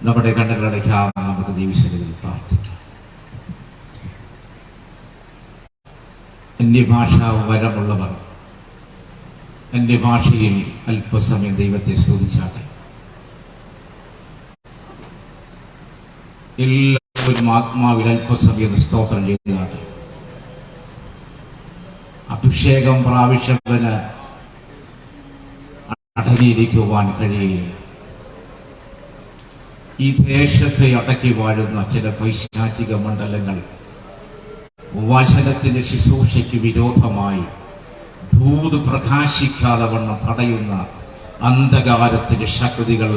നമ്മുടെ കണ്ണുകളടയ്ക്കാം, നമുക്ക് ദൈവസന്നിധിയിൽ പ്രാർത്ഥിക്കാം. അന്യഭാഷ വരമുള്ളവർ അന്യഭാഷയിൽ അല്പസമയം ദൈവത്തെ സ്തുതിച്ചാട്ടെ. എല്ലാവരും ആത്മാവിൽ അല്പസമയം സ്തോത്രം ചെയ്താട്ടെ. അഭിഷേകം പ്രാപിച്ചവന് അടങ്ങിയിരിക്കുവാൻ കഴിയുകയില്ല. ഈ ദേശത്തെ അടക്കി വാഴുന്ന ചില പൈശാചിക മണ്ഡലങ്ങൾ വചനത്തിന്റെ ശുശ്രൂഷയ്ക്ക് വിരോധമായി ധൂത് പ്രകാശിക്കാതെ വണ്ണം തടയുന്ന അന്ധകാരത്തിന്റെ ശക്തികൾ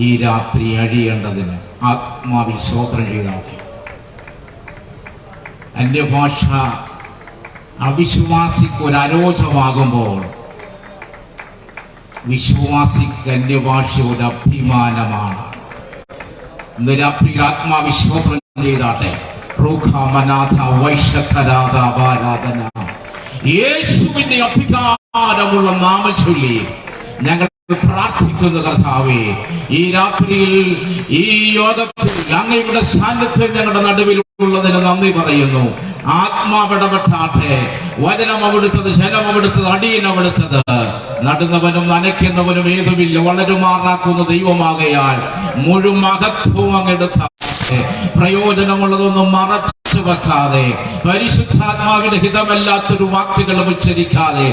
ഈ രാത്രി അഴിയേണ്ടതിന് ആത്മാവിൽ സ്തോത്രം ചെയ്താട്ടെ. അന്യഭാഷ അവിശ്വാസിക്ക് ഒരു അരോചമാകുമ്പോൾ വിശ്വാസിക്ക് അന്യഭാഷ ഒരു അഭിമാനമാണ്. ഇന്ന് രാത്രി ആത്മാവിശ്വാസം ചെയ്താട്ടെ. യേശുവിന്റെ അധികാരമുള്ള നാമം ചൊല്ലി ഞങ്ങൾ പ്രാർത്ഥിക്കുന്ന കർത്താവേ, ഈ രാത്രിയിൽ ഈ യോഗത്തിൽ അങ്ങയുടെ സാന്നിധ്യം ഞങ്ങളുടെ നടുവിലുള്ളതിന് നന്ദി പറയുന്നു. ആത്മാവിടപെട്ടാട്ടെ. വചനം അവിടുത്തത്, ജനം അവിടുത്തത്, അടിയൻ അവിടുത്തത്. നടുന്നവനും നനയ്ക്കുന്നവനും ഏതുമില്ല. വളരുമാറാക്കുന്ന ദൈവമാകയാൽ മുഴുമകത്വം അങ്ങെടുത്ത പ്രയോജനമുള്ളതൊന്നും മറച്ചു വെക്കാതെ, പരിശുദ്ധാത്മാവിന്റെ ഹിതമല്ലാത്തൊരു വാക്കുകളും ഉച്ചരിക്കാതെ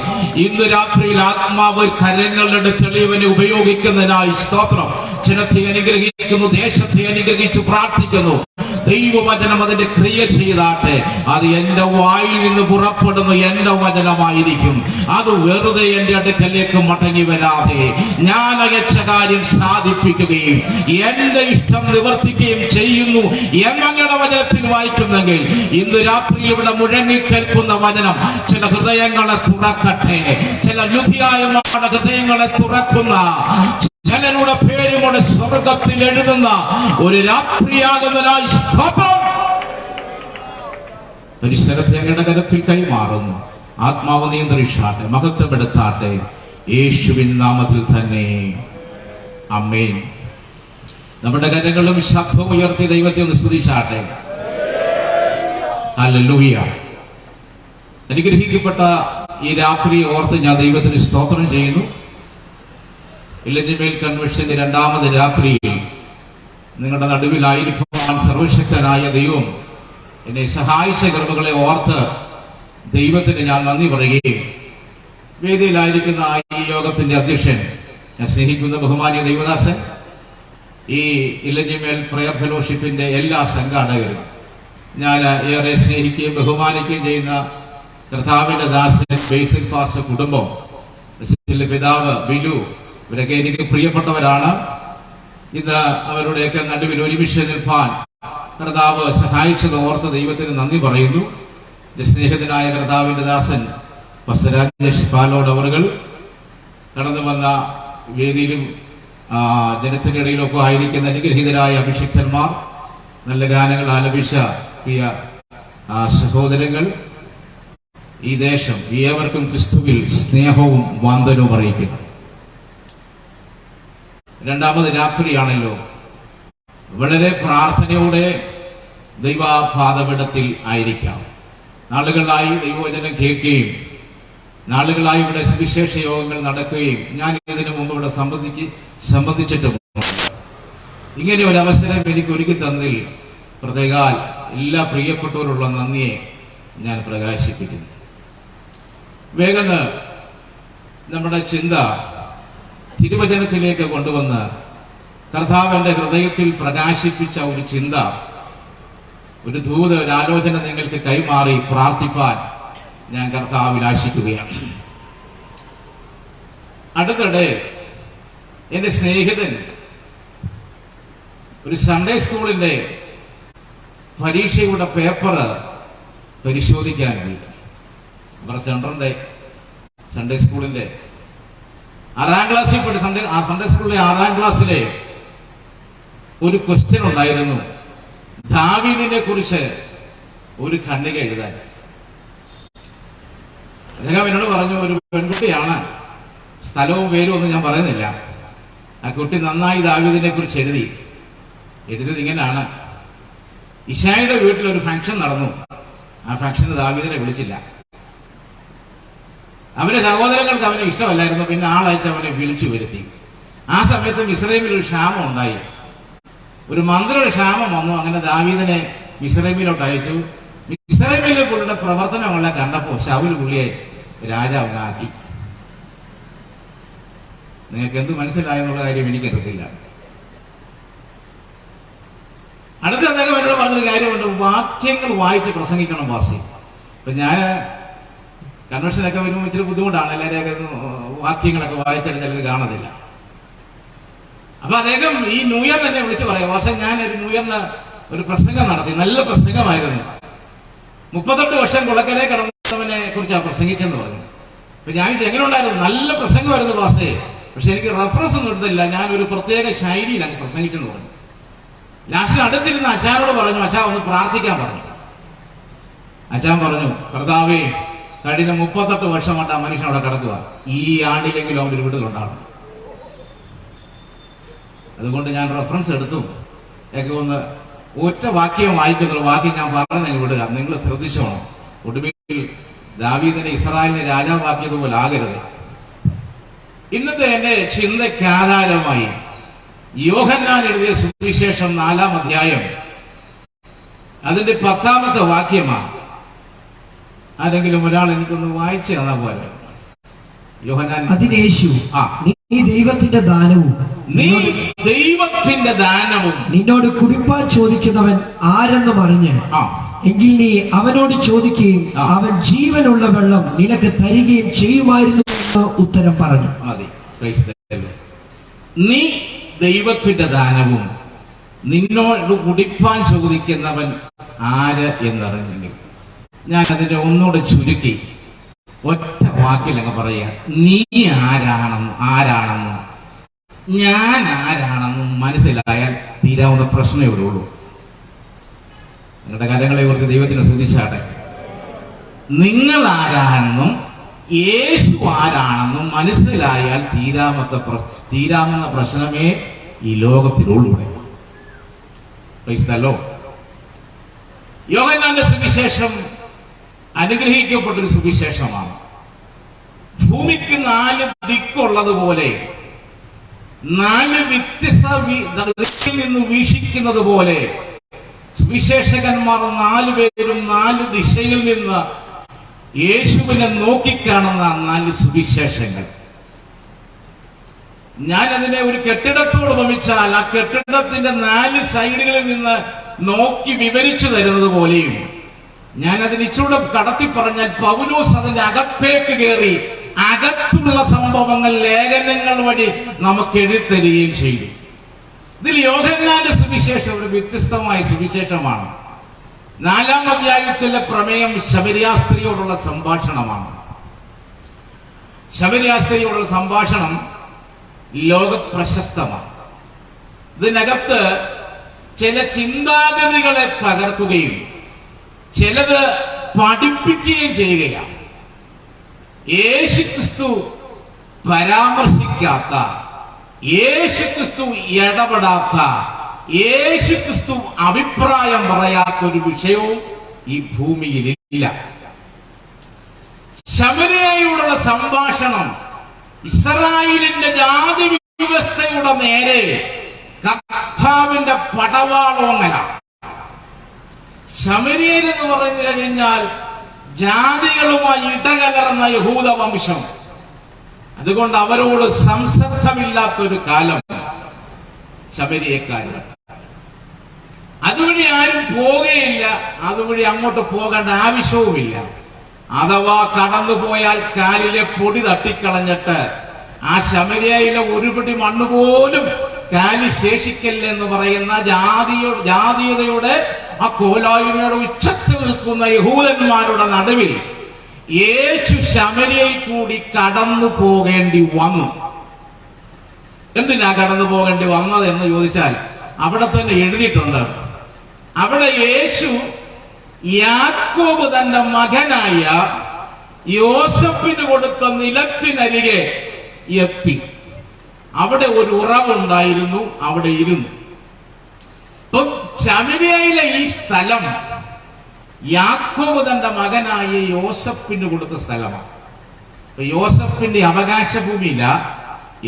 ഇന്ന് രാത്രിയിൽ ആത്മാവ് കരങ്ങളുടെ തെളിവിനെ ഉപയോഗിക്കുന്നതിനായി സ്തോത്രം. ജനത്തെ അനുഗ്രഹിക്കുന്നു, ദേശത്തെ അനുഗ്രഹിച്ചു പ്രാർത്ഥിക്കുന്നു. ദൈവവചനം അതിന്റെ ക്രിയ ചെയ്താട്ടെ. അത് എന്റെ വായിൽ നിന്ന് പുറപ്പെടുന്ന എന്റെ വചനമായിരിക്കും. അത് വെറുതെ എന്റെ അടുക്കലേക്ക് മടങ്ങി വരാതെ ഞാൻ അയച്ച കാര്യം സാധിപ്പിക്കുകയും എന്റെ ഇഷ്ടം നിവർത്തിക്കുകയും ചെയ്യുന്നു എന്നങ്ങയുടെ വചനത്തിൽ വായിക്കുന്നെങ്കിൽ ഇന്ന് രാത്രിയിൽ ഇവിടെ മുഴങ്ങിക്കേൽക്കുന്ന വചനം ചില ഹൃദയങ്ങളെ തുറക്കട്ടെ. ചില ലുധിയായമായ ഹൃദയങ്ങളെ തുറക്കുന്ന, ചിലരുടെ പേരുകൂടെ സ്വർഗത്തിൽ എഴുതുന്ന ഒരു രാത്രിയാകുന്നതിനായി സ്തോത്രം. പരിസരത്തെ അങ്ങയുടെ കരത്തിൽ കൈമാറുന്നു. ആത്മാവ് നിയന്ത്രിച്ചാട്ടെ, മഹത്വപ്പെടുത്താട്ടെ. യേശുവിൻ നാമത്തിൽ തന്നെ ആമേൻ. നമ്മുടെ കരങ്ങളും ശബ്ദവും ഉയർത്തി ദൈവത്തെ ഒന്ന് സ്തുതിച്ചാട്ടെ. ഹല്ലേലൂയ. അനുഗ്രഹിക്കപ്പെട്ട ഈ രാത്രി ഓർത്ത് ഞാൻ ദൈവത്തിന് സ്തോത്രം ചെയ്യുന്നു. ഇലഞ്ഞിമേൽ കൺവെൻഷന്റെ രണ്ടാമത് രാത്രിയിൽ നിങ്ങളുടെ നടുവിലായിരിക്കുവാൻ സർവശക്തനായ ദൈവം എന്നെ സഹായിച്ച കൃപകളെ ഓർത്ത് ദൈവത്തിന് ഞാൻ നന്ദി പറയുകയും, വേദിയിലായിരിക്കുന്ന ഈ യോഗത്തിന്റെ അധ്യക്ഷൻ, ഞാൻ സ്നേഹിക്കുന്ന ബഹുമാന്യ ദൈവദാസൻ, ഈ ഇലഞ്ഞിമേൽ പ്രയർ ഫെലോഷിപ്പിന്റെ എല്ലാ സംഘാടകരും, ഞാൻ ഏറെ സ്നേഹിക്കുകയും ബഹുമാനിക്കുകയും ചെയ്യുന്ന കർത്താവിന്റെ ദാസൻ ബേസിൽ പാസ്റ്റർ കുടുംബം, പിതാവ് ബിലു, ഇവരൊക്കെ എനിക്ക് പ്രിയപ്പെട്ടവരാണ്. ഇന്ന് അവരുടെയൊക്കെ നടുവിൽ ഒരുമിച്ച് നിൽപ്പാൻ കർത്താവ് സഹായിച്ചത് ഓർത്ത് ദൈവത്തിന് നന്ദി പറയുന്നു. സ്നേഹിതനായ കർത്താവിന്റെ ദാസൻ പാസ്റ്റർ രാജേഷ് പാലോട് അവറുകൾ കടന്നു വന്ന വേദിയിലും ജനത്തിന്റെ ഇടയിലൊക്കെ ആയിരിക്കുന്ന അനുഗ്രഹീതരായ അഭിഷിക്തന്മാർ, നല്ല ഗാനങ്ങൾ ആലപിച്ച പ്രിയ സഹോദരങ്ങൾ, ഈ ദേശം ഏവർക്കും ക്രിസ്തുവിൽ സ്നേഹവും വന്ദനവും അറിയിക്കുന്നു. രണ്ടാമത് രാത്രിയാണല്ലോ. വളരെ പ്രാർത്ഥനയോടെ ദൈവപാദപീഠത്തിൽ ആയിരിക്കാം. നാളുകളായി ദൈവവചനം കേൾക്കുകയും നാളുകളായി ഇവിടെ സുവിശേഷ യോഗങ്ങൾ നടക്കുകയും ഞാൻ ഇതിനു മുമ്പ് ഇവിടെ സംബന്ധിച്ചിട്ടും ഇങ്ങനെ ഒരു അവസരം എനിക്ക് ഒരുക്കി തന്നതിൽ പ്രത്യേകാൽ എല്ലാ പ്രിയപ്പെട്ടവരുള്ള നന്ദിയെ ഞാൻ പ്രകാശിപ്പിക്കുന്നു. വേഗം നമ്മുടെ ചിന്ത തിരുവചനത്തിലേക്ക് കൊണ്ടുവന്ന് കർത്താവിന്റെ ഹൃദയത്തിൽ പ്രകാശിപ്പിച്ച ഒരു ചിന്ത, ഒരു ദൂത്, ഒരു ആലോചന നിങ്ങൾക്ക് കൈമാറി പ്രാർത്ഥിപ്പാൻ ഞാൻ കർത്താവിൽ ആശിക്കുകയാണ്. അടുത്തിടെ എന്റെ സ്നേഹിതൻ ഒരു സൺഡേ സ്കൂളിന്റെ പരീക്ഷയുടെ പേപ്പർ പരിശോധിക്കാൻ പോയി. നമ്മുടെ സെൻട്രലിന്റെ സൺഡേ സ്കൂളിന്റെ 6ാം ക്ലാസ്സിൽ പോയി. സൺഡേ സ്കൂളിലെ 6ാം ക്ലാസ്സിലെ ഒരു ക്വസ്റ്റ്യൻ ഉണ്ടായിരുന്നു. ദാവീദിനെ കുറിച്ച് ഒരു ഖണ്ഡിക എഴുതാൻ. അദ്ദേഹം എന്നോട് പറഞ്ഞു, ഒരു പെൺകുട്ടിയാണ്, സ്ഥലവും പേരും ഒന്നും ഞാൻ പറയുന്നില്ല. ആ കുട്ടി നന്നായി ദാവീദിനെ കുറിച്ച് എഴുതി. എഴുതിയത് ഇങ്ങനെയാണ്: ഇശായിയുടെ വീട്ടിൽ ഒരു ഫംഗ്ഷൻ നടന്നു. ആ ഫംഗ്ഷന് ദാവീദിനെ വിളിച്ചില്ല. അവന്റെ സഹോദരങ്ങൾക്ക് അവനെ ഇഷ്ടമല്ലായിരുന്നു. പിന്നെ ആളയച്ച് അവനെ വിളിച്ചു വരുത്തി. ആ സമയത്ത് മിസ്രൈമിൽ ഒരു ക്ഷാമം ഉണ്ടായി. ഒരു മന്ത്രിയുടെ ക്ഷാമം വന്നു. അങ്ങനെ ദാവീദിനെ മിസ്രൈമിലോട്ട് അയച്ചു. മിസ്രൈമിലെ പുള്ളിയുടെ പ്രവർത്തനങ്ങളെ കണ്ടപ്പോൾ ശൗൽ പുള്ളിയെ രാജാവിനാക്കി. നിങ്ങൾക്ക് എന്ത് മനസ്സിലായെന്നുള്ള കാര്യം എനിക്കറിയത്തില്ല. അടുത്ത അദ്ദേഹം എന്നോട് പറഞ്ഞൊരു കാര്യമുണ്ട്: വാക്യങ്ങൾ വായിച്ച് പ്രസംഗിക്കണം പാസ്. ഇപ്പൊ ഞാൻ കൺവെൻഷനൊക്കെ വരുമ്പോൾ ഇച്ചിരി ബുദ്ധിമുട്ടാണ്. എല്ലാവരെയൊക്കെ വാക്യങ്ങളൊക്കെ വായിച്ചാൽ ചിലർ കാണത്തില്ല. അപ്പൊ അദ്ദേഹം ഈ ന്യൂ ഇയർ തന്നെ വിളിച്ചു പറയാം: പക്ഷെ ഞാൻ ഒരു ന്യൂ ഇയറിന് ഒരു പ്രസംഗം നടത്തി. നല്ല പ്രസംഗമായിരുന്നു. 38 വർഷം കുളക്കരെ കടന്നവനെ കുറിച്ചാണ് പ്രസംഗിച്ചെന്ന് പറഞ്ഞു. അപ്പൊ ഞാൻ എങ്ങനെ ഉണ്ടായിരുന്നു? നല്ല പ്രസംഗമായിരുന്നു പാസേ, പക്ഷെ എനിക്ക് റെഫറൻസ് ഒന്നും എടുത്തില്ല. ഞാൻ ഒരു പ്രത്യേക ശൈലിയിലാണ് പ്രസംഗിച്ചെന്ന് പറഞ്ഞു. ലാസ്റ്റിൽ അടുത്തിരുന്ന അച്ഛനോട് പറഞ്ഞു: അച്ഛാ, ഒന്ന് പ്രാർത്ഥിക്കാൻ പറഞ്ഞു. അച്ഛൻ പറഞ്ഞു: കർത്താവേ, കഴിഞ്ഞ 38 വർഷമായിട്ട് ആ മനുഷ്യൻ അവിടെ കിടക്കുക. ഈ ആണ്ടിലെങ്കിലും അവനൊരു വിടുതലുണ്ടാകും. അതുകൊണ്ട് ഞാൻ റെഫറൻസ് എടുത്തു. എനിക്ക് ഒന്ന് ഒറ്റ വാക്യം വായിക്കുന്നുള്ള വാക്യം ഞാൻ പറഞ്ഞു വിടുക. നിങ്ങൾ ശ്രദ്ധിച്ചോണം. ഒടുവിൽ ദാവീദിനെ ഇസ്രായേലിനെ രാജാവാക്കിയതുപോലെ ആകരുത്. ഇന്നത്തെ എന്റെ ചിന്തയ്ക്ക് ആധാരമായി യോഹന്നാൻ എഴുതിയ സുവിശേഷം 4-ാം അധ്യായം അതിന്റെ 10-ാമത്തെ വാക്യമാണ്. ആരെങ്കിലും ഒരാൾ എനിക്കൊന്ന് വായിച്ചു തന്നാ പോലെ. യോഹന്നാൻ: അതിന് യേശു, നീ ദൈവത്തിന്റെ ദാനവും നിന്നോട് കുടിപ്പാൻ ചോദിക്കുന്നവൻ ആരെന്നും അറിഞ്ഞ് എങ്കിൽ നീ അവനോട് ചോദിക്കുകയും അവൻ ജീവനുള്ള വെള്ളം നിനക്ക് തരികയും ചെയ്യുമായിരുന്നു എന്ന് ഉത്തരം പറഞ്ഞു. നീ ദൈവത്തിന്റെ ദാനവും നിന്നോട് കുടിപ്പാൻ ചോദിക്കുന്നവൻ ആര് എന്നറിഞ്ഞെങ്കിൽ. ഞാൻ അതിന്റെ ഒന്നുകൂടെ ചുരുക്കി ഒറ്റ വാക്കിലങ്ങ് പറയുക: നീ ആരാണെന്നും ഞാൻ ആരാണെന്നും മനസ്സിലായാൽ തീരാവുന്ന പ്രശ്നമേ ഉള്ളൂ. നിങ്ങളുടെ കാര്യങ്ങളെ കുറിച്ച് ദൈവത്തിന് സ്തുതിച്ചാട്ടെ. നിങ്ങൾ ആരാണെന്നും യേശു ആരാണെന്നും മനസ്സിലായാൽ തീരാവുന്ന പ്രശ്നമേ ഈ ലോകത്തിലുള്ളൂ. ക്രൈസ്തലോ. യോഹന്നാന്റെ സുവിശേഷം അനുഗ്രഹിക്കപ്പെട്ടൊരു സുവിശേഷമാണ്. ഭൂമിക്ക് 4 ദിക്കുള്ളതുപോലെ 4 വ്യത്യസ്ത ദിക്കിൽ നിന്ന് വീക്ഷിക്കുന്നത് പോലെ സുവിശേഷകന്മാർ 4 പേരും 4 ദിശയിൽ നിന്ന് യേശുവിനെ നോക്കിക്കാണുന്ന 4 സുവിശേഷങ്ങൾ. ഞാൻ അതിനെ ഒരു കെട്ടിടത്തോട് ഉപമിച്ചാൽ ആ കെട്ടിടത്തിന്റെ 4 സൈഡുകളിൽ നിന്ന് നോക്കി വിവരിച്ചു തരുന്നത് പോലെയും, ഞാൻ അതിന് ഇച്ചിരൂടെ കടത്തി പറഞ്ഞാൽ പൗലോസ് അതിന്റെ അകത്തേക്ക് കയറി അകത്തുള്ള സംഭവങ്ങൾ ലേഖനങ്ങൾ വഴി നമുക്ക് എഴുതിത്തരികയും ചെയ്തു. ഇതിൽ യോഹന്നാന്റെ സുവിശേഷം ഒരു വ്യത്യസ്തമായ സുവിശേഷമാണ്. 4-ാം അധ്യായത്തിലെ പ്രമേയം ശമരിയാസ്ത്രീയോടുള്ള സംഭാഷണമാണ്. ശമരിയാസ്ത്രീയോടുള്ള സംഭാഷണം ലോകപ്രശസ്തമാണ്. ഇതിനകത്ത് ചില ചിന്താഗതികളെ പകർക്കുകയും ചിലത് പഠിപ്പിക്കുകയും ചെയ്യുകയാണ്. യേശുക്രിസ്തു പരാമർശിക്കാത്ത, യേശുക്രിസ്തു ഇടപെടാത്ത, യേശുക്രിസ്തു അഭിപ്രായം പറയാത്ത ഒരു വിഷയവും ഈ ഭൂമിയിലില്ല. ശമരിയയോടുള്ള സംഭാഷണം ഇസ്രായേലിന്റെ ജാതി വ്യവസ്ഥയുടെ നേരെ കർത്താവിന്റെ പടവാളോങ്ങലാണ്. ശമരിയർ എന്ന് പറഞ്ഞു കഴിഞ്ഞാൽ ജാതികളുമായി ഇടകലർന്ന യഹൂദ വംശം. അതുകൊണ്ട് അവരോട് സംസർഗമില്ലാത്തൊരു കാലം ശമരിയക്കാര്. അതുവഴി ആരും പോകുകയില്ല, അതുവഴി അങ്ങോട്ട് പോകേണ്ട ആവശ്യവുമില്ല. അഥവാ കടന്നുപോയാൽ കാലിലെ പൊടി തട്ടിക്കളഞ്ഞിട്ട് ആ ശമരിയയിലെ ഒരു പിടി മണ്ണ് പോലും കാലി ശേഷിക്കല്ലെന്ന് പറയുന്ന ജാതീയതയുടെ ആ കോലായ്മയുടെ ഉച്ചത്തിൽ നിൽക്കുന്ന യഹൂദന്മാരുടെ നടുവിൽ യേശു ശമരിയയിൽ കൂടി കടന്നു പോകേണ്ടി വന്നു. എന്തിനാ കടന്നു പോകേണ്ടി വന്നത് എന്ന് ചോദിച്ചാൽ അവിടെ തന്നെ എഴുതിയിട്ടുണ്ട്. അവിടെ യേശു യാക്കോബ് തന്റെ മകനായ യോസഫിന് കൊടുത്ത നിലത്തിനരികെ എത്തി. അവിടെ ഒരു ഉറവുണ്ടായിരുന്നു, അവിടെ ഇരുന്നു. ഇപ്പം ശമര്യയിലെ ഈ സ്ഥലം യാക്കോബ് തന്റെ മകനായ യോസഫിന് കൊടുത്ത സ്ഥലമാണ്. അപ്പൊ യോസഫിന്റെ അവകാശ ഭൂമിയില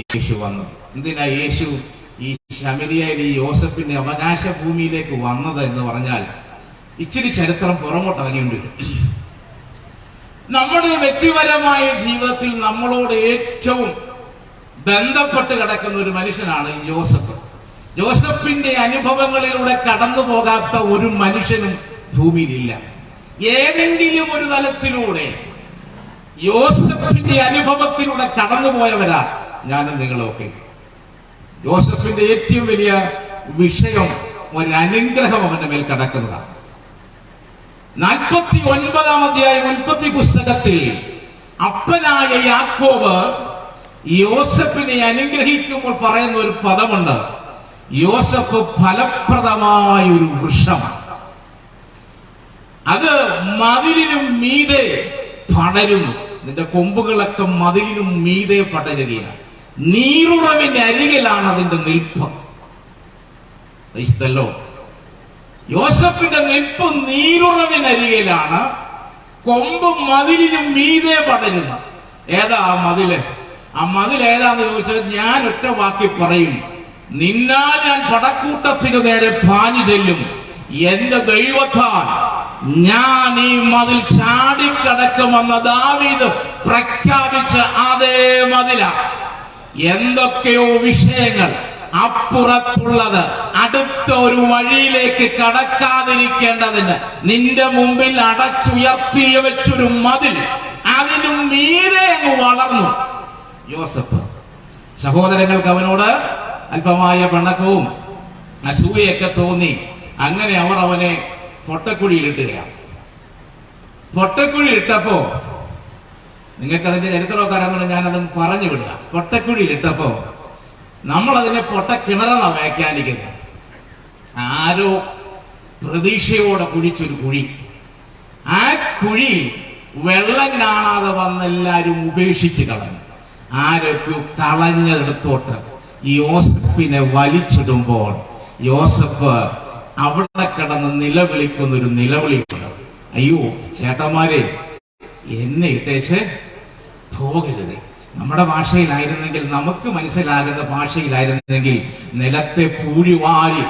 യേശു വന്നത്. എന്തിനാ യേശു ഈ ശമര്യയിൽ ഈ യോസഫിന്റെ അവകാശ ഭൂമിയിലേക്ക് വന്നത് എന്ന് പറഞ്ഞാൽ ഇച്ചിരി ചരിത്രം പുറമോട്ട് ഇറങ്ങേണ്ടി വരും. നമ്മുടെ വ്യക്തിപരമായ ജീവിതത്തിൽ നമ്മളോട് ഏറ്റവും ബന്ധപ്പെട്ട് കിടക്കുന്ന ഒരു മനുഷ്യനാണ് ഈ യോസഫ്. യോസഫിന്റെ അനുഭവങ്ങളിലൂടെ കടന്നു പോകാത്ത ഒരു മനുഷ്യനും ഭൂമിയിലില്ല. ഏതെങ്കിലും ഒരു തലത്തിലൂടെ യോസഫിന്റെ അനുഭവത്തിലൂടെ കടന്നുപോയവരാ ഞാനും നിങ്ങളൊക്കെ. യോസഫിന്റെ ഏറ്റവും വലിയ വിഷയം ഒരനുഗ്രഹം അവന്റെ മേൽ കടക്കുന്നതാണ്. 49 അധ്യായം ഉൽപ്പത്തി പുസ്തകത്തിൽ അപ്പനായ യാക്കോബ് യോസഫിനെ അനുഗ്രഹിക്കുമ്പോൾ പറയുന്ന ഒരു പദമുണ്ട്. യോസഫ് ഫലപ്രദമായ ഒരു വൃക്ഷമാണ്. അത് മതിലിനും മീതെ പടരുന്നു. ഇതിന്റെ കൊമ്പുകളൊക്കെ മതിലിനും മീതെ പടരുകയാണ്. നീരുറവിന്റെ അരികിലാണ് അതിന്റെ നിൽപ്പ്. യോസഫിന്റെ നിൽപ്പ് നീരുറവിനരികിലാണ്. കൊമ്പ് മതിലിനും മീതെ പടരുന്നു. ഏതാ ആ മതില്? ആ മതിൽ ഏതാന്ന് ചോദിച്ചാൽ ഞാൻ ഒറ്റ വാക്കി പറയും, നിന്നാൽ ഞാൻ പടക്കൂട്ടത്തിനു നേരെ പാഞ്ഞു ചെല്ലും, എന്റെ ദൈവത്താൽ ഞാൻ ഈ മതിൽ ചാടിക്കടക്കുമെന്ന് ദാവീദ് പ്രഖ്യാപിച്ച അതേ മതില. എന്തൊക്കെയോ വിഷയങ്ങൾ അപ്പുറത്തുള്ളത് അടുത്ത ഒരു വഴിയിലേക്ക് കടക്കാതിരിക്കേണ്ടതിന് നിന്റെ മുമ്പിൽ അടച്ചുയർത്തി വെച്ചൊരു മതിൽ, അതിനും മീതെ അങ്ങ് വളർന്നു യോസഫ്. സഹോദരങ്ങൾക്ക് അവനോട് അല്പമായ പിണക്കവും അസൂയൊക്കെ തോന്നി. അങ്ങനെ അവർ അവനെ പൊട്ടക്കുഴിയിലിട്ടുകയാണ്. പൊട്ടക്കുഴിയിലിട്ടപ്പോ നിങ്ങൾക്കതിന്റെ ചരിത്രമൊക്കെ അറിയാമെന്ന് ഞാനത് പറഞ്ഞു വിടുക. പൊട്ടക്കുഴിയിലിട്ടപ്പോ നമ്മളതിനെ പൊട്ടക്കിണറെന്നാ വ്യാഖ്യാനിക്കുന്നത്. ആരോ പ്രതീക്ഷയോടെ കുഴിച്ചൊരു കുഴി. ആ കുഴി വെള്ളം കാണാതെ വന്നെല്ലാരും ഉപേക്ഷിച്ച് കളഞ്ഞു. ആരൊക്കെ കളഞ്ഞെടുത്തോട്ട് യോസഫിനെ വലിച്ചിടുമ്പോൾ യോസഫ് അവിടെ കിടന്ന് നിലവിളിക്കുന്നൊരു നിലവിളിയുണ്ട്. അയ്യോ ചേട്ടന്മാരെ, എന്നെ ഇട്ടേച്ച് പോകരുത്. നമ്മുടെ ഭാഷയിലായിരുന്നെങ്കിൽ, നമുക്ക് മനസ്സിലാകുന്ന ഭാഷയിലായിരുന്നെങ്കിൽ, നിലത്തെ പൂഴിവാരി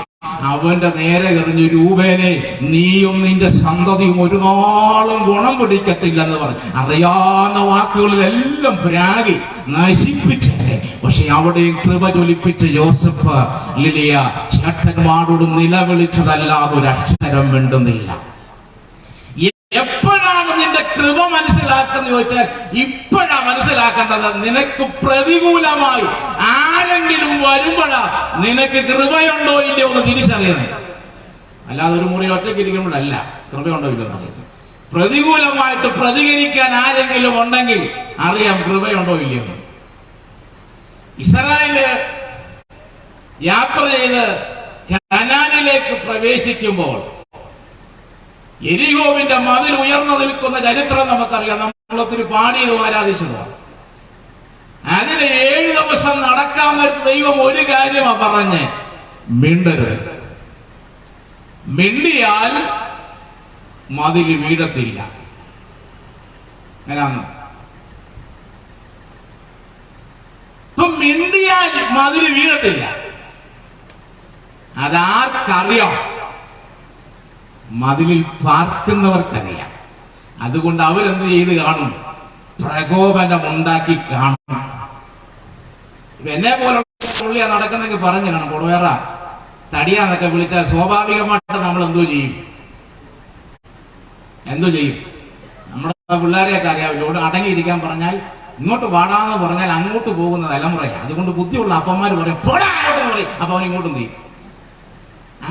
അവന്റെ നേരെ എറിഞ്ഞു, രൂപേനെ നീയും നിന്റെ സന്തതിയും ഒരു നാളും ഗുണം പിടിക്കത്തില്ലെന്ന് പറഞ്ഞു. അറിയാവുന്ന വാക്കുകളിലെല്ലാം പ്രാഗി നശിപ്പിച്ചേ. പക്ഷെ അവിടെയും കൃപ ജ്വലിപ്പിച്ച യോസഫ് ലിലിയ ചേട്ടന്മാരോട് നിലവിളിച്ചതല്ലാതെ ഒരു അക്ഷരം മിണ്ടുന്നില്ല. എപ്പോഴാണ് നിന്റെ കൃപ മനസ്സിലാക്കുന്ന ചോദിച്ചാൽ ഇപ്പോഴാ മനസ്സിലാക്കേണ്ടത്. നിനക്ക് പ്രതികൂലമായി ആരെങ്കിലും വരുമ്പോഴാ നിനക്ക് കൃപയുണ്ടോ ഇല്ലയോ എന്ന് തിരിച്ചറിയുന്നത്. അല്ലാതെ ഒരു മുറി ഒറ്റയ്ക്ക് ഇരിക്കുമ്പോഴല്ല കൃപയുണ്ടോ ഇല്ലയോ എന്നറിയുന്നത്. പ്രതികൂലമായിട്ട് പ്രതികരിക്കാൻ ആരെങ്കിലും ഉണ്ടെങ്കിൽ അറിയാം കൃപയുണ്ടോ ഇല്ലയോ. ഇസ്രായേല് യാത്ര ചെയ്ത് കനാനിലേക്ക് പ്രവേശിക്കുമ്പോൾ യെരിഹോവിന്റെ മതിൽ ഉയർന്നു നിൽക്കുന്ന ചരിത്രം നമുക്കറിയാം. നമ്മൾ ഒത്തിരി പാടിയതും ആരാധിച്ചതാണ്. അതിന് 7 ദിവസം നടക്കാൻ നേരത്ത് ദൈവം ഒരു കാര്യമാ പറഞ്ഞ്, മിണ്ടരുത്. മിണ്ടിയാൽ മതിൽ വീഴത്തില്ല. അങ്ങനാണ്. ഇപ്പൊ മിണ്ടിയാൽ മതിൽ വീഴത്തില്ല. അതാർക്കറിയാം? മതിലിൽ പാർക്കുന്നവർക്കറിയാം. അതുകൊണ്ട് അവരെന്ത് ചെയ്ത് കാണും? പ്രകോപനം ഉണ്ടാക്കി കാണും. എന്നെ പോലുള്ള പുള്ളിയാ നടക്കുന്നെങ്കിൽ പറഞ്ഞു കാണും, കൊടുവേറ തടിയാന്നൊക്കെ വിളിച്ചാൽ സ്വാഭാവികമായിട്ട് നമ്മൾ എന്തോ ചെയ്യും? നമ്മുടെ പിള്ളേരെയൊക്കെ അറിയാം. ഇവിടെ അടങ്ങിയിരിക്കാൻ പറഞ്ഞാൽ, ഇങ്ങോട്ട് പാടാന്ന് പറഞ്ഞാൽ അങ്ങോട്ട് പോകുന്ന തലമുറയാണ്. അതുകൊണ്ട് ബുദ്ധിയുള്ള അപ്പന്മാർ പറയും പോടാ അങ്ങോട്ട് പറയും, അപ്പൊ അവൻ ഇങ്ങോട്ടും ചെയ്യും.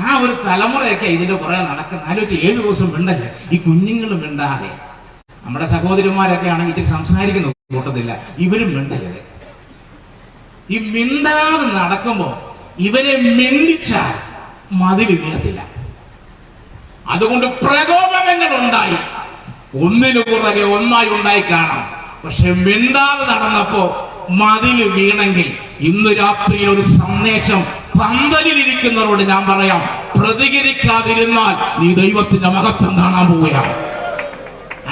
ആ ഒരു തലമുറയൊക്കെ ഇതിന്റെ പുറകെ നടക്കുന്ന. ആലോചിച്ച് 7 ദിവസം മിണ്ടല്ലേ, ഈ കുഞ്ഞുങ്ങളും മിണ്ടാതെ. നമ്മുടെ സഹോദരിമാരൊക്കെ ആണെങ്കിൽ ഇത്തിരി സംസാരിക്കുന്ന കൂട്ടത്തില്ല, ഇവരും മിണ്ടരുത്. ഈ മിണ്ടാതെ നടക്കുമ്പോ ഇവരെ മിണ്ടിച്ചാൽ മതിൽ വീഴത്തില്ല. അതുകൊണ്ട് പ്രകോപനങ്ങൾ ഉണ്ടായി, ഒന്നിനു പുറകെ ഒന്നായി ഉണ്ടായി കാണാം. പക്ഷെ മിണ്ടാതെ നടന്നപ്പോ മതിൽ വീണെങ്കിൽ ഇന്ന് രാത്രിയിൽ ഒരു സന്ദേശം പന്തലിലിരിക്കുന്നവരോട് ഞാൻ പറയാം, പ്രതികരിക്കാതിരുന്നാൽ നീ ദൈവത്തിന്റെ മഹത്വം കാണാൻ പോവുകയാണ്.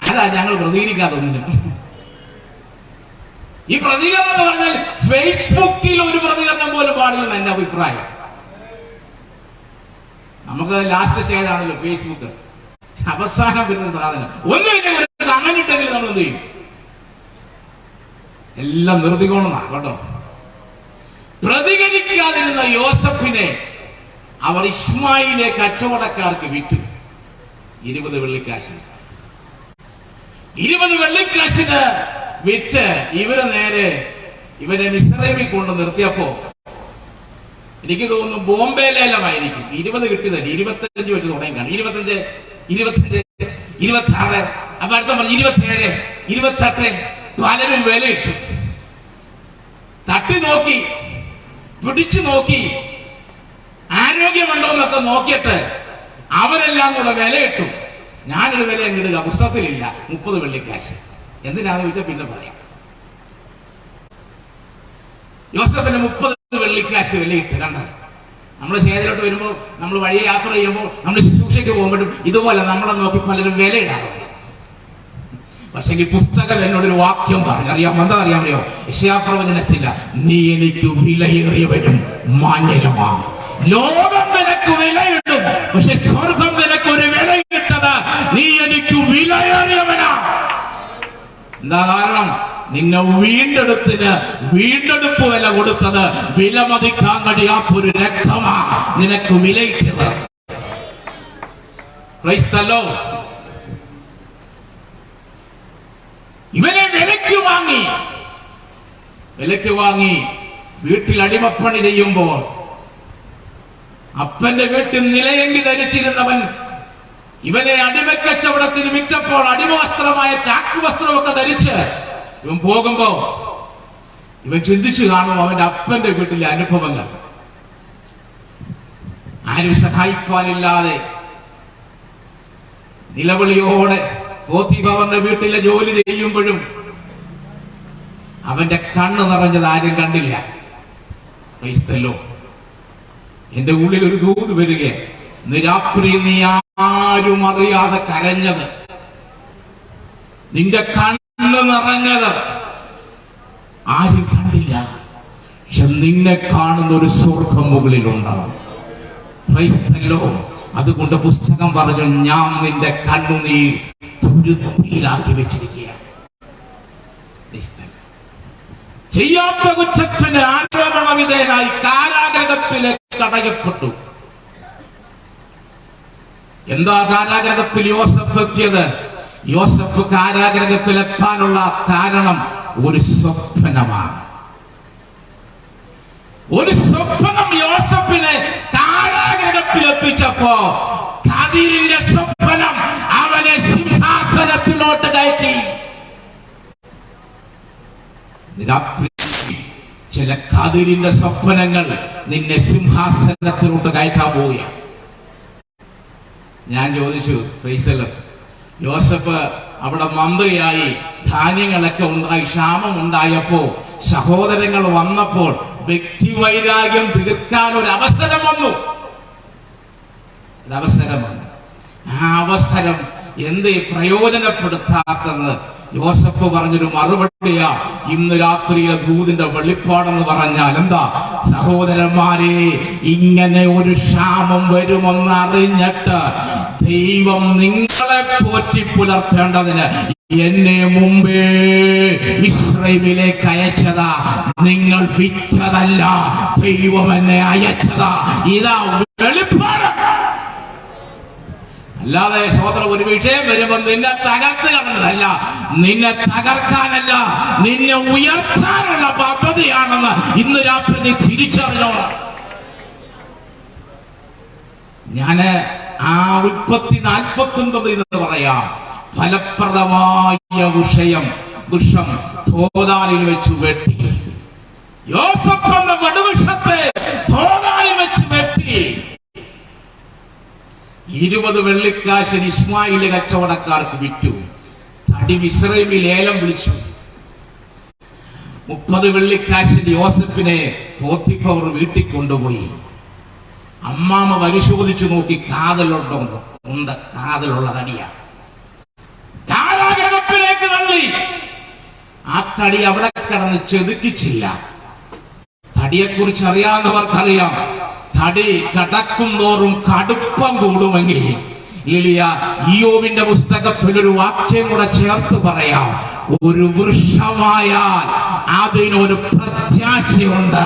അതാ ഞങ്ങൾ പ്രതികരിക്കാതെ ഒന്നിനും. ഈ പ്രതികരണം എന്ന് പറഞ്ഞാൽ ഫേസ്ബുക്കിൽ ഒരു പ്രതികരണം പോലും പാടില്ലെന്ന് എന്റെ അഭിപ്രായം. നമുക്ക് ലാസ്റ്റ് സ്റ്റേജാണല്ലോ ഫേസ്ബുക്ക്, അവസാനം വരുന്ന സാധനം. ഒന്നുമില്ല, ഒരു കമന്റ് ഇട്ടെങ്കിൽ നമ്മൾ എന്ത് ചെയ്യും? എല്ലാം നിർത്തിക്കോണമെന്നാ കേട്ടോ. പ്രതികരിക്കാതിരുന്ന യോസഫിനെ അവർ ഇസ്മായിലെ കച്ചവടക്കാർക്ക് വിറ്റു 20 വെള്ളിക്കാശിന്. 20 വെള്ളിക്കാശിന് വിറ്റ് ഇവരെ മിസ്രൈമിൽ കൊണ്ട് നിർത്തിയപ്പോ എനിക്ക് തോന്നുന്നു ബോംബെ ലേലമായിരിക്കും. 20 കിട്ടിയതല്ല, 25 വെച്ച് തുടങ്ങിക്കാണ്. 25, 26, 26, അപ്പൊ അടുത്ത 27, 28 പലരും വിലയിട്ടു. തട്ടി നോക്കി, പിടിച്ചു നോക്കി, ആരോഗ്യമുണ്ടോന്നൊക്കെ നോക്കിയിട്ട് അവരെല്ലാം കൂടെ വിലയിട്ടു. ഞാനൊരു വില ഇടുക, പുസ്തകത്തിലില്ല, 30 വെള്ളിക്കാശ്. എന്തിനാന്ന് ചോദിച്ചാൽ പിന്നെ പറയാം. യോസഫിന് 30 വെള്ളിക്കാശ് വിലയിട്ട്. കണ്ടത് നമ്മൾ സ്റ്റേജിലോട്ട് വരുമ്പോൾ, നമ്മൾ വഴി യാത്ര ചെയ്യുമ്പോൾ, നമ്മൾ ശുശ്രൂഷയ്ക്ക് പോകുമ്പോഴും ഇതുപോലെ നമ്മളെ നോക്കി പലരും വിലയിടാറുണ്ട്. പക്ഷെ ഈ പുസ്തകം എന്നോടൊരു വാക്യം പറഞ്ഞു. എന്താ അറിയാമോ? യെശയ്യാപ്രവചനത്തില്ല, നീ എനിക്ക് വിലയേറിയവനും മാന്യനുമാണ്. ലോകം നിനക്ക് വിലയിടും, പക്ഷെ സ്വർഗം നിനക്കൊരു വിലയിട്ടത് നീ എനിക്ക് വിലയേറിയവനാ. എന്താ കാരണം? നിന്നെ വീണ്ടെടുപ്പ് വില കൊടുത്തത് വിലമതിക്കാൻ കഴിയാത്തൊരു രക്തമാ നിനക്ക് വിലയിട്ടത്. Praise the Lord. ഇവനെ വിലയ്ക്ക് വാങ്ങി വീട്ടിൽ അടിമപ്പണി ചെയ്യുമ്പോൾ അപ്പന്റെ വീട്ടിൽ നിലയെങ്കി ധരിച്ചിരുന്നവൻ ഇവനെ അടിമക്കച്ചവടത്തിന് വിറ്റപ്പോൾ അടിമവസ്ത്രമായ ചാക്കുവസ്ത്രമൊക്കെ ധരിച്ച് ഇവൻ പോകുമ്പോ ഇവൻ ചിന്തിച്ചു കാണും അവന്റെ അപ്പന്റെ വീട്ടിലെ അനുഭവങ്ങൾ. ആരും സഹായിക്കാനില്ലാതെ നിലവിളിയോടെ പോത്തിഫറിന്റെ വീട്ടിലെ ജോലി ചെയ്യുമ്പോഴും അവന്റെ കണ്ണ് നിറഞ്ഞത് ആരും കണ്ടില്ല. ക്രൈസ്തല്ലോ, എന്റെ ഉള്ളിൽ ഒരു ദൂത് വരിക, ഇന്ന് രാത്രി നീ ആരും അറിയാതെ കരഞ്ഞത്, നിന്റെ കണ്ണ് നിറഞ്ഞത് ആരും കണ്ടില്ല. പക്ഷെ നിന്നെ കാണുന്ന ഒരു സ്വർഗം മുകളിലുണ്ടാവും. ക്രൈസ്തല്ലോ, അതുകൊണ്ട് പുസ്തകം പറഞ്ഞു, ഞാൻ നിന്റെ കണ്ണുനീർ തുരുത്തിയിലാക്കി വെച്ചിരിക്കുകയാണ്. ചെയ്യാത്ത കുറ്റത്തിന് ആരോപണവിധേയനായി കാരാഗ്രഹത്തിലേക്ക് അടയപ്പെട്ടു. എന്താ കാരാഗ്രഹത്തിൽ യോസഫ് എത്തിയത്? യോസഫ് കാരാഗ്രഹത്തിലെത്താനുള്ള കാരണം ഒരു സ്വപ്നമാണ്. ഒരു സ്വപ്നം യോസഫിനെ കാരാഗ്രഹത്തിലെത്തിച്ചപ്പോ ഖദീരിന്റെ സ്വപ്നം അവനെ സിംഹാസനത്തിലോട്ട് കയറ്റി. രാത്രി ചില ഖദീരിന്റെ സ്വപ്നങ്ങൾ നിന്നെ സിംഹാസനത്തിലോട്ട് കയറ്റാൻ പോവുകയാണ്. ഞാൻ ചോദിച്ചു, ഫൈസൽ, യോസഫ് അവിടെ മന്ത്രിയായി, ധാന്യങ്ങളൊക്കെ ഉണ്ടായി, ക്ഷാമം ഉണ്ടായപ്പോ, സഹോദരങ്ങൾ വന്നപ്പോൾ വ്യക്തിവൈരാഗ്യം തീർക്കാൻ ഒരു അവസരം വന്നു. ആ അവസരം എന്തേ പ്രയോജനപ്പെടുത്താത്തെന്ന് യോസഫ് പറഞ്ഞൊരു മറുപടിയാ ഇന്ന് രാത്രിയിലെ ദൂതിന്റെ വെളിപ്പാടെന്ന് പറഞ്ഞാൽ എന്താ? സഹോദരന്മാരെ, ഇങ്ങനെ ഒരു ക്ഷാമം വരുമെന്ന് അറിഞ്ഞിട്ട് ദൈവം നിങ്ങളെ പോറ്റി പുലർത്തേണ്ടതിന് എന്നെ മുമ്പേ മിസ്രൈമിലേക്ക് അയച്ചതാ. നിങ്ങൾ വിറ്റതല്ല, ദൈവം എന്നെ അയച്ചതാ. ഇതാ വെളിപ്പാട്. അല്ലാതെ സഹോദരൻ, ഒരു വിഷയം വരുമ്പോൾ നിന്നെ തകർത്ത് കളഞ്ഞതല്ല, നിന്നെ തകർക്കാനല്ല, നിന്നെ ഉയർത്താനുള്ള പദ്ധതിയാണെന്ന് ഇന്ന് രാത്രി നീ തിരിച്ചറിഞ്ഞോളാം. ഞാന് ആ 49 എന്ന് പറയാം, ഫലപ്രദമായ വൃക്ഷം തോദാനിൽ വെച്ച് വെട്ടി. യോസഫ് എന്ന വടുവൃക്ഷത്തെ തോദാനിൽ വെച്ച് വെട്ടി. 20 വെള്ളിക്കാശിന് ഇസ്മായിലെ കച്ചവടക്കാർക്ക് വിറ്റു. തടി മിസ്രൈമിൽ ലേലം വിളിച്ചു. 30 വെള്ളിക്കാശിന് യോസഫിനെ പോത്തിഫർ വീട്ടിൽ കൊണ്ടുപോയി. അമ്മാമ്മ പരിശോധിച്ചു നോക്കി, കാതലുണ്ടോ? ഉണ്ട്, കാതലുള്ള തടിയാണ്. കാരാഗ്രഹത്തിലേക്ക് തള്ളി. ആ തടി അവിടെ കിടന്ന് ചെതുക്കിച്ചില്ല. തടിയെക്കുറിച്ച് അറിയാവുന്നവർക്കറിയാം, തടി കടക്കും തോറും കടുപ്പം കൂടുമെങ്കിൽ ലിലിയ ഇയ്യോബിന്റെ പുസ്തകത്തിൽ ഒരു വാക്യം കൂടെ ചേർത്ത് പറയാം, ഒരു വൃക്ഷമായാൽ അതിനൊരു പ്രത്യാശയുണ്ട്.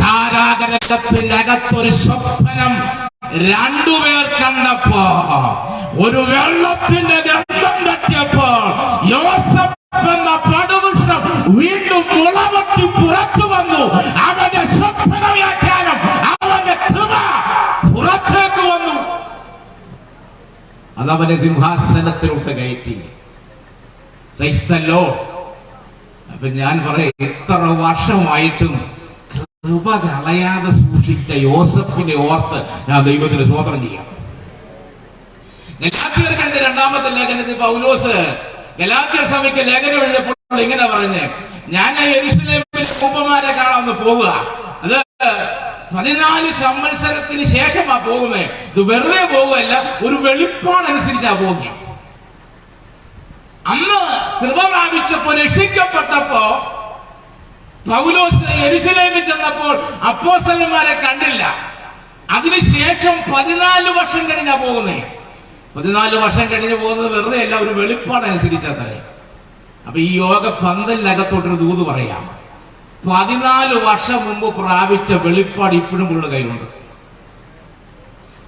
കാരാഗ്രഹത്തിന്റെ അകത്തൊരു സ്വപ്നം രണ്ടുപേർ കണ്ടപ്പോ, ഒരു വെള്ളത്തിന്റെ ഗന്ധം തട്ടിയപ്പോൾ യോസഫ് എന്ന പടുവൃക്ഷം വീണ്ടും മുളപൊട്ടി പുറത്തു വന്നു. അവന്റെ സ്വപ്ന വ്യാഖ്യാനം, അവന്റെ കൃപ പുറത്തേക്ക് വന്നു. അതവനെ സിംഹാസനത്തിലോട്ട് കയറ്റി. ക്രൈസ്തല്ലോ. അപ്പൊ ഞാൻ പറയും, എത്ര വർഷമായിട്ടും കൃപ കളയാതെ സൂക്ഷിച്ച യോസഫിനെ ഓർത്ത് ഞാൻ ദൈവത്തിന് സ്തോത്രം ചെയ്യാം. ഗലാത്യർക്ക് എഴുതിയ രണ്ടാമത്തെ ലേഖനത്തിൽ പൗലോസ് ഗലാത്യർ സഭയ്ക്ക് ലേഖനം എഴുതിയപ്പോൾ ഇങ്ങനെ പറഞ്ഞ്, ഞാൻ യെരൂശലേമിലെ മൂപ്പന്മാരെ കാണാൻ പോവുക. അത് 14 സംവത്സരത്തിന് ശേഷമാ പോകുന്നത്. ഇത് വെറുതെ പോകുകയല്ല, ഒരു വെളിപ്പാടനുസരിച്ചാ പോകുക. അന്ന് കൃപ പ്രാപിച്ചപ്പോ, രക്ഷിക്കപ്പെട്ടപ്പോ പൗലോസ് യെരൂശലേമിൽ ചെന്നപ്പോൾ അപ്പോസ്തലന്മാരെ കണ്ടില്ല. അതിനുശേഷം 14 വർഷം കഴിഞ്ഞാ പോകുന്നേ. 14 വർഷം കഴിഞ്ഞ് പോകുന്നത് വെറുതെ അല്ല, ഒരു വെളിപ്പാടനുസരിച്ചത്രേ. അപ്പൊ ഈ യോഗ പന്തലിനകത്തോട്ടൊരു ദൂത് പറയാം. 14 വർഷം മുമ്പ് പ്രാപിച്ച വെളിപ്പാട് ഇപ്പോഴും പുള്ളിയുടെ കയ്യിലുണ്ട്.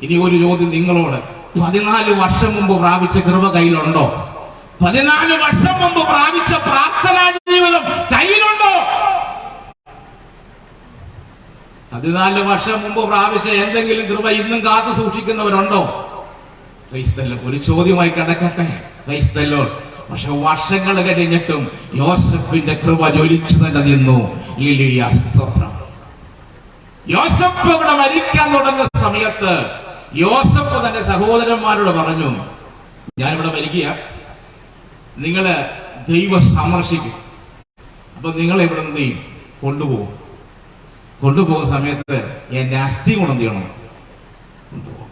ഇനി ഒരു ചോദ്യം നിങ്ങളോട്, 14 വർഷം മുമ്പ് പ്രാപിച്ച കൃപ കയ്യിലുണ്ടോ? 14 വർഷം മുമ്പ് പ്രാപിച്ച പ്രാർത്ഥനാ ജീവിതം കയ്യിലുണ്ടോ? 14 വർഷം മുമ്പ് പ്രാപിച്ച എന്തെങ്കിലും കൃപ ഇന്നും കാത്തു സൂക്ഷിക്കുന്നവരുണ്ടോ? ക്രൈസ്തല്ലോ, ഒരു ചോദ്യമായി കിടക്കട്ടെ. ക്രൈസ്തല്ലോ, പക്ഷെ വർഷങ്ങൾ കഴിഞ്ഞിട്ടും യോസഫിന്റെ കൃപ ജ്വലിച്ചു തന്നെ നിന്നു. യോസഫ് ഇവിടെ മരിക്കാൻ തുടങ്ങുന്ന സമയത്ത് യോസഫ് തന്റെ സഹോദരന്മാരോട് പറഞ്ഞു, ഞാനിവിടെ മരിക്കുക, നിങ്ങള് ദൈവം സന്ദർശിക്കും. അപ്പൊ നിങ്ങൾ ഇവിടെ എന്ത് ചെയ്യും? കൊണ്ടുപോകും. കൊണ്ടുപോകുന്ന സമയത്ത് എന്റെ അസ്ഥി ഗുണം ചെയ്യണം, കൊണ്ടുപോകും.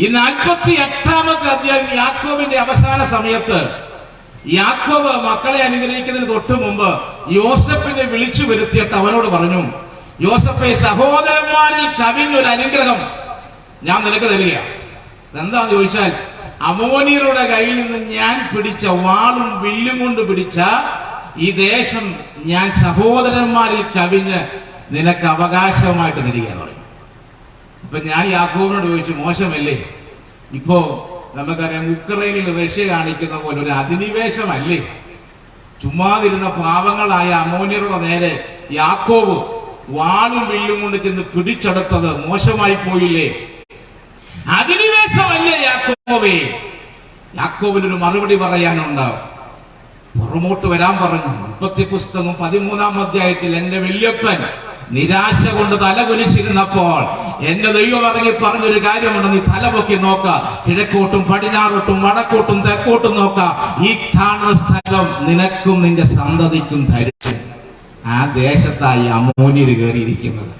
ഈ 48-ാമത്തെ അധ്യായം യാക്കോബിന്റെ അവസാന സമയത്ത് യാക്കോബ് മക്കളെ അനുഗ്രഹിക്കുന്നതിന് തൊട്ടു മുമ്പ് യോസഫിനെ വിളിച്ചു വരുത്തിയിട്ട് അവനോട് പറഞ്ഞു, യോസഫെ, സഹോദരന്മാരിൽ കവിഞ്ഞൊരു അനുഗ്രഹം ഞാൻ നിനക്ക് തരിക. എന്താന്ന് ചോദിച്ചാൽ, അമോനിയരുടെ കയ്യിൽ നിന്ന് ഞാൻ പിടിച്ച വാളും വില്ലും കൊണ്ട് പിടിച്ച ഈ ദേശം ഞാൻ സഹോദരന്മാരിൽ കവിഞ്ഞ് നിനക്ക് അവകാശമായിട്ട് തരിക എന്ന് പറയും. അപ്പൊ ഞാൻ യാക്കോബിനോട് ചോദിച്ചു, മോശമല്ലേ? ഇപ്പോ നമുക്കറിയാം, ഉക്രൈനിൽ റഷ്യ കാണിക്കുന്ന പോലെ ഒരു അധിനിവേശമല്ലേ? ചുമ്മാതിരുന്ന പാവങ്ങളായ അമോനിയരുടെ നേരെ യാക്കോബ് വാളും വില്ലും കൊണ്ട് ചെന്ന് പിടിച്ചെടുത്തത് മോശമായി പോയില്ലേ? അധിനിവേശമല്ലേ യാക്കോബേ? യാക്കോബിനൊരു മറുപടി പറയാനുണ്ട്. പുറമോട്ട് വരാൻ പറഞ്ഞു. ഉൽപ്പത്തി പുസ്തകം 13-ാം അധ്യായത്തിൽ എന്റെ വല്യപ്പൻ നിരാശ കൊണ്ട് തല കുനിച്ചിരുന്നപ്പോൾ എന്റെ ദൈവം ഇറങ്ങി പറഞ്ഞൊരു കാര്യമുണ്ട്, നീ തല പൊക്കി നോക്ക, കിഴക്കോട്ടും പടിഞ്ഞാറോട്ടും വടക്കോട്ടും തെക്കോട്ടും നോക്ക, ഈ കാണുന്ന സ്ഥലം നിനക്കും നിന്റെ സന്തതിക്കും തരും. ആ ദേശത്തായി അമോന്യര് കയറിയിരിക്കുന്നത്.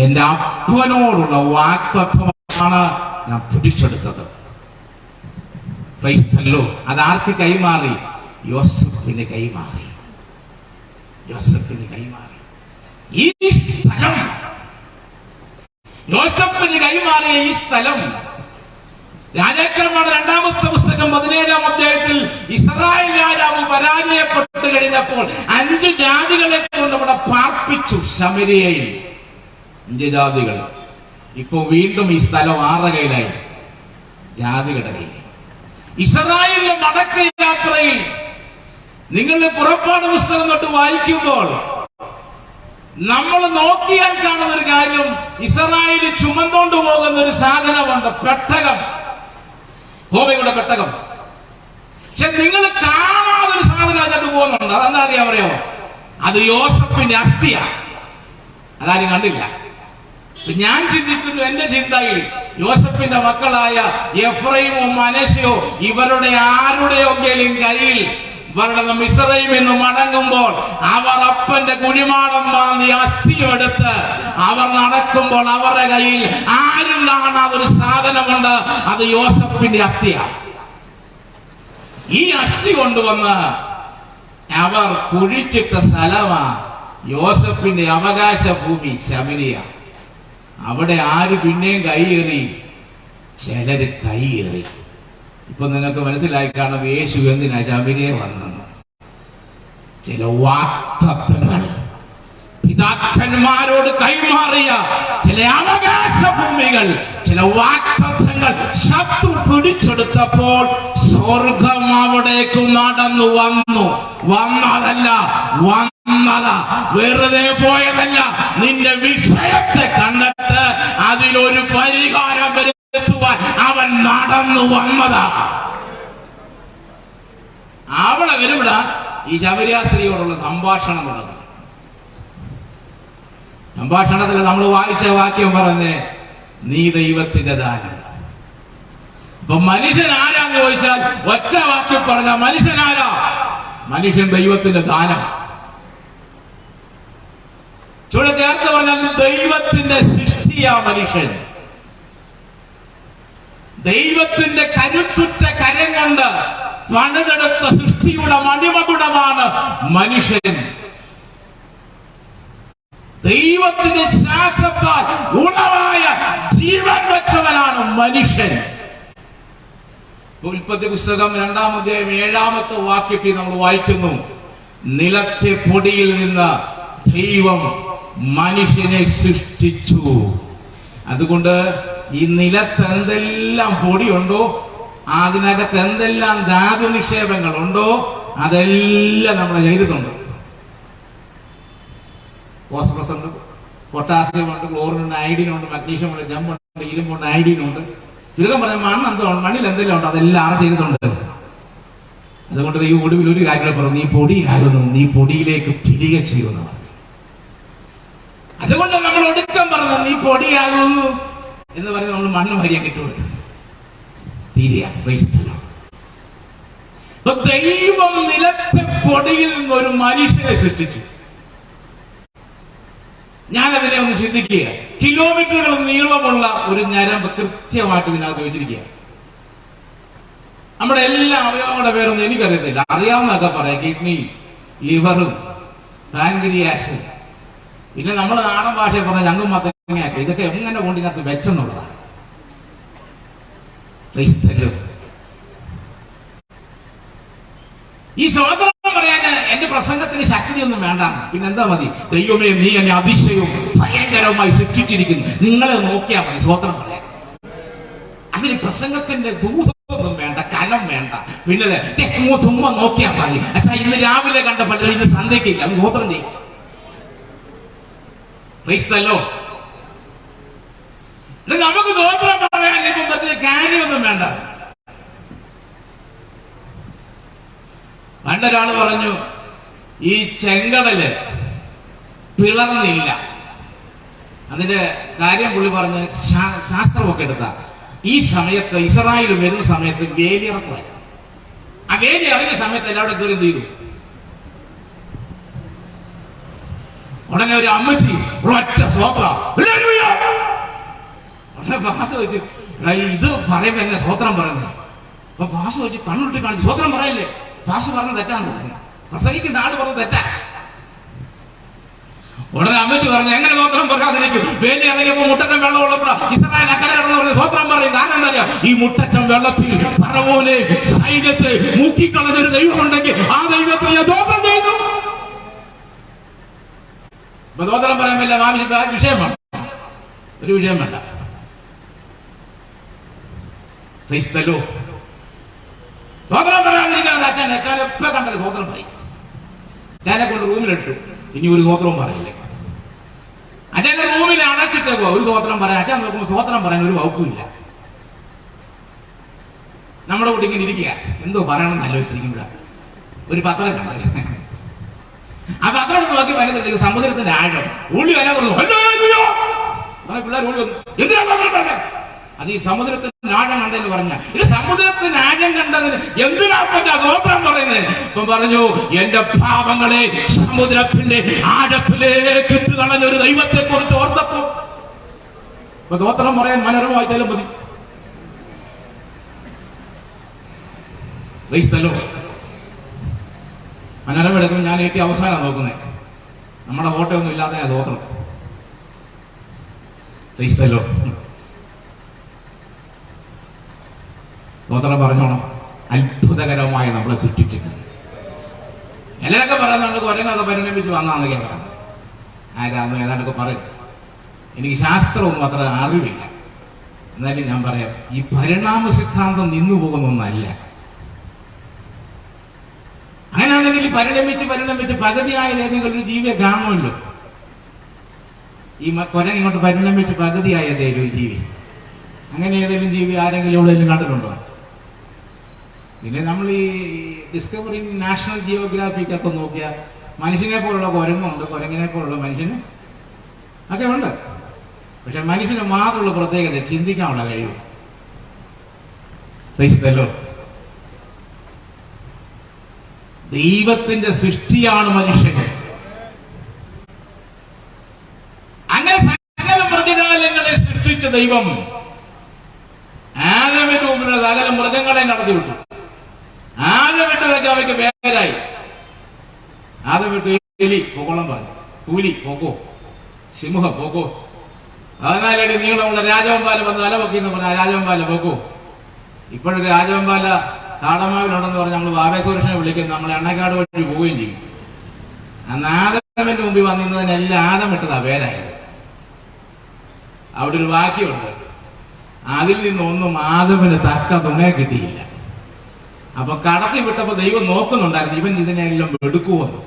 എന്റെ അപ്പനോടുള്ള വാക്തത്വമാണ് ഞാൻ പിടിച്ചെടുത്തത്. ക്രൈസ്തല്ലോ, അതാർക്ക് കൈമാറി? യോസഫിന് കൈമാറി. യോസഫിന് കൈമാറി. ഈ സ്ഥലം, യോസഫിന് കൈമാറിയ ഈ സ്ഥലം, രാജാക്കന്മാരുടെ 2-ാമത്തെ പുസ്തകം 17-ാം അധ്യായത്തിൽ ഇസ്രായേൽ രാജാവ് പരാജയപ്പെട്ടു കഴിഞ്ഞപ്പോൾ 5 ജാതികളെ കൊണ്ട് ഇവിടെ പാർപ്പിച്ചു. ശമരിയയിൽ 5 ജാതികൾ. ഇപ്പൊ വീണ്ടും ഈ സ്ഥലം ആരുടെ കയ്യിലായി? ജാതികളുടെ കയ്യിൽ. ഇസ്രായേലിന്റെ മടക്ക യാത്രയിൽ നിങ്ങളുടെ പുറപ്പാട് പുസ്തകം തൊട്ട് വായിക്കുമ്പോൾ നമ്മൾ നോക്കിയാൽ കാണുന്ന ഒരു കാര്യം, ഇസ്രായേൽ ചുമന്നുകൊണ്ട് പോകുന്ന ഒരു സാധനമുണ്ട്, പെട്ടകം, ഹോമയുടെ പെട്ടകം. പക്ഷെ നിങ്ങൾ കാണാതെ ഒരു സാധനം അതിനകത്ത് പോകുന്നുണ്ട്. അതെന്താ അറിയാൻ പറയോ? അത് യോസഫിന്റെ അസ്ഥിയാണ്. അതാരും കണ്ടില്ല. ഞാൻ ചിന്തിക്കുന്നു, എന്റെ ചിന്തയിൽ യോസഫിന്റെ മക്കളായ എഫ്രൈമോ മനശ്ശയോ ഇവരുടെ ആരുടെയൊക്കെയും കയ്യിൽ വരണം മിസ്രൈമിൽ നിന്ന് മടങ്ങുമ്പോൾ അവർ അപ്പന്റെ കുഴിമാടം വാങ്ങി അസ്ഥിയെടുത്ത് അവർ നടക്കുമ്പോൾ അവരുടെ കയ്യിൽ ആരും കാണാതൊരു സാധനമുണ്ട്. അത് യോസഫിന്റെ അസ്ഥിയാണ്. ഈ അസ്ഥി കൊണ്ടുവന്ന് അവർ കുഴിച്ചിട്ട സ്ഥലമാ യോസഫിന്റെ അവകാശ ഭൂമി ശമരിയ. അവിടെ ആര് പിന്നെയും കൈയേറി? ചിലര് കൈയേറി. ഇപ്പൊ നിങ്ങൾക്ക് മനസ്സിലായി കാണും യേശു എന്തിനാ ശമരിയെ വന്നെന്ന്. ചില വാഗ്ദത്തങ്ങൾ പിതാക്കന്മാരോട് കൈമാറിയ ചില അവകാശ ഭൂമികൾ, ചില വാഗ്ദത്തങ്ങൾ ശത്രു പിടിച്ചെടുത്തപ്പോൾ സ്വർഗം അവിടേക്ക് നടന്നു വന്നതല്ല, വന്നതാ. വെറുതെ പോയതല്ല. നിന്റെ വിഷയത്തെ കണ്ടിട്ട് അതിലൊരു പരിഹാരം വരുത്തുവാൻ അവൻ നടന്നു വന്നതാ. അവിടെ വരുമ്പോഴാ ഈ ശമരിയാസ്ത്രീയോടുള്ള സംഭാഷണം തുടങ്ങും. സംഭാഷണത്തിൽ നമ്മൾ വായിച്ച വാക്യം പറഞ്ഞ് നീ ദൈവത്തിന്റെ ദാനം. അപ്പൊ മനുഷ്യൻ ആരാന്ന് ചോദിച്ചാൽ ഒറ്റ വാക്യം പറഞ്ഞ മനുഷ്യനാരാ? മനുഷ്യൻ ദൈവത്തിന്റെ ദാനം. ചൂടെ ചേർത്ത് പറഞ്ഞാൽ ദൈവത്തിന്റെ സൃഷ്ടിയാ മനുഷ്യൻ. ദൈവത്തിന്റെ കരുത്തുറ്റ കരം കൊണ്ട് പണിതെടുത്ത സൃഷ്ടിയുടെ മണിമകുടമാണ് മനുഷ്യൻ. ദൈവത്തിന്റെ ശ്വാസത്താൽ ഉളവായ ജീവൻ വെച്ചവനാണ് മനുഷ്യൻ. ഉൽപ്പത്തി പുസ്തകം 2-ാം അധ്യായം 7-ാമത്തെ വാക്യത്തിൽ നമ്മൾ വായിക്കുന്നു, നിലത്തെ പൊടിയിൽ നിന്ന് ദൈവം മനുഷ്യനെ സൃഷ്ടിച്ചു. അതുകൊണ്ട് ഈ നിലത്ത് എന്തെല്ലാം പൊടിയുണ്ടോ, അതിനകത്ത് എന്തെല്ലാം ധാതു നിക്ഷേപങ്ങളുണ്ടോ, അതെല്ലാം നമ്മൾ ചെയ്തിട്ടുണ്ട്. ഫോസ്ഫറസ് ഉണ്ട്, പൊട്ടാസ്യം ഉണ്ട്, ക്ലോറിൻ ഉണ്ട്, അയഡിൻ ഉണ്ട്, മഗ്നീഷ്യം ഉണ്ട്, ജമ്പുണ്ട്, ഇരുമ്പുണ്ട്, അയഡിൻ ഉണ്ട്. ചുരുക്കം പറഞ്ഞാൽ മണ്ണിൽ എന്തെല്ലാം ഉണ്ട് അതെല്ലാം ആറ് ചെയ്തിട്ടുണ്ട്. അതുകൊണ്ട് ഈ ഒടുവിൽ ഒരു കാര്യം പറഞ്ഞു, നീ പൊടിയാകുന്നു, നീ പൊടിയിലേക്ക് തിരികെ ചെയ്യുന്നു. അതുകൊണ്ട് നമ്മൾ ഒടുക്കം പറഞ്ഞു നീ പൊടിയാകുന്നു എന്ന് പറഞ്ഞ് നമ്മൾ മണ്ണ് വരിയാൻ കിട്ടുള്ളൂ. ദൈവം നിലത്തെ പൊടിയിൽ നിന്നൊരു മനുഷ്യനെ സൃഷ്ടിച്ചു. ഞാനതിനെ ഒന്ന് ചിന്തിക്കുക. കിലോമീറ്ററുകൾ നീളമുള്ള ഒരു ഞരമ്പ് കൃത്യമായിട്ട് ഇതിനകത്ത് വെച്ചിരിക്കുക. നമ്മുടെ എല്ലാ അവയവങ്ങളുടെ പേരൊന്നും എനിക്കറിയത്തില്ല, അറിയാവുന്നതൊക്കെ പറയാം. കിഡ്നി, ലിവറും, പാൻക്രിയാസ്, പിന്നെ നമ്മൾ നാടൻ ഭാഷയെ പറഞ്ഞ ചങ്കും മത്തങ്ങയൊക്കെ, ഇതൊക്കെ എങ്ങനെ കൊണ്ടിനകത്ത് വെച്ചെന്നുള്ളതാണ്. ഈ സ്വതന്ത്രം പറയാൻ എന്റെ പ്രസംഗത്തിന് ശക്തിയൊന്നും വേണ്ട. പിന്നെന്താ മതി? ദൈവമേ നീ എന്നെ അതിശയവും ഭയങ്കരവുമായി സൃഷ്ടിച്ചിരിക്കുന്നു, നിങ്ങളെ നോക്കിയാൽ മതി സ്വതന്ത്രം പറയാൻ. അതിന് പ്രസംഗത്തിന്റെ ദൂതമൊന്നും വേണ്ട, കനം വേണ്ട. പിന്നെ തുമ്മ നോക്കിയാൽ മതി. അച്ഛാ ഇന്ന് രാവിലെ കണ്ട പലരും ഇന്ന് സന്ധ്യയ്ക്കില്ല, അത് സ്വതന്ത്രം ചെയ്യും. ക്രൈസ്തല്ലോ, നമുക്ക് സ്വതന്ത്രം പറയാൻ ഇപ്പം കാര്യമൊന്നും വേണ്ട. പണ്ടൊരാള് പറഞ്ഞു ഈ ചെങ്കടല് പിളർന്നില്ല. അതിന്റെ കാര്യം പുള്ളി പറഞ്ഞ് ശാസ്ത്രമൊക്കെ എടുത്ത ഈ സമയത്ത് ഇസ്രായേൽ വരുന്ന സമയത്ത് വേലി ഇറക്കുവായി. ആ വേലി ഇറങ്ങിയ സമയത്ത് എല്ലാവരും കയറി എന്ത് ചെയ്തു? ഉടനെ ഒരു അമ്മച്ചി ഒറ്റ സ്വോത്രം ഉടനെ ഭാഷ വെച്ച് ഇത് പറയുമ്പോ എങ്ങനെ സ്വോത്രം പറയുന്നത്? അപ്പൊ ഭാഷ വെച്ച് കണ്ണുട്ടി കാണിച്ചു സ്വോത്രം പറയല്ലേ. ഭാഷ പറഞ്ഞ തെറ്റാന്ന് പറഞ്ഞു, പ്രസംഗിക്കുന്ന ആട് പറഞ്ഞ തെറ്റാ. ഉടനെ അമ്മച്ചി പറഞ്ഞു എങ്ങനെ സ്വോത്രം പറയാതിരിക്കും? വേലി ഇറങ്ങിയപ്പോ മുട്ടറ്റം വെള്ളം ഉള്ളപ്പോഴാ ഇസ്രായേൽ അക്കരെ പറഞ്ഞ സ്വോത്രം പറയും. കാരണം എന്താ അറിയാം? ഈ മുട്ടറ്റം വെള്ളത്തിൽ ഫറവോനെ സൈന്യത്തെ മുക്കിക്കളഞ്ഞൊരു ദൈവമുണ്ടെങ്കിൽ ആ ദൈവത്തെ ഞാൻ സ്വോത്രം ചെയ്തു. ഇപ്പൊ സ്വോത്രം പറയാൻ പറ്റില്ല. വിഷയം വേണ്ട, ഒരു വിഷയം വേണ്ട. ക്രൈസ്തലോ, സ്വതന്ത്രം പറയാതിരിക്കാൻ അച്ഛൻ എപ്പോ കണ്ടത് സ്വതന്ത്രം പറയും. അച്ഛനെ കൊണ്ട് റൂമിലിട്ടു, ഇനി ഒരു സ്വതന്ത്രവും പറയില്ലേ. അച്ഛന്റെ റൂമിൽ അടച്ചിട്ട് പോവാ, ഒരു സ്വതന്ത്രം പറയാൻ. അച്ഛൻ നോക്കുമ്പോൾ സ്വതന്ത്രം പറയാൻ ഒരു വകുപ്പില്ല. നമ്മുടെ കൂടെ ഇങ്ങനെ ഇരിക്കുക, എന്തോ പറയണമെന്ന് ആലോചിച്ചിരിക്കുമ്പോഴാ ഒരു പത്രം കണ്ടത്. ആ പത്രം നോക്കി വരുന്നത് സമുദ്രത്തിന്റെ ആഴം ഉള്ളി വരാൻ പറഞ്ഞു. പിള്ളേർ ഉള്ളി വന്നു, എന്തിനാ പത്രം പറഞ്ഞത്? അത് ഈ സമുദ്രത്തിന്റെ സമുദ്രത്തിന് ആഴം കണ്ടെന്ന് പറഞ്ഞ ഇത് സമുദ്രത്തിന് ആഴം കണ്ടതിന് എന്തിനാ ഗോത്രം പറയുന്നത്? ഇപ്പം പറഞ്ഞു, എന്റെ പാപങ്ങളെ സമുദ്രത്തിന്റെ ആഴത്തിലേക്ക് ഇട്ടുകളഞ്ഞ ഒരു ദൈവത്തെ കുറിച്ച് ഓർത്തപ്പോ ഗോത്രം പറയാൻ മനോരമ വായിച്ചാലും മതി. മനോരമ എടുക്കുമ്പോൾ ഞാൻ ഏറ്റവും അവസാനം നോക്കുന്നത്, നമ്മുടെ വോട്ടൊന്നും ഇല്ലാതെ ഗോത്രം. ഗോത്രം പറഞ്ഞോണം, അത്ഭുതകരമായി നമ്മളെ സൃഷ്ടിച്ചിട്ടുണ്ട്. എല്ലാവരൊക്കെ പറയുന്നുണ്ട് കൊരങ്ങൊക്കെ പരിണമിച്ച് വന്നാന്നൊക്കെ പറയാം. ആരാന്ന് ഏതാണ്ടൊക്കെ പറയും. എനിക്ക് ശാസ്ത്രമൊന്നും അത്ര അറിവില്ല. എന്നാലും ഞാൻ പറയാം, ഈ പരിണാമ സിദ്ധാന്തം നിന്നു പോകുന്ന ഒന്നല്ല. അങ്ങനെയാണെങ്കിൽ പരിണമിച്ച് പകുതിയായ ഏതെങ്കിലും ഒരു ജീവിയെ കാണുമല്ലോ. ഈ കൊരങ്ങ് ഇങ്ങോട്ട് പരിണമിച്ച് പകുതിയായ ഏതെങ്കിലും ഒരു ജീവി, അങ്ങനെ ഏതെങ്കിലും ജീവി ആരെങ്കിലും എവിടെയെങ്കിലും കണ്ടിട്ടുണ്ടോ? പിന്നെ നമ്മൾ ഈ ഡിസ്കവറിങ് നാഷണൽ ജിയോഗ്രാഫിക്കൊക്കെ നോക്കിയാൽ മനുഷ്യനെ പോലുള്ള കുരങ്ങുണ്ട്, കുരങ്ങിനെ പോലുള്ള മനുഷ്യന് ഒക്കെ ഉണ്ട്. പക്ഷെ മനുഷ്യന് മാത്രമുള്ള പ്രത്യേകത ചിന്തിക്കാനുള്ള കഴിവ്. ദൈവത്തിന്റെ സൃഷ്ടിയാണ് മനുഷ്യൻ. അങ്ങനെ സകല മൃഗജാലങ്ങളെ സൃഷ്ടിച്ച ദൈവം ആദമിന് മുമ്പിലുള്ള സകല മൃഗങ്ങളെ നടത്തി വിട്ടു. ആദമിട്ടതൊക്കെ അവയ്ക്ക് പേരായി. ആദമിട്ട് എലി പൊക്കോളം പറഞ്ഞു, പുലി പൊക്കോ, സിംഹം പൊക്കോ, 14 അടി നീളമുള്ള രാജവെമ്പാല വന്ന് തലപൊക്കി എന്ന് പറഞ്ഞാൽ രാജവെമ്പാല പൊക്കോ. ഇപ്പോഴൊരു രാജവെമ്പാല താടമാവിലുണ്ടെന്ന് പറഞ്ഞ് നമ്മൾ വാവേക്കുരിശനെ വിളിക്കും. നമ്മൾ എണ്ണക്കാട് വഴി പോവുകയും ചെയ്യും. അന്ന് ആദമിന്റെ മുമ്പിൽ വന്നിരുന്നതിനെല്ലാം ആദമിട്ടതാ പേരായത്. അവിടെ ഒരു വാക്യമുണ്ട്, അതിൽ നിന്നൊന്നും ആദമിന് തക്ക തുണയെ കിട്ടിയില്ല. അപ്പൊ കടത്തി വിട്ടപ്പോ ദൈവം നോക്കുന്നുണ്ടായിരുന്നു, ഇവൻ ഇതിനെല്ലാം എടുക്കുമെന്ന്.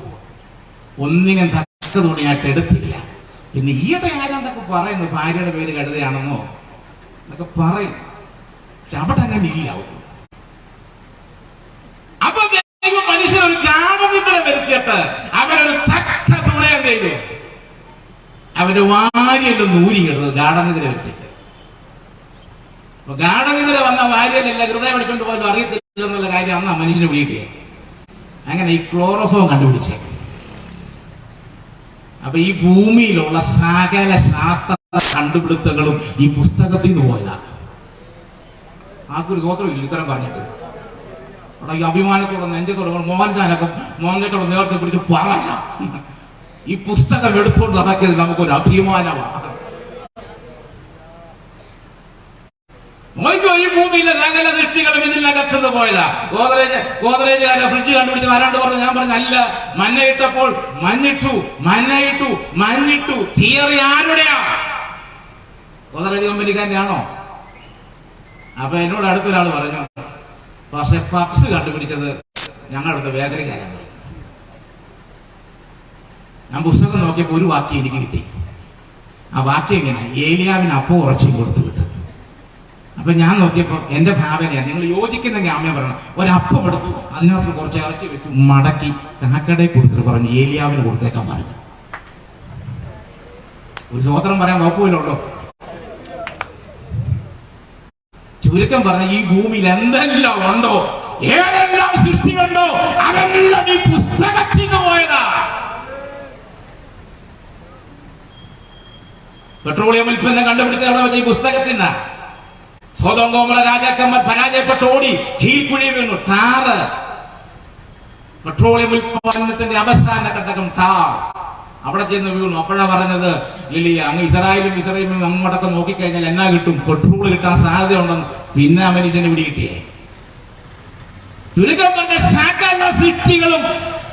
ഒന്നിനും തക്ക തുണിയായിട്ട് എടുത്തില്ല. പിന്നെ ഈയിടെ ആരാണ്ടൊക്കെ പറയുന്നു ഭാര്യയുടെ പേര് കഴുതയാണെന്നോ എന്നൊക്കെ പറയും. പക്ഷെ അവിടെ അങ്ങനെ ഇല്ല. അപ്പൊ ദൈവം മനുഷ്യനൊരു ഗാഠനിദ്ര വരുത്തിയിട്ട് അവരൊരു തക്ക തുണയം ചെയ്തു. അവന്റെ വാരിയെല്ലാം നൂരിയെടുത്ത് ഗാഠനിദ്ര വരുത്തിയിട്ട്. അപ്പൊ ഗാഠനിദ്ര വന്ന വാര്യലല്ല ഹൃദയം അടിച്ചോണ്ട് പോലും അറിയത്തില്ലെന്നുള്ള കാര്യം അന്ന് ആ മനുഷ്യനെ വിളിയിട്ടേ. അങ്ങനെ ഈ ക്ലോറോഫോം കണ്ടുപിടിച്ചേ. അപ്പൊ ഈ ഭൂമിയിലുള്ള സകല ശാസ്ത്ര കണ്ടുപിടുത്തങ്ങളും ഈ പുസ്തകത്തിൽ നിന്ന് പോയതാണ്. ആർക്കൊരു ഗോത്രമില്ല ഇത്തരം പറഞ്ഞിട്ട്. അവിടെ ഈ അഭിമാനത്തോടെ നെഞ്ചത്തോടെ മോഹൻഖാനൊക്കെ നേരത്തെ പിടിച്ച് പറ, ഈ പുസ്തകം എടുത്തുകൊണ്ട് നടക്കിയത് നമുക്കൊരു അഭിമാനമാണ്. ഈ ഭൂമിയിലെ സകല ദൃഷ്ടികളും ഇതിനകത്തുനിന്ന് പോയതാ. ഗോദ്രേജുകാരെ ഫ്രിഡ്ജ് കണ്ടുപിടിച്ച് ആരാണ്ട് പറഞ്ഞു. ഞാൻ പറഞ്ഞു അല്ല, മഞ്ഞയിട്ടപ്പോൾ മഞ്ഞിട്ടു തിയറി ആരുടെയാ? ഗോദ്രേജ് കമ്പനിക്കാരൻ്റെ ആണോ? അപ്പൊ എന്നോട് അടുത്തൊരാൾ പറഞ്ഞു, പക്ഷെ പപ്സ് കണ്ടുപിടിച്ചത് ഞങ്ങളുടെ ബേക്കറിക്കാരാണ്. ഞാൻ പുസ്തകം നോക്കിയപ്പോൾ ഒരു വാക്യം എനിക്ക് കിട്ടി. ആ വാക്യം ഇങ്ങനെ, ഏലിയാവിന് അപ്പം ഉറച്ചും കൊടുത്തു വിട്ടു. അപ്പൊ ഞാൻ നോക്കിയപ്പോ എന്റെ ഭാവനയാ, നിങ്ങൾ യോജിക്കുന്നെങ്കിൽ ആമയെ പറയണം. ഒരപ്പം എടുത്തു, അതിനകത്ത് കുറച്ച് ഇറച്ചി വെച്ചു, മടക്കി കാക്കടെ കൊടുത്തിട്ട് പറഞ്ഞു ഏലിയാവിന് കൊടുത്തേക്കാൻ പറഞ്ഞു. ഒരു സ്വോത്രം പറയാൻ വകുപ്പില്ലല്ലോ. ചുരുക്കം പറഞ്ഞ ഈ ഭൂമിയിൽ എന്തെല്ലാം ഉണ്ടോ, ഏതെല്ലാം സൃഷ്ടികളുണ്ടോ, അതെല്ലാം ഈ പുസ്തകത്തിൽ നിന്ന് പോയതാ. പെട്രോളിയം ഉൽപ്പന്നം കണ്ടുപിടിച്ച ഈ പുസ്തകത്തിൽ നിന്നാ. സോദോം ഗോമോറ രാജാക്കന്മാർ പരാജയപ്പെട്ട് ഓടി കീഴ്ക്കുഴി വീണു. ടാറ് പെട്രോളിയം ഉൽപ്പന്നത്തിന്റെ അവസാന ഘട്ടകം ടാർ. അവിടെ ചെന്ന് വീണു. അപ്പോഴാ പറഞ്ഞത്, ലിലിയ അങ്ങ് ഇസ്രായേലും അങ്ങോട്ടൊക്കെ നോക്കിക്കഴിഞ്ഞാൽ എന്നാ കിട്ടും, പെട്രോൾ കിട്ടാൻ സാധ്യത ഉണ്ടെന്ന്. പിന്നെ ആ മനുഷ്യനെ പിടികിട്ടിയേ. ചുരുക്കം പറഞ്ഞ സകല സൃഷ്ടികളും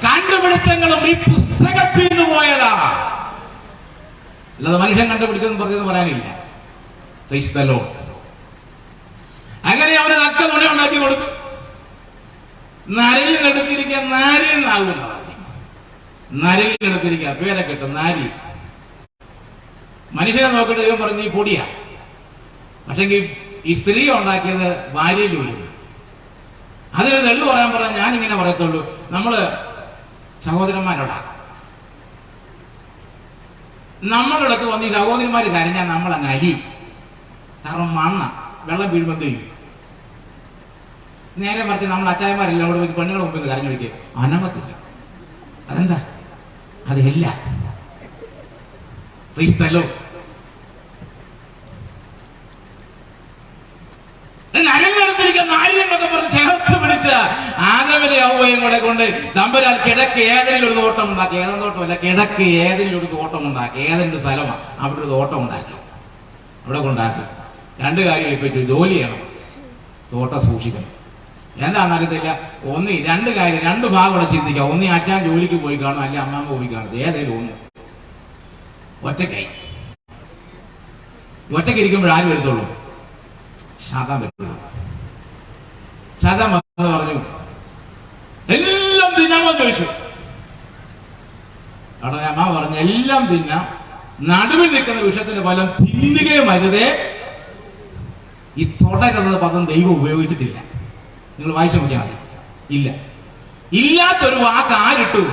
കണ്ടുപിടുത്തങ്ങളും ഈ പുസ്തകത്തിൽ നിന്ന് പോയതാ. അല്ലാതെ മനുഷ്യൻ കണ്ടുപിടിച്ചെന്ന് പറഞ്ഞെന്ന് പറയാനില്ല. അങ്ങനെ അവന് തക്ക തുണ ഉണ്ടാക്കി കൊടുത്തു. നരലിനെടുത്തിരിക്കുക നാരിന്നാകും. നരലിനെടുത്തിരിക്കുക പേരൊക്കെ ഇട്ടു നാരി. മനുഷ്യനെ നോക്കിയിട്ട് ദൈവം പറഞ്ഞു ഈ പൊടിയാ. പക്ഷെങ്കിൽ ഈ സ്ത്രീ ഉണ്ടാക്കിയത് ഭാര്യയിൽ വിളിക്കുന്നു. അതിനൊരു തെള്ളു പറയാൻ പറഞ്ഞാൽ ഞാനിങ്ങനെ പറയത്തുള്ളൂ, നമ്മള് സഹോദരന്മാരോടാ. നമ്മളിടക്ക് വന്ന് ഈ സഹോദരന്മാര് കരഞ്ഞാൽ നമ്മളങ്ങ് അരി. കാരണം മണ്ണ വെള്ളം വീഴുമ്പോൾ എന്ത് ചെയ്യും? നേരെ മറിച്ച് നമ്മൾ അച്ചായന്മാരെല്ലാം അവിടെ വെച്ച് പെണ്ണുങ്ങളെ മുമ്പിൽ കരഞ്ഞു വയ്ക്കുക, അനങ്ങത്തില്ല. അതെന്താ? അതല്ല ക്രിസ്തല്ലോ. നരങ്ങെടുത്തിരിക്കുന്ന നാരികെന്നൊക്കെ പറഞ്ഞ് ചേർത്ത് പിടിച്ച് ആദമിനെ യൗവയും കൂടെ കൊണ്ട് തമ്പുരാൻ കിഴക്ക് ഏതെങ്കിലും ഒരു തോട്ടം ഉണ്ടാക്കി. ഏതെങ്കിലും തോട്ടമല്ല, കിഴക്ക് ഏതെങ്കിലും ഒരു തോട്ടം ഉണ്ടാക്കി. ഏതെങ്കിലും സ്ഥലമാണ്, അവിടെ ഒരു തോട്ടം ഉണ്ടാക്കി. അവിടെ കൊണ്ടാക്കി 2 കാര്യം ഏൽപ്പിച്ചു. ജോലി ചെയ്യണം, തോട്ടം സൂക്ഷിക്കണം. എന്താണെന്ന് അറിയത്തില്ല. 2 കാര്യം, 2 ഭാഗം ഇവിടെ ചിന്തിക്കാം. ഒന്നി അച്ഛൻ ജോലിക്ക് പോയി കാണും, അല്ലെ അമ്മാമ്മ പോയി കാണും. ഏതെങ്കിലും ഒന്ന്. ഒറ്റയ്ക്കായി ഒറ്റയ്ക്കിരിക്കുമ്പോൾ ആര് വരുത്തുള്ളൂ? സാധാ വരുത്തുള്ളൂ. സാധാ വന്ന് പറഞ്ഞു, എല്ലാം തിന്നാമോ ചോദിച്ചു. അവിടെ അമ്മ പറഞ്ഞു, എല്ലാം തിന്നാം, നടുവിൽ നിൽക്കുന്ന വിഷത്തിന്റെ ഫലം തിന്നുകയും അരുതേ. ഈ തുടരുന്നത് പദം ദൈവം ഉപയോഗിച്ചിട്ടില്ല. നിങ്ങൾ വായിച്ചു നോക്കിയാൽ മതി. ഇല്ല, ഇല്ലാത്തൊരു വാക്ക് ആരിട്ടു?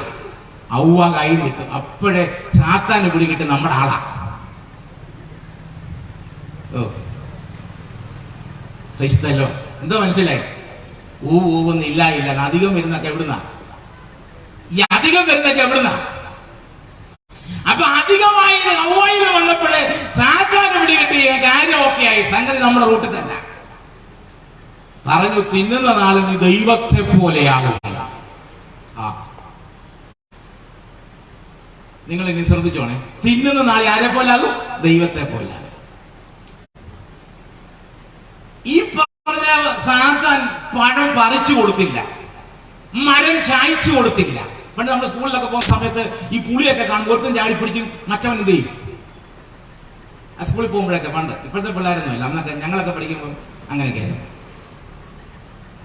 ഔവ കൈ നിട്ടു. അപ്പോഴേ സാത്താന് പിടികിട്ട് നമ്മുടെ ആളാ. ക്രിസ്തല്ലോ എന്തോ മനസ്സിലായി? ഊവൊന്നും ഇല്ല. അധികം വരുന്നൊക്കെ എവിടുന്നാ? ഈ അധികം വരുന്നൊക്കെ എവിടുന്നാ? അപ്പൊ അധികമായി ഔവയിൽ വന്നപ്പോഴേ സാത്താന് പിടികിട്ടിയ കാര്യം ഓക്കെ ആയി. സംഗതി നമ്മുടെ റൂട്ടിൽ തന്നെ പറഞ്ഞു, തിന്നുന്ന നാളിൽ നീ ദൈവത്തെ പോലെയാകും. നിങ്ങൾ ഇനി ശ്രദ്ധിച്ചോണേ, തിന്നുന്ന നാളിൽ ആരെ പോലാകും? ദൈവത്തെ പോലെയാകും. ഈ പറഞ്ഞ സാത്താൻ പഴം പറിച്ചു കൊടുത്തില്ല, മരം ചായച്ചു കൊടുത്തില്ല. പണ്ട് നമ്മുടെ സ്കൂളിലൊക്കെ പോകുന്ന സമയത്ത് ഈ പുളിയൊക്കെ കാണുമ്പോൾ ഒരുത്തും ചാടി പിടിക്കും, മറ്റവൻ എന്ത് ചെയ്യും? ആ സ്കൂളിൽ പോകുമ്പോഴൊക്കെ പണ്ട്, ഇപ്പോഴത്തെ പിള്ളേരൊന്നും ഇല്ല, അന്നൊക്കെ ഞങ്ങളൊക്കെ പഠിക്കുമ്പോൾ അങ്ങനെയൊക്കെയായിരുന്നു.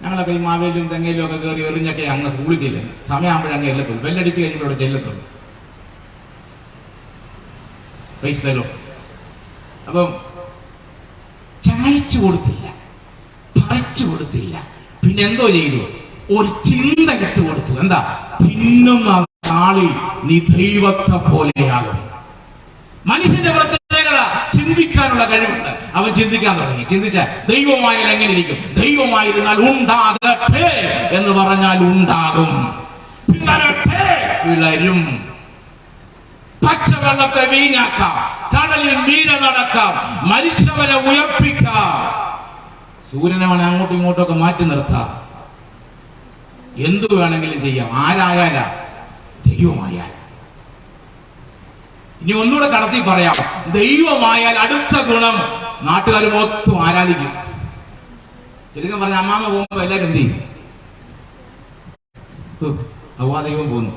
ഞങ്ങളൊക്കെ ഈ മാവേലും തെങ്ങയിലും ഒക്കെ കയറി എറിഞ്ഞൊക്കെ അങ്ങ് സ്കൂളിൽ ചെല്ലുന്നു. സമയമാകുമ്പോഴേ അങ്ങ് എല്ലത്തുള്ളൂ. ബെല്ലടിച്ച് കഴിയുമ്പോൾ അവിടെ ചെല്ലത്തുള്ളൂ. പൈസല്ലോ. അപ്പം ചായച്ചു കൊടുത്തില്ല, പറിച്ചു കൊടുത്തില്ല. പിന്നെ എന്തോ ചെയ്തു? ഒരു ചിന്ത കെട്ടുകൊടുത്തു. എന്താ? തിന്നുന്ന നാളിൽ നീ ദൈവത്തെ പോലെയാകും. മനുഷ്യന്റെ പ്രത്യേകത ചിന്തിക്കാനുള്ള കഴിവുണ്ട്. അവൻ ചിന്തിക്കാൻ തുടങ്ങി. ചിന്തിച്ച ദൈവമായാൽ എങ്ങനെ ഇരിക്കും? ദൈവമായിരുന്നാൽ ഉണ്ടാകട്ടെ എന്ന് പറഞ്ഞാൽ ഉണ്ടാകും. പിളരട്ടെ, പിളരും. പച്ചവെള്ളത്തെ വീഞ്ഞാക്കാം, കടലിൽ മീന നടക്കാം, മരിച്ചവരെ ഉയർപ്പിക്കാം, സൂര്യനെ വേണേ അങ്ങോട്ടും ഇങ്ങോട്ടും മാറ്റി നിർത്താം, എന്തു വേണമെങ്കിലും ചെയ്യാം. ആരായാലാ? ദൈവമായാൽ. ഇനി ഒന്നുകൂടെ കടത്തി പറയാം, ദൈവമായാൽ അടുത്ത ഗുണം നാട്ടുകാർ മൊത്തം ആരാധിക്കും. ശരിക്കും പറഞ്ഞ അമ്മാമ്മ പോകുമ്പോ എല്ലാവരും എന്ത് ചെയ്യും? അവ ദൈവം പോകുന്നു.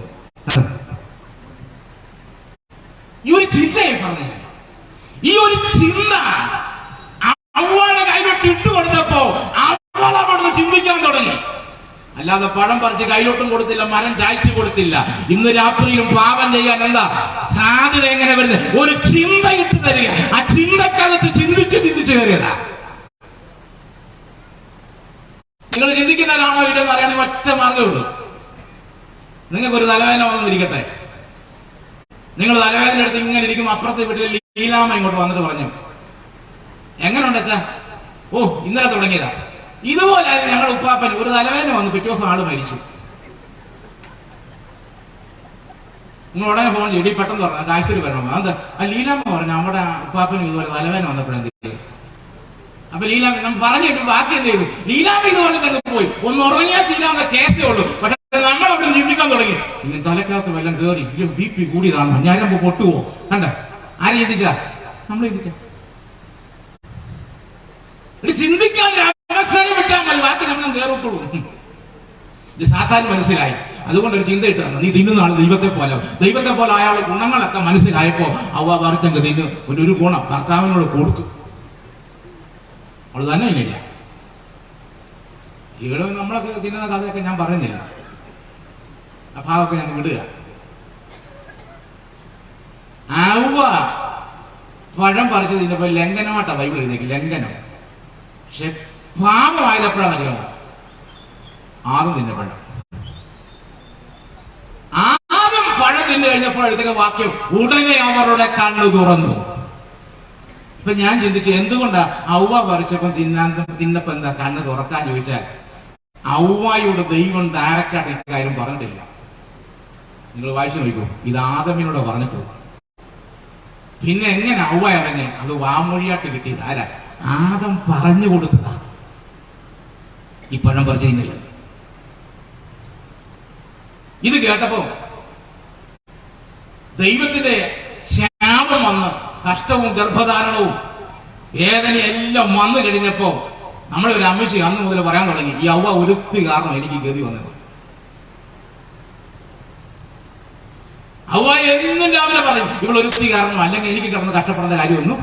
ഈ ഒരു ചിന്തയെ പറഞ്ഞു, ഈ ഒരു ചിന്ത അവളെ കൈലോട്ട് ഇട്ടുകൊടുത്തപ്പോ അവളവിടെ ചിന്തിക്കാൻ തുടങ്ങി. അല്ലാതെ പഴം പറിച്ച് കൈലോട്ടും കൊടുത്തില്ല, മരം ചായച്ചു കൊടുത്തില്ല. ഇന്ന് രാത്രിയും പാപം ചെയ്യാൻ എന്താ സാധ്യത? എങ്ങനെ വരുന്നത്? ഒരു ചിന്ത ഇട്ട് തരിക. ആ ചിന്തക്കാലത്ത് ചിന്തിച്ച് കയറിയതാ. നിങ്ങൾ ചിന്തിക്കുന്നവരാണോ ഇല്ലെന്ന് അറിയാൻ ഒറ്റ മാർഗ്ഗമേ ഉള്ളൂ. നിങ്ങൾക്കൊരു തലവേദന വന്നിരിക്കട്ടെ, നിങ്ങൾ തലവേദന എടുത്ത് ഇങ്ങനെ ഇരിക്കും. അപ്പുറത്തെ വീട്ടിൽ ലീലാമ്മ ഇങ്ങോട്ട് വന്നിട്ട് പറഞ്ഞു, എങ്ങനെ ഉണ്ടച്ചാ? ഓ, ഇന്നലെ തുടങ്ങിയതാ. ഇതുപോലെ ഞങ്ങളുടെ ഉപ്പാപ്പൻ ഒരു തലവേദന വന്നു, പിറ്റേ ദിവസം ആള് മരിച്ചു. നിങ്ങൾ ഉടനെ ഫോൺ ചെയ്യും, പെട്ടെന്ന് പറഞ്ഞു കാശിൽ വരണം. എന്താ? ആ ലീലാമ്മ പറഞ്ഞു നമ്മുടെ ഉപ്പാപ്പനും ഇതുപോലെ തലവേദന വന്നപ്പോഴെന്ത് ചെയ്തു? അപ്പൊ ലീലാമ്മ നമ്മൾ പറഞ്ഞിട്ട് ബാക്കി എന്ത് ചെയ്തു? ലീലാമ്മ ഇതുപോലെ തന്നെ പോയി. ഒന്ന് ഉറങ്ങിയാൽ തീരാവുന്ന കേസേ ഉള്ളൂ. പക്ഷെ നമ്മളവിടെ ചിന്തിക്കാൻ തുടങ്ങി. ഇനി തലക്കകത്ത് വല്ലതും കയറി BP കൂടിയതാണോ, ഞാനപ്പോ പൊട്ടുവോ? കണ്ട ആര് ചിന്തിച്ചാ? നമ്മൾ ചിന്തിക്കാം. ചിന്തിക്കാൻ അവസരം വിട്ടാൽ മതി, ബാക്കി നമ്മൾ കയറിട്ടുള്ളൂ. ഇത് സാത്താൻ മനസ്സിലായി. അതുകൊണ്ട് ഒരു ചിന്ത ഇട്ടു, നീ തിന്നുന്ന ആൾ ദൈവത്തെ പോലെ. ദൈവത്തെ പോലെ അയാളുടെ ഗുണങ്ങളൊക്കെ മനസ്സിലായപ്പോ അവ പറിച്ചങ്ങ് തിന്നു. ഒരു ഗുണം ഭർത്താവിനോട് കൊടുത്തു. അവള് തന്നെ ഇല്ല. ഇവിടെ നമ്മളൊക്കെ തിന്നുന്ന കഥയൊക്കെ ഞാൻ പറയുന്നില്ല, ആ ഭാഗമൊക്കെ ഞാൻ വിടുക. അവ പഴം പറിച്ച് തിന്നപ്പോ ലംഘനമായിട്ടാ ബൈബിൾ എഴുതിയേക്ക്, ലംഘനം. പക്ഷെ പാപമായതെപ്പോഴാണ് അറിയാമോ? ആദ്യം തിന്ന പഴം. ആദ്യം പഴം തിന്നു കഴിഞ്ഞപ്പോൾ എഴുതിയ വാക്യം, ഉടനെ അവരുടെ കണ്ണു തുറന്നു. അപ്പൊ ഞാൻ ചിന്തിച്ചു, എന്തുകൊണ്ടാ ഔവ പറിച്ചപ്പം തിന്നപ്പോ എന്താ കണ്ണ് തുറക്കാൻ ചോദിച്ചാൽ ഔവയോട് ദൈവം ഡയറക്റ്റായിട്ട് ഈ കാര്യം പറഞ്ഞിട്ടില്ല. നിങ്ങൾ വായിച്ചു നോക്കൂ, ഇത് ആദമിനോട് പറഞ്ഞിട്ടു. പിന്നെ എങ്ങനെ ഔവ ഇറങ്ങി? അത് വാമൊഴിയായിട്ട് കിട്ടിയത് ആരാ? ആദം പറഞ്ഞു കൊടുത്തതാ. ഈ പഴം പറിച്ചു കഴിഞ്ഞില്ല. ഇത് കേട്ടപ്പോ ദൈവത്തിന്റെ ശാപം വന്ന് കഷ്ടവും ഗർഭധാരണവും വേദനയെല്ലാം വന്നു കഴിഞ്ഞപ്പോ നമ്മളൊരു അമ്മച്ചി അന്ന് മുതൽ പറയാൻ തുടങ്ങി, ഈ ഔവ ഒരുത്തി കാരണം എനിക്ക് ഗതി വന്നത്. ഔവ എന്നും രാവിലെ പറയും, ഇവളൊരുത്തി കാരണം, അല്ലെങ്കിൽ എനിക്ക് കിടന്ന് കഷ്ടപ്പെടേണ്ട കാര്യമൊന്നും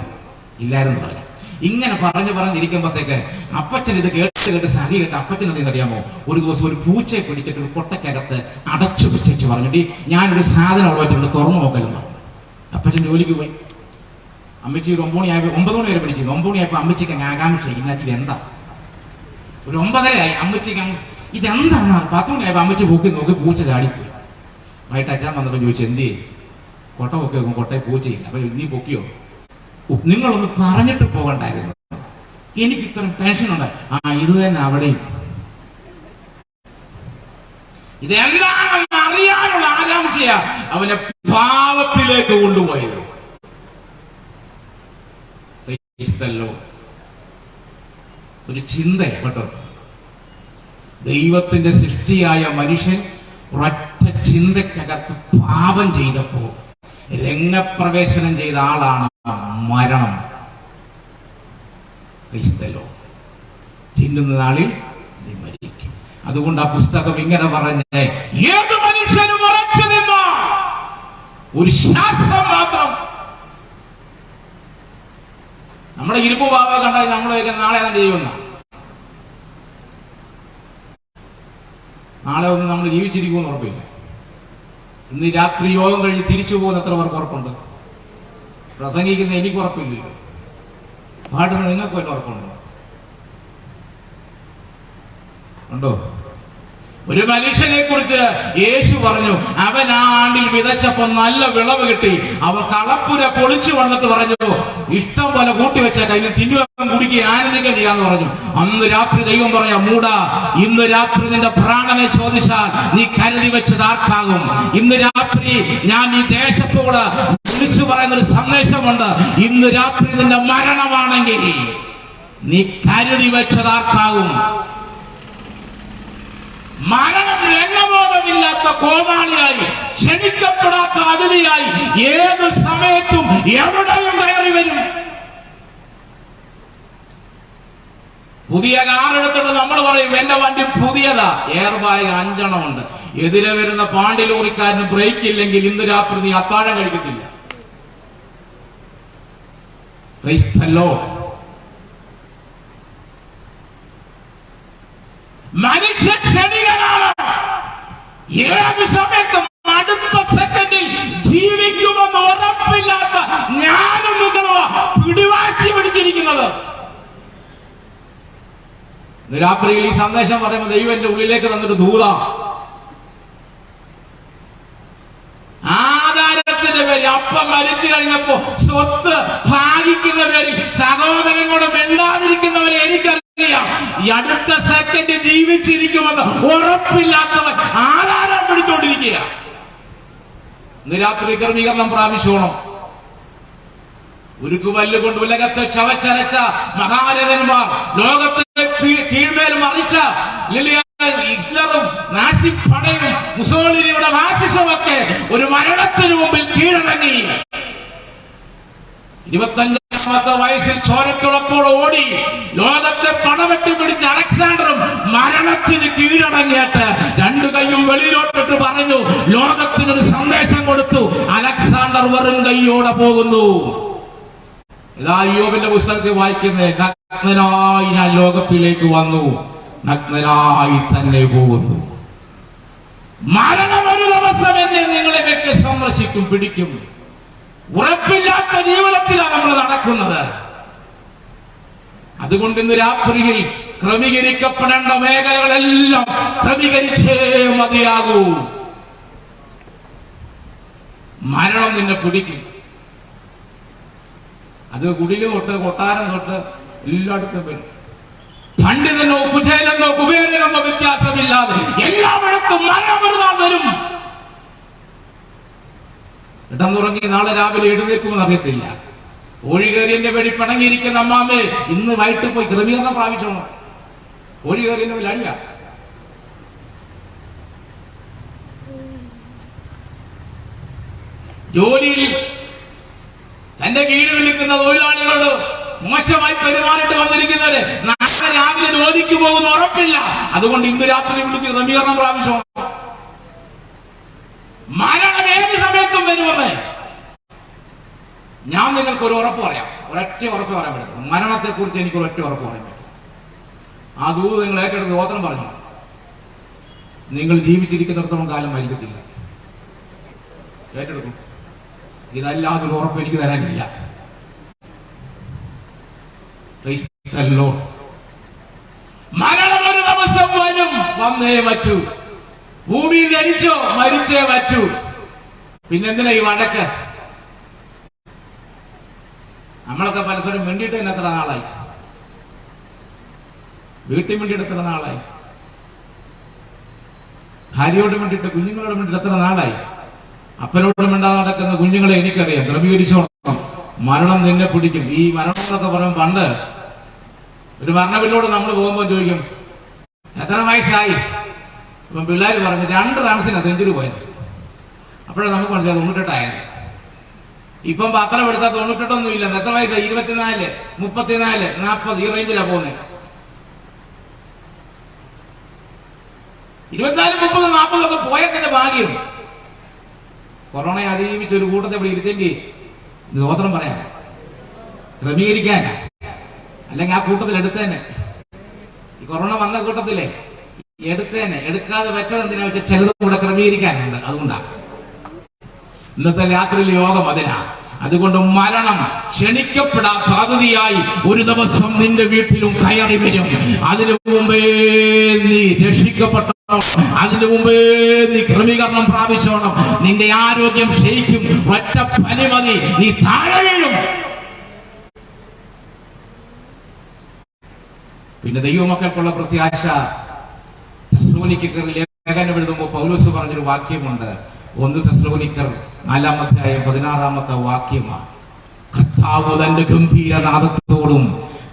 ഇല്ലായിരുന്നു പറഞ്ഞു. ഇങ്ങനെ പറഞ്ഞിരിക്കുമ്പോഴത്തേക്ക് അപ്പച്ചൻ ഇത് കേട്ട് സഹി കേട്ട് അപ്പച്ചൻ എന്തെന്നറിയാമോ, ഒരു ദിവസം ഒരു പൂച്ചയെ പിടിച്ചിട്ട് ഒരു കൊട്ടക്കകത്ത് അടച്ചു വെച്ചു പറഞ്ഞിട്ട് ഞാനൊരു സാധനം ഉള്ളവറ്റുണ്ട് തുറന്നു നോക്കലെന്ന് പറഞ്ഞു. അപ്പച്ചൻ ജോലിക്ക് പോയി. അമ്മച്ചി ഒരു 9 മണി വരെ പിടിച്ചു. 9 മണിയായപ്പോ അമ്മച്ചിക്ക് ആകാംക്ഷ, ഇന്നത്തെ ഇതെന്താ? ഒരു 9:30 അമ്മച്ചിക്ക് ഇതെന്താണ്? 10 മണിയായപ്പോ അമ്മച്ചി പൊക്കി നോക്കി പൂച്ച ചാടിപ്പോയി. വൈകിട്ട് അച്ഛൻ വന്നപ്പോ ചോദിച്ചു, എന്ത് ചെയ്യും? കൊട്ട പൊക്കി നോക്കും, കൊട്ടയെ പൂച്ചയില്ല. അപ്പൊ നീ പൊക്കിയോ? നിങ്ങളൊന്ന് പറഞ്ഞിട്ട് പോകണ്ടായിരുന്നു, എനിക്ക് ഇത്ര ടെൻഷനുണ്ട്. ഇത് തന്നെ അവിടെയും. ഇതെന്താണെന്ന് അറിയാനുള്ള ആകാംക്ഷയാ അവനെ പാപത്തിലേക്ക് കൊണ്ടുപോയത്. ഒരു ചിന്ത കേട്ടോ, ദൈവത്തിന്റെ സൃഷ്ടിയായ മനുഷ്യൻ ഒരൊറ്റ ചിന്തക്കകത്ത് പാപം ചെയ്തപ്പോ രംഗപ്രവേശനം ചെയ്ത ആളാണ് മരണം. ക്രിസ്തലോ, തിന്നുന്ന നാളിൽ നീ മരിക്കും. അതുകൊണ്ട് ആ പുസ്തകം ഇങ്ങനെ പറഞ്ഞേ, ഏത് മനുഷ്യനും ഉറച്ചു നിന്ന ഒരു ശാസ്ത്രം മാത്രം. നമ്മുടെ ഇരുമ്പ് പാവ കണ്ടാൽ നമ്മളൊക്കെ നാളെ തന്നെ ചെയ്യുന്ന, നാളെ ഒന്നും നമ്മൾ ജീവിച്ചിരിക്കുമെന്ന് ഉറപ്പില്ല. ഇന്ന് രാത്രി യോഗം കഴിഞ്ഞ് തിരിച്ചു പോകുന്ന എത്ര പേർക്ക് ഉറപ്പുണ്ട്? പ്രസംഗിക്കുന്ന എനിക്ക് ഉറപ്പില്ലല്ലോ. പാടുന്ന നിങ്ങൾക്ക് വല്ല ഉറപ്പുണ്ടോ? ഉണ്ടോ? ഒരു മനുഷ്യനെ കുറിച്ച് യേശു പറഞ്ഞു, അവൻ ആ ആണ്ടിൽ വിതച്ചപ്പോ നല്ല വിളവ് കിട്ടി. അവ കളപ്പുര പൊളിച്ചു വന്നിട്ട് പറഞ്ഞു, ഇഷ്ടം പോലെ കൂട്ടിവെച്ചേക്ക, ഇന്ന് തിന്നുവെക്കാൻ കുടിക്കുക ആനന്ദിക്കാൻ ചെയ്യാന്ന് പറഞ്ഞു. അന്ന് രാത്രി ദൈവം പറയാ, മൂടാ, ഇന്ന് രാത്രി നിന്റെ പ്രാണനെ ചോദിച്ചാൽ നീ കരുതി വെച്ചത് ആർക്കാകും? ഇന്ന് രാത്രി ഞാൻ ഈ ദേശത്തോട് വിളിച്ചു പറയുന്നൊരു സന്ദേശമുണ്ട്. ഇന്ന് രാത്രി നിന്റെ മരണമാണെങ്കിൽ നീ കരുതി വെച്ചത് ആർക്കാകും? മരണം രംഗബോധമില്ലാത്ത കോമാളിയായി, ക്ഷണിക്കപ്പെടാത്ത അതിഥിയായി ഏത് സമയത്തും എവിടെയും കയറി വരും. പുതിയ കാറെടുത്തിട്ട് നമ്മൾ പറയും, എന്റെ വണ്ടി പുതിയതാ, എയർ ബാഗ് 5 എണ്ണം ഉണ്ട്. എതിരെ വരുന്ന പാണ്ടി ലോറിക്കാരന് ബ്രേക്ക് ഇല്ലെങ്കിൽ ഇന്ന് രാത്രി നീ അത്താഴം കഴിക്കത്തില്ല. മനുഷ്യ ക്ഷണികനാണ്. ഏത് സമയത്തും അടുത്ത സെക്കൻഡിൽ ജീവിക്കുമെന്ന് ഉറപ്പില്ലാത്ത ഞാനും നിങ്ങളോ പിടിവാശി പിടിച്ചിരിക്കുന്നത്. രാത്രിയിൽ ഈ സന്ദേശം പറയുമ്പോൾ ദൈവം എന്റെ ഉള്ളിലേക്ക് തന്നിട്ട് ദൂത, ആധാരത്തിന്റെ പേര് അപ്പം മരിച്ചു കഴിഞ്ഞപ്പോ സ്വത്ത് ഭാഗിക്കുന്ന പേരിൽ സഹോദരങ്ങളോട് മിണ്ടാതിരിക്കുന്നവരെ എനിക്കറിയാം. ഈ അടുത്ത സെക്കൻഡ് ജീവിച്ചിരിക്കുമെന്ന് ഉറപ്പില്ലാത്തവൻ ആധാരം പിടിച്ചോണ്ടിരിക്കുക. ഇന്ന് രാത്രി ക്രമീകരണം പ്രാപിച്ചോണം. ഉരുക്കുവല്ല് കൊണ്ട് ഉലകത്തെ ചവച്ചരച്ച മഹാരഥന്മാർ, ലോകത്തെ കീഴ്മേൽ മറിച്ച ഹിറ്റ്ലറും നാസി പടയും മുസോളിനിയുടെ ഫാസിസമൊക്കെ ഒരു മരണത്തിനു മുമ്പിൽ കീഴടങ്ങി. 25-ാമത്തെ വയസ്സിൽ ചോരത്തുളപ്പോട് ഓടി ലോകത്തെ പടവെട്ടി പിടിച്ച അലക്സാണ്ടറും മരണത്തിന് കീഴടങ്ങിയിട്ട് 2 കൈയും വെളിയിലോട്ടിട്ട് പറഞ്ഞു, ലോകത്തിനൊരു സന്ദേശം കൊടുത്തു, അലക്സാണ്ടർ വെറും കൈയോടെ പോകുന്നു. ഇതാ യോബിന്റെ പുസ്തകത്തിൽ വായിക്കുന്നത്, നഗ്നനായി ഞാൻ ലോകത്തിലേക്ക് വന്നു, നഗ്നനായി തന്നെ പോകുന്നു. മരണം ഒരു ദിവസം എന്നെ നിങ്ങളെയൊക്കെ സന്ദർശിക്കും, പിടിക്കും. ഉറപ്പില്ലാത്ത ജീവിതത്തിലാണ് നമ്മൾ നടക്കുന്നത്. അതുകൊണ്ട് ഇന്ന് രാത്രിയിൽ ക്രമീകരിക്കപ്പെടേണ്ട മേഖലകളെല്ലാം ക്രമീകരിച്ചേ മതിയാകൂ. മരണം നിന്നെ പിടിക്കും. അത് കുടില് തൊട്ട് കൊട്ടാരം തൊട്ട് എല്ലായിടത്തും വരും. പണ്ഡിതനോ കുചേലനോ കുബേരനോ വ്യത്യാസമില്ലാതെ എല്ലായിടത്തും മരണം ഒരു നാൾ വരും. ഇടന്നുറങ്ങി നാളെ രാവിലെ എഴുന്നേൽക്കുമെന്ന് അറിയത്തില്ല. കോഴികേറിയന്റെ വഴി പിണങ്ങിയിരിക്കുന്ന അമ്മാമ്മേ, ഇന്ന് വൈകിട്ട് പോയി ക്രമീകരണം പ്രാപിച്ചോണം. കോഴികേറിയന്റെ വഴി അല്ല. ജോലിയിൽ തന്റെ കീഴിൽ നിൽക്കുന്ന തൊഴിലാളികളോട് മോശമായി പെരുമാറിയിട്ട് വന്നിരിക്കുന്നവര് നാളെ രാവിലെ ജോലിക്ക് പോകുന്ന ഉറപ്പില്ല. അതുകൊണ്ട് ഇന്ന് രാത്രി വിളിച്ച് ക്രമീകരണം പ്രാപിച്ചോണം. മരണം ഏത് സമയത്തും വരുമെന്ന് ഞാൻ നിങ്ങൾക്ക് ഒരു ഉറപ്പ് പറയാം. ഒരൊറ്റ ഉറപ്പ് പറയാൻ പറ്റും. മരണത്തെ കുറിച്ച് എനിക്ക് ഒരൊറ്റ ഉറപ്പ് പറയാൻ പറ്റും. ആ ദൂത് നിങ്ങൾ ഏറ്റെടുത്ത് ഗോത്രം പറഞ്ഞു, നിങ്ങൾ ജീവിച്ചിരിക്കുന്നിടത്തോളം കാലം മരിക്കത്തില്ല. ഏറ്റെടുത്തു. ഇതല്ലാതൊരു ഉറപ്പ് എനിക്ക് തരാനില്ല. മരണം ഒരു ദിവസം വരും, വന്നേ പറ്റൂ. ഭൂമിയിൽ ജനിച്ചോ മരിച്ചേ പറ്റൂ. പിന്നെന്തിനാ ഈ വടക്ക്? നമ്മളൊക്കെ പലപ്പോഴും വേണ്ടിയിട്ട് തന്നെ എത്ര നാളായി? വീട്ടിൽ വേണ്ടിയിട്ട് എത്ര നാളായി? ഭാര്യയോട് വേണ്ടിയിട്ട്, കുഞ്ഞുങ്ങളോട് വേണ്ടിയിട്ട് എത്ര നാളായി? അപ്പനോട് മിണ്ടാതെ നടക്കുന്ന കുഞ്ഞുങ്ങളെ എനിക്കറിയാം. ക്രമീകരിച്ചോണം, മരണം നിന്നെ പിടിക്കും. ഈ മരണം എന്നൊക്കെ പറയുമ്പോൾ പണ്ട് ഒരു മരണവില്ലോട് നമ്മൾ പോകുമ്പോൾ ചോദിക്കും എത്ര വയസ്സായി? ഇപ്പം പിള്ളേർ പറഞ്ഞു 2 റൺസിനാണ് സെഞ്ചുറി പോയത്. അപ്പോഴേ നമുക്ക് മനസ്സിലായി 98 ഇപ്പം പത്രം എടുത്താൽ 98 ഇല്ല. എത്ര വയസ്സായി? 24, 34, 40 ഈ റേഞ്ചിലാണ് പോകുന്നത്. 24, 30, 40 ഒക്കെ പോയതിന്റെ ഭാഗ്യം. കൊറോണയെ അതിജീവിച്ച ഒരു കൂട്ടത്തെ ഇവിടെ ഇരുത്തെങ്കിൽ ഗോത്രം പറയാൻ, ക്രമീകരിക്കാൻ, അല്ലെങ്കിൽ ആ കൂട്ടത്തിൽ എടുത്തേനെ. ഈ കൊറോണ വന്ന കൂട്ടത്തിലെ എടുത്തേനെ. എടുക്കാതെ വെച്ചത് എന്തിനാ വെച്ചാൽ ചിലതും കൂടെ ക്രമീകരിക്കാനുണ്ട്. അതുകൊണ്ടാണ് ഇന്നത്തെ രാത്രിയിൽ യോഗം അതിനാ. അതുകൊണ്ട് മരണം ക്ഷണിക്കപ്പെടാത്ത അതിഥിയായി ഒരു ദിവസം നിന്റെ വീട്ടിലും കയറി വരും. അതിനു മുമ്പേ നീ രക്ഷിക്കപ്പെട്ട, അതിനു മുമ്പേ നീ ക്രമീകരണം പ്രാപിച്ചോണം. നിന്റെ ആരോഗ്യം ക്ഷയിക്കും. ഒറ്റ പനി മതി, നീ താഴെ വീഴും. പിന്നെ ദൈവമക്കൾക്കുള്ള പ്രത്യാശ. തെസ്സലോനിക്കർ ലേഖനം എഴുതുമ്പോൾ പൗലോസ് പറഞ്ഞൊരു വാക്യമുണ്ട്. 1 തെസ്സലോനിക്കർ 4-ാം അധ്യായം 16-ാമത്തെ വാക്യമാണ്. കർത്താവ് തന്റെ ഗംഭീരനാദത്തോടും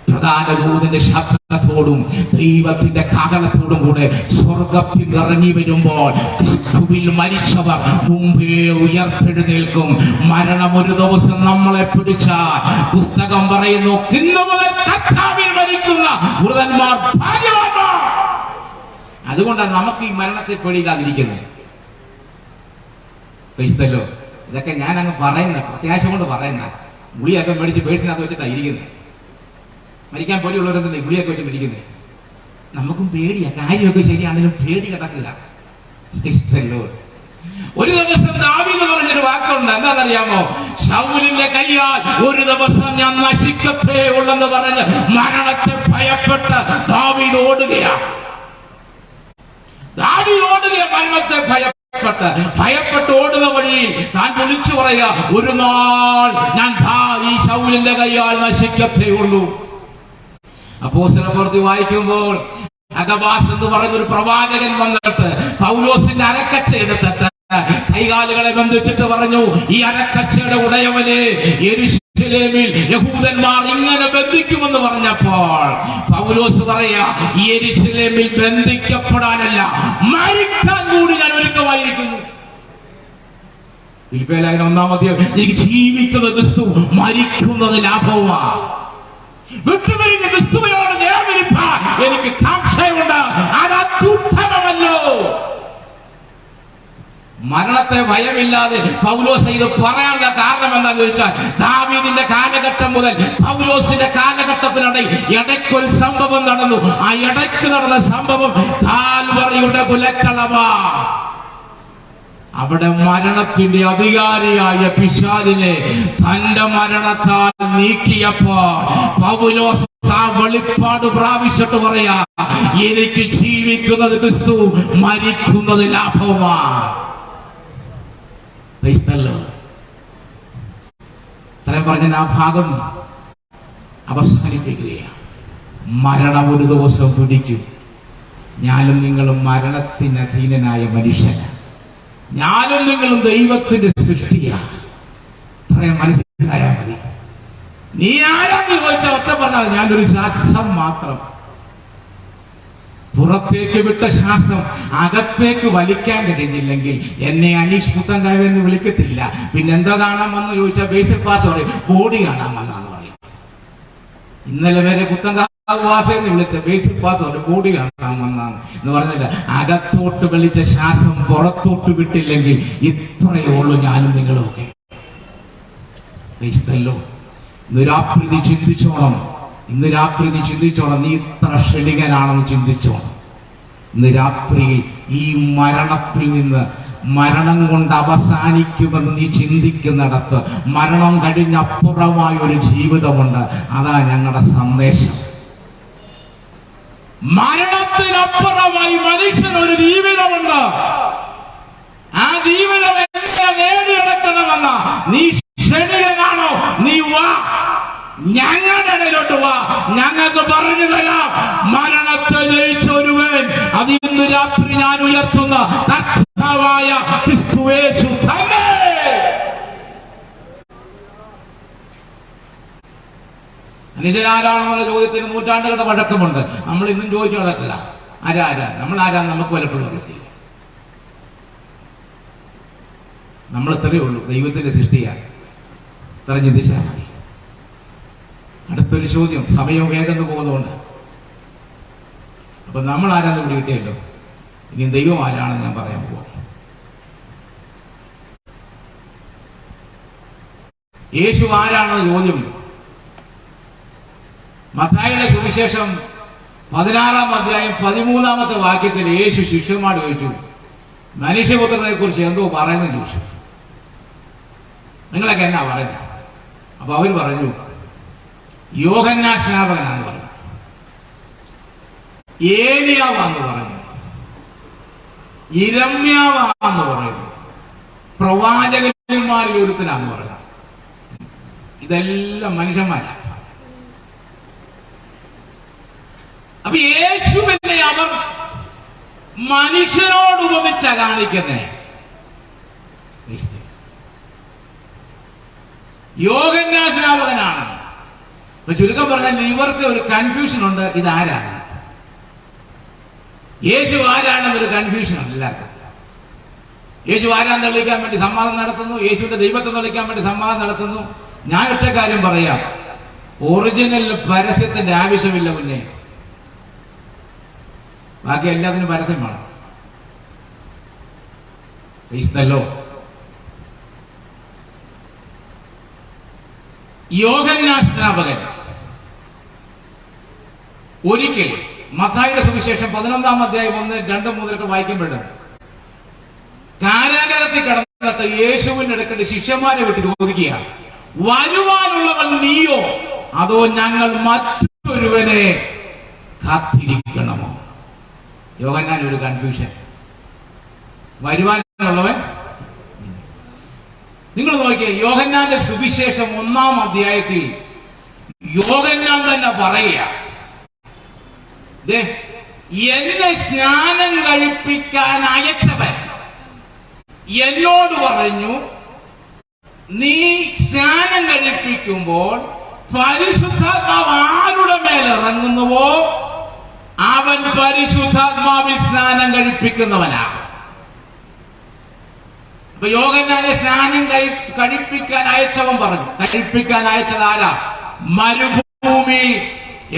പ്രധാന ദൂതന്റെ ശബ്ദത്തോടും ദൈവത്തിന്റെ കാഹളത്തോടും കൂടെ സ്വർഗ്ഗത്തിൽ ഇറങ്ങി വരുമ്പോൾ ക്രിസ്തുവിൽ മരിച്ചവർ മുമ്പേ ഉയർത്തെഴുന്നേൽക്കും. മരണം ഒരു ദിവസം നമ്മളെ പിടിച്ചാൽ പുസ്തകം പറയുന്നു, ഇന്നു മുതൽ കർത്താവിൽ മരിക്കുന്ന വൃതന്മാർ ഭാഗ്യവാന്മാർ. അതുകൊണ്ടാണ് നമുക്ക് ഈ മരണത്തെ പേടിയില്ലാതിരിക്കുന്നത്. ഇതൊക്കെ ഞാൻ അങ്ങ് പറയുന്ന പ്രത്യാശ കൊണ്ട് പറയുന്ന. ഗുളിയൊക്കെ മേടിച്ച് പേഴ്സിനകത്ത് വെച്ചിട്ടാണ് ഇരിക്കുന്നത്. മരിക്കാൻ പേടിയുള്ളവരെന്തല്ലേ ഗുളിയൊക്കെ വെച്ച് മരിക്കുന്നത്? നമുക്കും പേടിയാ. കാര്യമൊക്കെ ശരിയാണെങ്കിലും പേടി കിടക്കുക. ഒരു ദിവസം ദാവീദ് പറഞ്ഞൊരു വാക്കുണ്ട്. എന്താണെന്നറിയാമോ? ശൗലിന്റെ കയ്യാൽ ഒരു ദിവസം ഞാൻ നശിക്കത്തേ ഉള്ളെന്ന് പറഞ്ഞ് മരണത്തെ ഭയപ്പെട്ട് ദാവീദ് ഓടുകയാണ്. മരണത്തെ ഭയപ്പെട്ട് ഓടുന്ന വഴിയിൽ താൻ വിളിച്ചു പറയാ, ഒരു നാൾ ഞാൻ ഈ ശൗലിന്റെ കയ്യാൽ നശിക്കത്തേ ഉള്ളൂ. അപ്പോസ്തലപ്രവൃത്തി വായിക്കുമ്പോൾ അഗബാസ് എന്ന് പറയുന്നൊരു പ്രവാചകൻ വന്നിട്ട് പൗലോസിന്റെ അരക്കച്ച എടുത്തിട്ട് കൈകാലുകളെ ബന്ധിച്ചിട്ട് പറഞ്ഞു, ഈ അരക്കച്ചയുടെ ഉടയവനെ യെരൂശലേമിൽ യഹൂദന്മാർ ഇങ്ങനെ ബന്ധിക്കുമെന്ന് പറഞ്ഞപ്പോൾ പൗലോസ് പറയാ, യെരൂശലേമിൽ ബന്ധിക്കപ്പെടാനല്ല, മരിക്കാൻ കൂടി ഞാൻ ഒരുക്കമായിരിക്കുന്നു. ഫിലിപ്പിയർ 1-ാം അധ്യായം, എനിക്ക് ജീവിക്കുന്നത് ക്രിസ്തു, മരിക്കുന്നത് ലാഭവുമാണ്. വിട്ടുപിരിഞ്ഞ ക്രിസ്തുവിനോട് നേർന്നിരിപ്പാൻ എനിക്ക് കാംക്ഷയുണ്ട്. അത്യുത്തമമല്ലോ. മരണത്തെ ഭയമില്ലാതെ പൗലോസ് ഇത് പറയാനുള്ള കാരണം എന്താണെന്ന് ചോദിച്ചാൽ, ദാവീദിന്റെ കാലഘട്ടം മുതൽ പൗലോസിന്റെ കാലഘട്ടത്തിനിടയിൽ ഇടയ്ക്കൊരു സംഭവം നടന്നു. ആ ഇടയ്ക്ക് നടന്ന സംഭവം കാൽവറിയുടെ കുലക്കളവാ. അവിടെ മരണത്തിന്റെ അധികാരിയായ പിശാചിനെ തന്റെ മരണത്താൽ നീക്കിയപ്പോ പൗലോസ് ആ വെളിപ്പാട് പ്രാപിച്ചിട്ട് പറയാ, എനിക്ക് ജീവിക്കുന്നത് ക്രിസ്തു, മരിക്കുന്നത് ലാഭമാണ്. ഇത്രയും പറഞ്ഞ ആ ഭാഗം അവസാനിപ്പിക്കുകയാണ്. മരണം ഒരു ദിവസം പിടിക്കും. ഞാനും നിങ്ങളും മരണത്തിന് അധീനനായ മനുഷ്യനാണ്. ഞാനും നിങ്ങളും ദൈവത്തിന്റെ സൃഷ്ടിയാണ്. പറയാൻ മനസ്സിലായാൽ മതി. നീ ആരാന്ന് ചോദിച്ചാൽ ഒറ്റ പറഞ്ഞാൽ ഞാനൊരു ശ്വാസം മാത്രം. പുറത്തേക്ക് വിട്ട ശ്വാസം അകത്തേക്ക് വലിക്കാൻ കഴിഞ്ഞില്ലെങ്കിൽ എന്നെ അനീഷ് പുത്തൻകാവ് എന്ന് വിളിക്കത്തില്ല. പിന്നെന്തോ കാണാൻ വന്ന് ചോദിച്ചാൽ ബേസിൽ പാസ് പറയും, ബോഡി കാണാൻ വന്നാന്ന് പറയും. ഇന്നലെ വരെ പുത്തൻകാവ് വാസെന്ന് വിളിച്ച ബേസിൽ പാസ് പറയും, ബോഡി കാണാൻ വന്നാണ് എന്ന് പറഞ്ഞില്ല. അകത്തോട്ട് വലിച്ച ശ്വാസം പുറത്തോട്ട് വിട്ടില്ലെങ്കിൽ ഇത്രയേ ഉള്ളൂ ഞാനും നിങ്ങളും ഒക്കെ. ഇന്ന് രാത്രി നീ ചിന്തിച്ചോണം. ഇന്ന് രാത്രി നീ ചിന്തിച്ചോണം, നീ ഇത്ര ക്ഷണികനാണെന്ന് ചിന്തിച്ചോണം. ഇന്ന് രാത്രിയിൽ ഈ മരണത്തിൽ നിന്ന്, മരണം കൊണ്ട് അവസാനിക്കുമെന്ന് നീ ചിന്തിക്കുന്നിടത്ത് മരണം കഴിഞ്ഞപ്പുറമായ ഒരു ജീവിതമുണ്ട്. അതാ ഞങ്ങളുടെ സന്ദേശം. മരണത്തിനപ്പുറമായി മനുഷ്യനൊരു ജീവിതമുണ്ട്. ആ ജീവിതം എങ്ങനെ നേടിയെടുക്കണമെന്ന നീ ക്ഷണികനാണോ? നീ വാ, ഞങ്ങളുടെ ഇടയിലോട്ട് വാ, ഞങ്ങൾക്ക് പറഞ്ഞു തരാം. മരണത്തെ ജയിച്ച ഒരുവൻ, അത് ഇന്ന് രാത്രി ഞാൻ ഉയർത്തുന്ന കർത്താവായ ക്രിസ്തുയേശു തന്നെ. മനുഷ്യനാരാണെന്നുള്ള ചോദ്യത്തിന് നൂറ്റാണ്ടുകളുടെ പഴക്കമുണ്ട്. നമ്മൾ ഇന്നും ചോദിച്ചു നടക്കില്ല ആരാ. നമ്മൾ ആരാന്ന് നമുക്ക് പലപ്പോഴും അറിയത്തില്ല. നമ്മൾ ഇത്രയേ ഉള്ളൂ, ദൈവത്തിന്റെ സൃഷ്ടിയാണ്. ഇത്ര ചിന്തിച്ചാൽ മതി. അടുത്തൊരു ചോദ്യം, സമയവും വേഗം പോകുന്നതുകൊണ്ട്. അപ്പൊ നമ്മൾ ആരാന്ന് ഇവിടെ കിട്ടിയല്ലോ. ഇനി ദൈവം ആരാണെന്ന് ഞാൻ പറയാൻ പോവാം. യേശു ആരാണെന്ന ചോദ്യം മത്തായിയുടെ സുവിശേഷം 16-ാം അധ്യായം 13-ാമത്തെ വാക്യത്തിൽ യേശു ശിഷ്യന്മാരോട് ചോദിച്ചു, മനുഷ്യപുത്രനെ കുറിച്ച് എന്തോ പറയുന്നു ചോദിച്ചു. നിങ്ങളൊക്കെ എന്നാ പറയുന്നത്? അപ്പൊ അവർ പറഞ്ഞു, യോഹന്നാൻ സ്നാപകനാന്ന് പറഞ്ഞു, ഏലിയാവാന്ന് പറഞ്ഞു, യിരെമ്യാവാന്ന് പറയുന്നു, പ്രവാചകന്മാരിൽ ഒരുത്തനാന്ന് പറഞ്ഞു. ഇതെല്ലാം മനുഷ്യന്മാരാണ്. അപ്പൊ യേശുവിനെ അവർ മനുഷ്യനോട് ഉപമിച്ച കാണിക്കുന്നേ. യോഹന്നാൻ സ്നാപകനാണ്. അപ്പൊ ചുരുക്കം പറഞ്ഞാൽ ഇവർക്ക് ഒരു കൺഫ്യൂഷൻ ഉണ്ട്, ഇതാരാണ്, യേശു ആരാണെന്നൊരു കൺഫ്യൂഷൻ ഉണ്ട് എല്ലാവർക്കും. യേശു ആരാന്ന് തെളിയിക്കാൻ വേണ്ടി സംവാദം നടത്തുന്നു, യേശുവിന്റെ ദൈവത്തെ തെളിയിക്കാൻ വേണ്ടി സംവാദം നടത്തുന്നു. ഞാൻ ഒറ്റ കാര്യം പറയാം, ഒറിജിനൽ പരസ്യത്തിന്റെ ആവശ്യമില്ല മുന്നേ. ബാക്കി എല്ലാത്തിനും പരസ്യം വേണം. യോഹന്നാൻ സ്നാപകൻ ഒരിക്കൽ മത്തായിയുടെ സുവിശേഷം 11-ാം അധ്യായം 1-2 മുതലൊക്കെ വായിക്കുമ്പോഴും കാരാഗ്രഹത്തിൽ കിടന്നിട്ട് യേശുവിന്റെ അടുക്കൽ ശിഷ്യന്മാരെ വിട്ട് ചോദിക്കുക, വരുവാനുള്ളവൻ നീയോ അതോ ഞങ്ങൾ മറ്റൊരുവനെ കാത്തിരിക്കണമോ? യോഹന്നാൻ ഒരു കൺഫ്യൂഷൻ. വരുവാനുള്ളവൻ, നിങ്ങൾ നോക്കിയേ, യോഹന്നാന്റെ സുവിശേഷം 1-ാം അധ്യായത്തിൽ യോഹന്നാൻ തന്നെ പറയുക, എന്നെ സ്നാനം കഴിപ്പിക്കാൻ അയച്ചവൻ എന്നോട് പറഞ്ഞു, നീ സ്നാനം കഴിപ്പിക്കുമ്പോൾ പരിശുദ്ധാത്മാവ് ആരുടെ മേൽ ഇറങ്ങുന്നുവോ അവൻ പരിശുദ്ധാത്മാവിൽ സ്നാനം കഴിപ്പിക്കുന്നവനാണ്. അപ്പൊ യോഹന്നാനെ സ്നാനം കഴിപ്പിക്കാൻ അയച്ചവൻ പറഞ്ഞു. കഴിപ്പിക്കാൻ അയച്ചതാരാ? മരുഭൂമിയിൽ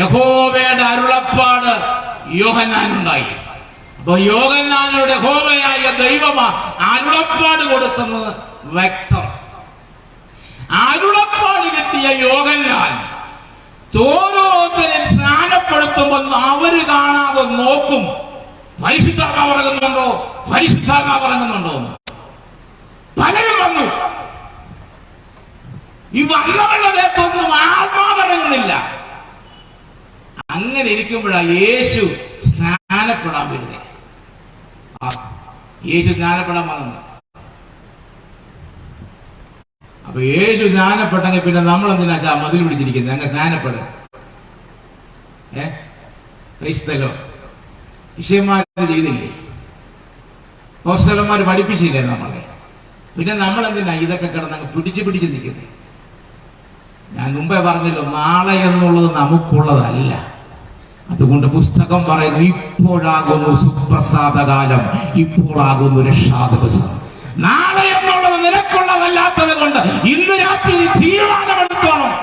യഹോവയുടെ അരുളപ്പാട് യോഹന്നാനുണ്ടായി. അപ്പൊ യോഹന്നാനോട് യഹോവയായ ദൈവമാ അരുളപ്പാട് കൊടുക്കുന്നത് വ്യക്തം. അരുളപ്പാട് കിട്ടിയ യോഹന്നാൻ ഓരോരുത്തരും സ്നാനപ്പെടുത്തുമ്പോൾ അവര് കാണാതെ നോക്കും, പരിശുദ്ധാത്മാവ് ഇറങ്ങുന്നുണ്ടോ, പരിശുദ്ധാത്മാവ് ഇറങ്ങുന്നുണ്ടോ. പലരും വന്നു, ഈ വന്നവരുടെ ദേഹത്തൊന്നും ആത്മാവ് ഇറങ്ങുന്നില്ല. അങ്ങനെ ഇരിക്കുമ്പോഴാണ് യേശു സ്നാനപ്പെടാൻ വരുന്നത്. യേശു സ്നാനപ്പെടാൻ വന്നു. അപ്പൊ യേശു സ്നാനപ്പെട്ടെങ്കിൽ പിന്നെ നമ്മൾ എന്തിനാ മതിൽ പിടിച്ചിരിക്കുന്നത്? അങ്ങ് സ്നാനപ്പെടുക. ക്രൈസ്തലോ ശിഷ്യന്മാര് ചെയ്തില്ലേ? അപ്പോസ്തലന്മാര് പഠിപ്പിച്ചില്ലേ നമ്മളെ? പിന്നെ നമ്മൾ എന്തിനാ ഇതൊക്കെ കിടന്നങ്ങ് പിടിച്ച് നിൽക്കുന്നത്? ഞാൻ മുമ്പേ പറഞ്ഞല്ലോ, നാളെ എന്നുള്ളത് നമുക്കുള്ളതല്ല. അതുകൊണ്ട് പുസ്തകം പറയുന്നു, ഇപ്പോഴാകുന്നു സുപ്രസാദകാലം, ഇപ്പോഴാകുന്നു രക്ഷാ ദിവസം. നാളെ എന്നുള്ളത് നിനക്കുള്ളതല്ലാത്തത് കൊണ്ട് ഇന്ന് രാത്രി തീരുമാനമെടുത്തോണം.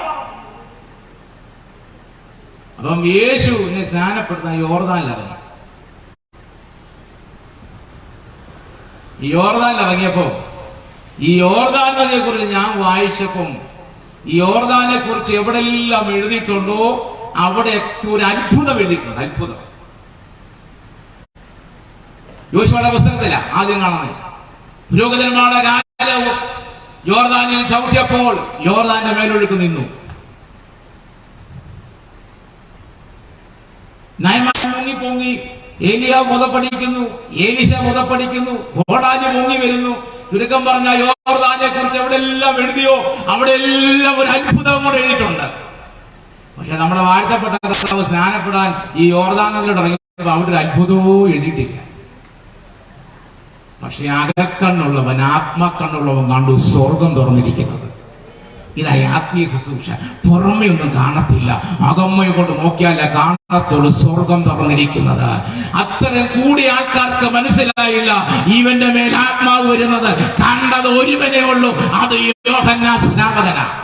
അപ്പം യേശു എന്നെ സ്നാനപ്പെടുന്ന യോർദാനിലിറങ്ങി. യോർദാനിലിറങ്ങിയപ്പോ ഈ യോർദാൻ നദിയെ കുറിച്ച് ഞാൻ വായിച്ചപ്പം ഈ യോർദാനെ കുറിച്ച് എവിടെല്ലാം എഴുതിയിട്ടുണ്ടോ അവിടെയൊക്കെ ഒരു അത്ഭുതം എഴുതിയിട്ടുണ്ട്. അത്ഭുതം യോശുവയുടെ പുസ്തകത്തില ആദ്യം കാണുന്നത്. പുരോഹിതന്മാരുടെ കാലവും യോർദാനിൽ ചവിട്ടിയപ്പോൾ യോർദാന്റെ മേലൊഴുക്ക് നിന്നു. നയമാൻ മുങ്ങിപ്പൊങ്ങി, ഏലിയ മുതപ്പടിക്കുന്നു, ഏലിശ മുതപ്പടിക്കുന്നു, കോടാലി പൊങ്ങി വരുന്നു. ചുരുക്കം പറഞ്ഞ യോർദാനെ കുറിച്ച് എവിടെല്ലാം എഴുതിയോ അവിടെയെല്ലാം ഒരു അത്ഭുതം കൂടെ എഴുതിയിട്ടുണ്ട്. പക്ഷെ നമ്മുടെ വാഴ്ത്തപ്പെട്ട കർത്താവ് സ്നാനപ്പെടാൻ ഈ യോർദാൻ നദിയിലൂടെ ഇറങ്ങിയപ്പോൾ അവിടെ ഒരു അത്ഭുതവും എഴുതിയിട്ടില്ല. പക്ഷെ അകക്കണ്ണുള്ളവൻ, ആത്മക്കണ്ണുള്ളവൻ കണ്ടു സ്വർഗം തുറന്നിരിക്കുന്നത്. ഇതായി ആത്മീയ ശുശ്രൂഷ. പുറമെ ഒന്നും കാണത്തില്ല, അകമ്മയെ കൊണ്ട് നോക്കിയാലേ കാണത്തുള്ളൂ സ്വർഗം തുറന്നിരിക്കുന്നത്. അത്തരം കൂടിയ ആൾക്കാർക്ക് മനസ്സിലായില്ല ഇവന്റെ മേൽ ആത്മാവ് വരുന്നത്. കണ്ടത് ഒരുവനേ ഉള്ളൂ, അത് യോഹന്നാൻ സ്നാപകനാണ്.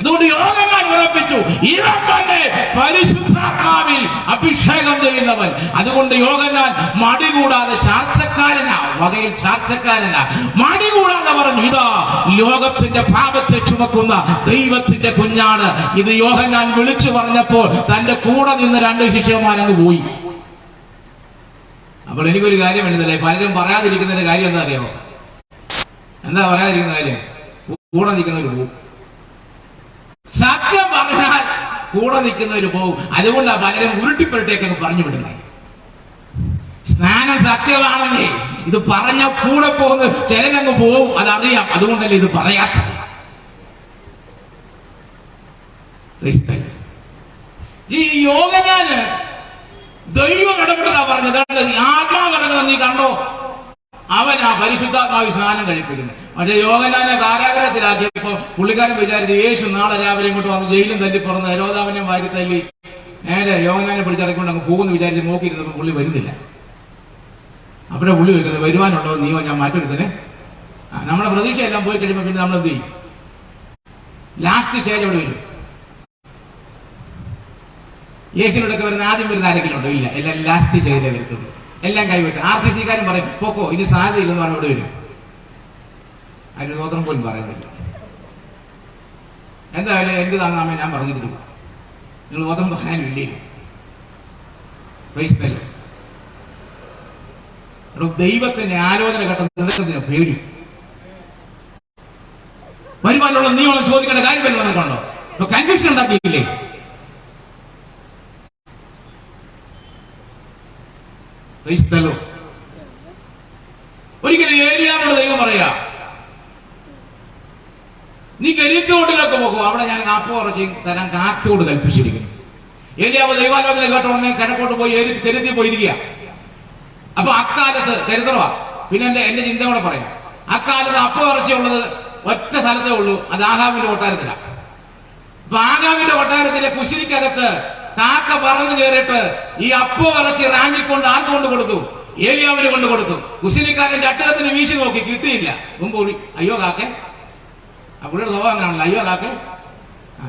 അതുകൊണ്ട് യോഹന്നാൻ ഉറപ്പിച്ചു, ഇവൻ തന്നെ പരിശുദ്ധാത്മാവിൽ അഭിഷേകം ചെയ്യുന്നവൻ. അതുകൊണ്ട് യോഹന്നാൻ മടി കൂടാതെ ചാർച്ചക്കാരനാ, വകയിൽ ചാർച്ചക്കാരനാ. മടി കൂടാതെ പറഞ്ഞു, ഇതാ ലോകത്തിന്റെ പാപത്തെ ചുമക്കുന്ന ദൈവത്തിന്റെ കുഞ്ഞാണ്. ഇത് യോഹന്നാൻ വിളിച്ചു പറഞ്ഞപ്പോൾ തന്റെ കൂടെ നിന്ന് 2 ശിഷ്യന്മാരങ്ങ് പോയി. അപ്പോൾ എനിക്കൊരു കാര്യം എഴുതല്ലേ, പലരും പറയാതിരിക്കുന്നതിന്റെ കാര്യം എന്താ അറിയാമോ? എന്താ പറയാതിരിക്കുന്ന കാര്യം? കൂടെ നിൽക്കുന്നവർ പോകും. സത്യം പറഞ്ഞാൽ കൂടെ നിൽക്കുന്നവര് പോകും. അതുകൊണ്ടാണ് പലരും ഉരുട്ടിപ്പുരട്ടേക്കൊക്കെ പറഞ്ഞു വിടുന്നത്. സ്നാനം സത്യമാണെന്നേ ഇത് പറഞ്ഞ കൂടെ പോകുന്ന ചിലരങ്ങ് പോവും, അതറിയാം. അതുകൊണ്ടല്ലേ ഇത് പറയാത്തത്. ഈ യോഹന്നാന് ദൈവം ഇടപെട്ടാ പറഞ്ഞത്, ആത്മാവിറങ്ങുന്നത് നീ കണ്ടോ? അവനാ പരിശുദ്ധാത്മാവി സ്നാനം കഴിപ്പിക്കുന്നത്. പക്ഷെ യോഹന്നാനെ കാരാഗ്രഹത്തിലാക്കിയപ്പോ പുള്ളിക്കാരൻ വിചാരിച്ചു യേശു നാളെ രാവിലെ ഇങ്ങോട്ട് വന്ന് ജയിലും തല്ലിപ്പുറന്ന് ഹെരോദാവിനെയും വാരി തല്ലി നേരെ യോഹന്നാനെ പിടിച്ചിറക്കൊണ്ട് അങ്ങ് പോകുന്നു വിചാരിച്ച് നോക്കിയിരുന്നപ്പോൾ പുള്ളി വരുന്നില്ല. അവിടെ പുള്ളി വെക്കുന്നത്, വരുവാനുണ്ടോ നീയോ ഞാൻ മാറ്റെടുത്തനെ. നമ്മുടെ പ്രതീക്ഷയെല്ലാം പോയി കഴിയുമ്പോൾ പിന്നെ നമ്മൾ എന്ത് ചെയ്യും? ലാസ്റ്റ് സ്റ്റേജ് അവിടെ വരും. യേശുവിനോടൊക്കെ വരുന്ന ആദ്യം വരുന്ന ആരെങ്കിലും ഉണ്ടോ? ഇല്ല, എല്ലാം ലാസ്റ്റ് സ്റ്റേജിലേ വരുത്തുള്ളൂ. എല്ലാം കൈവിട്ട് RCC-കാരും പറയും പോക്കോ, ഇനി സാധ്യതയില്ലെന്ന് പറഞ്ഞ ഇവിടെ വരും. അതിന് സ്വതന്ത്രം പോലും പറയുന്നില്ല. എന്തായാലും എന്ത് താങ്ങാമേ ഞാൻ പറഞ്ഞിട്ടില്ല, നിങ്ങൾ സ്വതന്ത്രം പറയാനും ഇല്ലേ? ദൈവത്തിന്റെ ആലോചന ഘട്ടം നിനക്കതിന് പേടി വരുവാനുള്ള നീ വേണം ചോദിക്കേണ്ട കാര്യം വല്ല നിനക്കുണ്ടോ? കൺഫ്യൂഷൻ ഉണ്ടാക്കിയില്ലേ? ഒരിക്കലും ഏലിയാവോട് ദൈവം പറയാ, നീ കരുത്തോട്ടിലൊക്കെ പോകും, അവിടെ ഞാൻ കാപ്പ് കുറച്ച് തരാൻ കാറ്റോട് കൽപ്പിച്ചിരിക്കുന്നു. ഏലിയാവ് ദൈവാലോചന കേട്ടോടനെ കിഴക്കോട്ട് പോയി കരുതി പോയിരിക്കുക. അപ്പൊ അക്കാലത്ത് ചരിത്രമാ. പിന്നെ എന്റെ ചിന്ത കൂടെ പറയാം. അക്കാലത്ത് അപ്പം ഇറച്ചിയുള്ളത് ഒറ്റ സ്ഥലത്തേ ഉള്ളൂ, അത് ആഹാബിന്റെ കൊട്ടാരത്തിലാണ്. അപ്പൊ ആഹാബിന്റെ കൊട്ടാരത്തിലെ കുശിനിക്കകത്ത് കാക്ക പറന്നു കയറിയിട്ട് ഈ അപ്പം ഇറച്ചി റാഞ്ചിക്കൊണ്ട് ആർക്കൊണ്ട് കൊടുത്തു? ഏലിയാവിന് കൊണ്ട് കൊടുത്തു. കുശിനിക്കാരൻ ചട്ടകത്തിന് വീശി നോക്കി, കിട്ടിയില്ല. മുമ്പ് അയ്യോ കാക്കെ, ആ പുള്ളിയുടെ സ്വഭാവം അങ്ങനെയാണല്ലോ, അയ്യോ കാക്കെ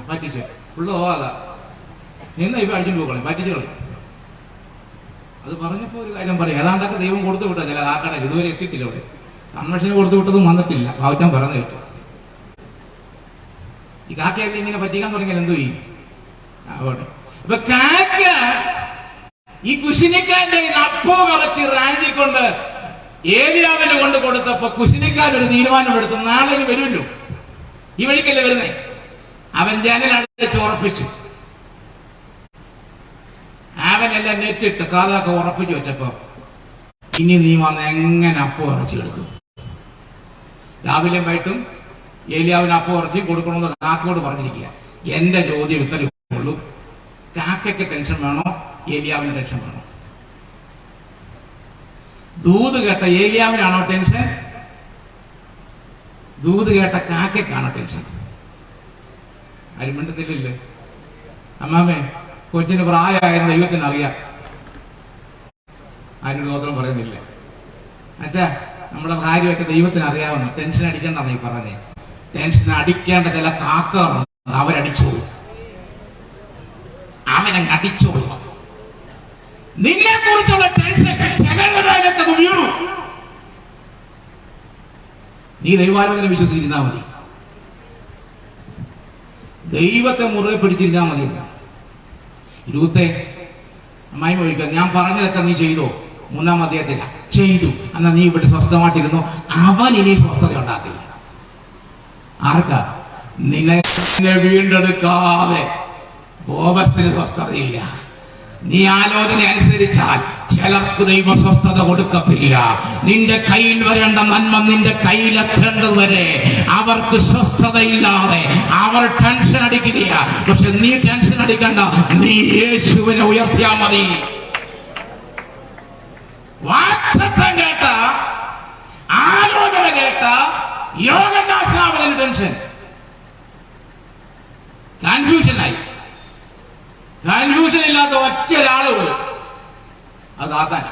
പറ്റിച്ചു, പുള്ളിയുടെ സ്വഭാവ നിന്ന് ഇപ്പൊ അടിച്ചു പോകളെ പറ്റിച്ചോളെ. അത് പറഞ്ഞപ്പോ ഒരു കാര്യം പറയാം, ഏതാണ്ടൊക്കെ ദൈവം കൊടുത്തു വിട്ട ചില കാക്കട ഇതുവരെ എത്തിയിട്ടില്ല. ഇവിടെ കൺവെൻഷന് കൊടുത്തു വിട്ടതും വന്നിട്ടില്ല. ഭാവിച്ചാൻ പറഞ്ഞു കേട്ടു. ഈ കാക്കയൊക്കെ ഇങ്ങനെ പറ്റിക്കാൻ തുടങ്ങിയാൽ എന്തു ചെയ്യും? അവിടെ അപ്പൊ കാക്ക ഈ കുശിനിക്കാരന്റെ അപ്പോ വിറച്ച് റാഞ്ചിക്കൊണ്ട് ഏലിയാവിന് കൊണ്ട് കൊടുത്തപ്പോ കുശിനിക്കാരൻ ഒരു തീരുമാനമെടുത്തു, നാളെ വരുമല്ലോ, ഈ വഴിക്കല്ലേ വരുന്നേ. അവൻ ജനലടച്ച് ഉറപ്പിച്ചു. അവനെല്ലാം നെറ്റിട്ട് കാതൊക്കെ ഉറപ്പിച്ചു വെച്ചപ്പോ ഇനി നീ വന്ന് എങ്ങനെ അപ്പം ഇറച്ചി എടുക്കും? രാവിലെ വൈകിട്ടും ഏലിയാവിന് അപ്പം ഇറച്ചി കൊടുക്കണമെന്ന് കാക്കയോട് പറഞ്ഞിരിക്കുക. എന്റെ ചോദ്യം ഇത്രയേ ഉള്ളൂ, കാക്കയ്ക്ക് ടെൻഷൻ വേണോ ഏലിയാവിന് ടെൻഷൻ വേണോ? ദൂത് കേട്ട ഏലിയാവിനാണോ ടെൻഷൻ? ദൂത് കേട്ട കാക്കയ്ക്കാണോ ടെൻഷൻ? ആരും മിണ്ടുന്നില്ലല്ലേ? അമ്മാമേ, കൊച്ചിന് പ്രായമായെന്ന് ദൈവത്തിന് അറിയാം, ആരും ഗോത്രം പറയുന്നില്ല. അച്ഛാ, നമ്മുടെ ഭാര്യമൊക്കെ ദൈവത്തിന് അറിയാവുന്നു, ടെൻഷൻ അടിക്കേണ്ടെന്ന് നീ പറഞ്ഞേ. ടെൻഷൻ അടിക്കേണ്ട ചില കാക്കകളുണ്ട്, അവരടിച്ചോളൂ, അവനങ്ങ് അടിച്ചോളൂ. നിന്നെ കുറിച്ചുള്ള ടെൻഷൻ ചിലവരൊക്കെ വീണു. നീ ദൈവാലോചന വിശ്വസിച്ചിരുന്നാ മതി, ദൈവത്തെ മുറുകെ പിടിച്ചിരുന്നാ മതി. രൂത്തെ അമ്മായി ചോദിക്കാം, ഞാൻ പറഞ്ഞതൊക്കെ നീ ചെയ്തോ? 3-ാം അധ്യായത്തില ചെയ്തു. എന്നാ നീ ഇവിടെ സ്വസ്ഥമായിട്ടിരുന്നു, അവൻ ഇനി സ്വസ്ഥത ഉണ്ടാക്കില്ല. ആർക്കാ? നിന്നെ വീണ്ടെടുക്കാതെ ബോബസിന് സ്വസ്ഥതയില്ല. നീ ആലോചന അനുസരിച്ചാൽ ചിലർക്ക് ദൈവ സ്വസ്ഥത കൊടുക്കത്തില്ല. നിന്റെ കയ്യിൽ വരേണ്ട നന്മ നിന്റെ കയ്യിലെത്തേണ്ടത് വരെ അവർക്ക് സ്വസ്ഥതയില്ലാതെ അവർ ടെൻഷൻ അടിക്കുക. പക്ഷെ നീ ടെൻഷൻ അടിക്കണ്ട, നീ യേശുവിനെ ഉയർത്തിയാ മതി. വാക്തത്വം കേട്ട, ആലോചന കേട്ട യോഗനാഥാവിന് ടെൻഷൻ, കൺഫ്യൂഷനായി. കൺഫ്യൂഷൻ ഇല്ലാത്ത ഒറ്റ ഒരാളേ ഉള്ളൂ, അത് സാത്താൻ.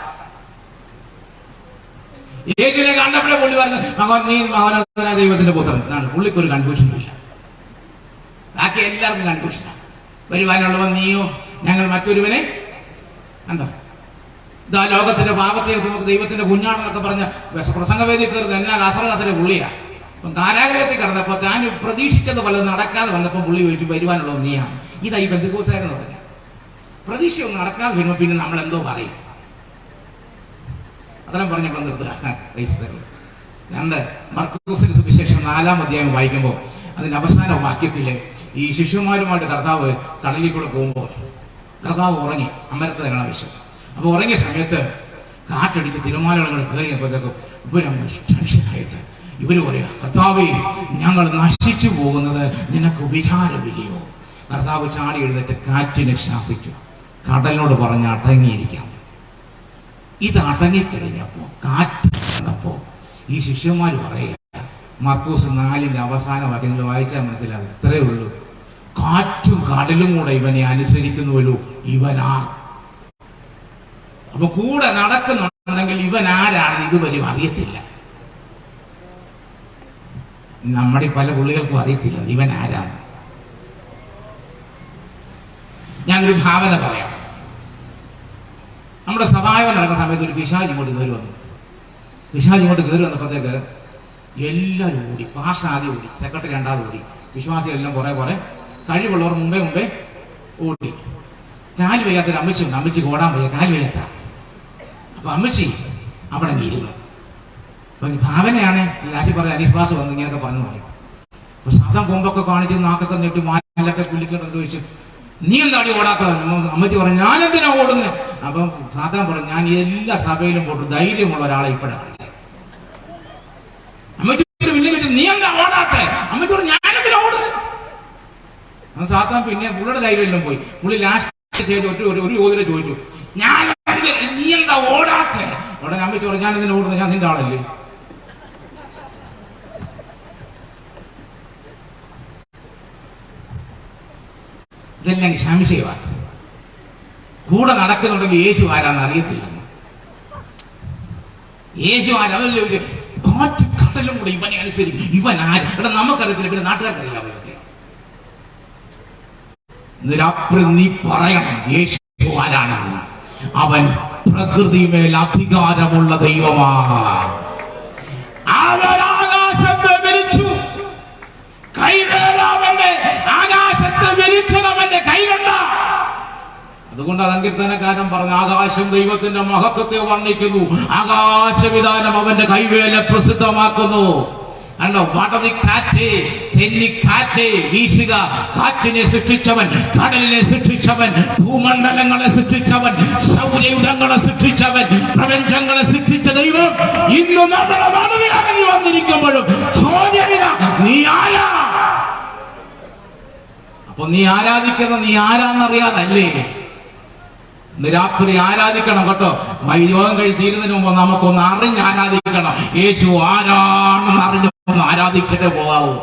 യേശുവിനെ കണ്ടപ്പോഴേ പുള്ളി പറഞ്ഞു, നീ മകനായ ദൈവത്തിന്റെ പുത്രൻ എന്നാണ്. പുള്ളിക്കൊരു കൺഫ്യൂഷനും ഇല്ല. ബാക്കി എല്ലാവർക്കും കൺഫ്യൂഷനാണ്. വരുവാനുള്ളവൻ നീയോ, ഞങ്ങൾ മറ്റൊരുവനെ കണ്ടോ? ഇതാ ലോകത്തിന്റെ പാപത്തെ ദൈവത്തിന്റെ കുഞ്ഞാണെന്നൊക്കെ പറഞ്ഞ പ്രസംഗവേദി കയറുന്നത് എന്നാ കാസർഗാസിലെ പുള്ളിയാ. അപ്പം കാരാഗ്രഹത്തിൽ കിടന്നപ്പോ താൻ പ്രതീക്ഷിച്ചത് പലത് നടക്കാതെ വന്നപ്പോൾ പുള്ളി ചോദിച്ചു, വരുവാനുള്ളത് നീയാണ്. ഇതാ ഈ ബന്ധുക്കോസാരെന്ന് പറഞ്ഞ പ്രതീക്ഷയൊന്നും നടക്കാതെ വരുമ്പോ പിന്നെ നമ്മൾ എന്തോ പറയും. അതെല്ലാം പറഞ്ഞപ്പോൾ നിർത്തുക. രണ്ട് മർക്കോസിന്റെ സുവിശേഷം 4-ാം അധ്യായം വായിക്കുമ്പോൾ അതിന്റെ അവസാന വാക്യത്തില് ഈ ശിശുമാരുമായിട്ട് കർത്താവ് കടലിൽ കൂടെ പോകുമ്പോൾ കർത്താവ് ഉറങ്ങി, അമരത്ത് തരണം ആവശ്യം. അപ്പൊ ഉറങ്ങിയ സമയത്ത് കാറ്റടിച്ച് തിരുമാലകൾ കയറിയപ്പോഴത്തേക്കും ഇവരങ്ങ് ടെൻഷനായിട്ട് ഇവര് പറയാ, കർത്താവേ, ഞങ്ങൾ നശിച്ചു പോകുന്നത് നിനക്ക് വിചാരമില്ലയോ? കർത്താവ് ചാടി എഴുന്നേറ്റ് കാറ്റിനെ ശാസിച്ചു, കടലിനോട് പറഞ്ഞ് അടങ്ങിയിരിക്കാം. ഇത് അടങ്ങിക്കഴിഞ്ഞപ്പോ കാറ്റ് വന്നപ്പോ ഈ ശിഷ്യന്മാർ പറയുക, മർക്കോസ് 4-ന്റെ അവസാന വാക്യത്തിൽ വായിച്ചാൽ മനസ്സിലാകും, ഇത്രയേ ഉള്ളൂ, കാറ്റും കടലും കൂടെ ഇവനെ അനുസരിക്കുന്നുവല്ലോ, ഇവനാ. അപ്പൊ കൂടെ നടക്കുന്നുണ്ടെങ്കിൽ ഇവൻ ആരാണെന്ന് ഇതുവരെ അറിയത്തില്ല. നമ്മുടെ പല പുള്ളികൾക്കും അറിയത്തില്ല ഇവൻ ആരാണ്. ഞാനൊരു ഭാവന പറയാം. നമ്മുടെ സഭായം നടക്കുന്ന സമയത്ത് ഒരു പിശാച് ഇങ്ങോട്ട് കയറി വന്നു. പിശാച് ഇങ്ങോട്ട് കയറി വന്നപ്പോഴത്തേക്ക് എല്ലാവരും ഓടി. പാസ്റ്റർ ആദ്യം ഓടി, സെക്രട്ടറി രണ്ടാമത് ഓടി, വിശ്വാസികളെല്ലാം കുറെ കഴിവുള്ളവർ മുമ്പേ ഓടി. കാല് വയ്യാത്തൊരു അമ്മച്ചി ഉണ്ട്, അമ്മച്ചിക്ക് ഓടാൻ വയ്യ, കാല് വയ്യാത്ത. അപ്പൊ അമ്മച്ചി അവിടെ ഇരുന്നു. അപ്പൊ ഭാവനയാണ്. ലാശി പറഞ്ഞ അനീഷ്വാസ് വന്ന് ഇങ്ങനെയൊക്കെ പറഞ്ഞു പറയും. അപ്പൊ സാധാ കൊമ്പൊക്കെ കാണിച്ച് നാക്കൊക്കെ നീട്ടി മാലൊക്കെ കുളിക്കണമെന്ന് ചോദിച്ചു, നീ എന്താടി ഓടാത്തത്? അമ്മച്ചി പറഞ്ഞു, ഞാനെന്തിനാ ഓടുന്നത്? അപ്പം സാധാ പറഞ്ഞു, ഞാൻ എല്ലാ സഭയിലും പോട്ടു ധൈര്യമുള്ള ഒരാളെ ഇപ്പോഴാണ്. അമ്മച്ചി പിന്നെ ചോദിച്ചു, നീ എന്താ ഓടാത്തെ? അമ്മച്ചി പറഞ്ഞു, ഞാനെന്തിനാ ഓടുന്നത്? സാധാ പിന്നെ പുള്ളിയുടെ ധൈര്യം എല്ലാം പോയി. പുള്ളി ലാസ്റ്റ് ചെയ്ത് ഒരു യോധന ചോദിച്ചു, ഞാൻ നീ എന്താ ഓടാത്തെ? ഉടനെ അമ്മച്ചി പറഞ്ഞു, ഞാൻ എന്തിനാ ഓടുന്നത്? ഞാൻ നിന്റെ ആളല്ലേ. ഇതെല്ലാം സംശയമാണ്. കൂടെ നടക്കുന്നുണ്ടെങ്കിൽ യേശു ആരാന്ന് അറിയത്തില്ല. യേശു ആരാ? കാറ്റും കടലും കൂടെ ഇവനെ അനുസരിക്കും. ഇവൻ ആര്? ഇവിടെ നമുക്കറിയത്തില്ല, പിന്നെ നാട്ടുകാർക്കറിയാം. രാത്രി നീ പറയണം യേശു ആരാണെന്ന്. അവൻ പ്രകൃതിമേൽ അധികാരമുള്ള ദൈവമാണ്. അവൻ ആകാശത്തെ വിരിച്ചു, കൈവേലാവന്റെ ആകാശത്തെ വിരിച്ചതവന്റെ കൈകണ്ട. അതുകൊണ്ട് സങ്കീർത്തനക്കാരൻ പറഞ്ഞു, ആകാശം ദൈവത്തിന്റെ മഹത്വത്തെ വർണ്ണിക്കുന്നു, ആകാശവിധാനം അവന്റെ കൈവേല പ്രസിദ്ധമാക്കുന്നു. കണ്ടോ? വടതിക്കാറ്റ്, തെന്നിക്കാറ്റ് വീശുക. കാറ്റിനെ സൃഷ്ടിച്ചവൻ, കടലിനെ സൃഷ്ടിച്ചവൻ, ഭൂമണ്ഡലങ്ങളെ സൃഷ്ടിച്ചവൻ, സൗരയുധങ്ങളെ സൃഷ്ടിച്ചവൻ, പ്രപഞ്ചങ്ങളെ സൃഷ്ടിച്ച ദൈവം ഇന്ന് നമ്മുടെ നടുവിൽ ഇറങ്ങി വന്നിരിക്കുമ്പോഴും ചോദ്യമില്ല, നീ ആരാ? അപ്പൊ നീ ആരാധിക്കുന്ന നീ ആരാന്നറിയാതല്ലേ? ഇന്ന് രാത്രി ആരാധിക്കണം കേട്ടോ. യോഗം തീരുന്നതിന് മുമ്പ് നമുക്കൊന്ന് അറിഞ്ഞ് ആരാധിക്കണം. യേശു ആരാണെന്ന് അറിഞ്ഞൊന്ന് ആരാധിച്ചിട്ടേ പോകാവൂ.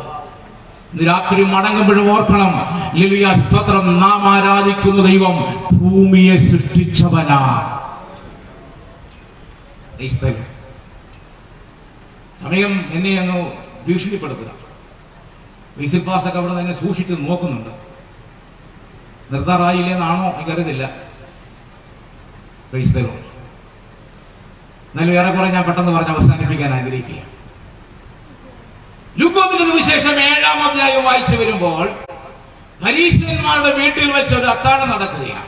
ഇന്ന് രാത്രി മടങ്ങുമ്പോഴും ഓർക്കണം, ഹല്ലേലൂയ, സ്തോത്രം, നാം ആരാധിക്കുന്ന ദൈവം ഭൂമിയെ സൃഷ്ടിച്ചവനാ. സമയം എന്നെ അങ്ങ് ഭീഷണിപ്പെടുത്തുക. വിസിൽപാസൊക്കെ അവിടെ തന്നെ സൂക്ഷിച്ച് നോക്കുന്നുണ്ട്. നിർത്താറായില്ലെന്നാണോ എനിക്കറിയത്തില്ല. എന്നാലും ഏറെക്കുറെ ഞാൻ പെട്ടെന്ന് പറഞ്ഞ് അവസാനിപ്പിക്കാൻ ആഗ്രഹിക്കുക. ലൂക്കോസിന്റെ സുവിശേഷം 7-ാം അധ്യായം വായിച്ചു വരുമ്പോൾ ഫരീസയന്മാരുടെ വീട്ടിൽ വെച്ച് ഒരു അത്താഴം നടക്കുകയാണ്.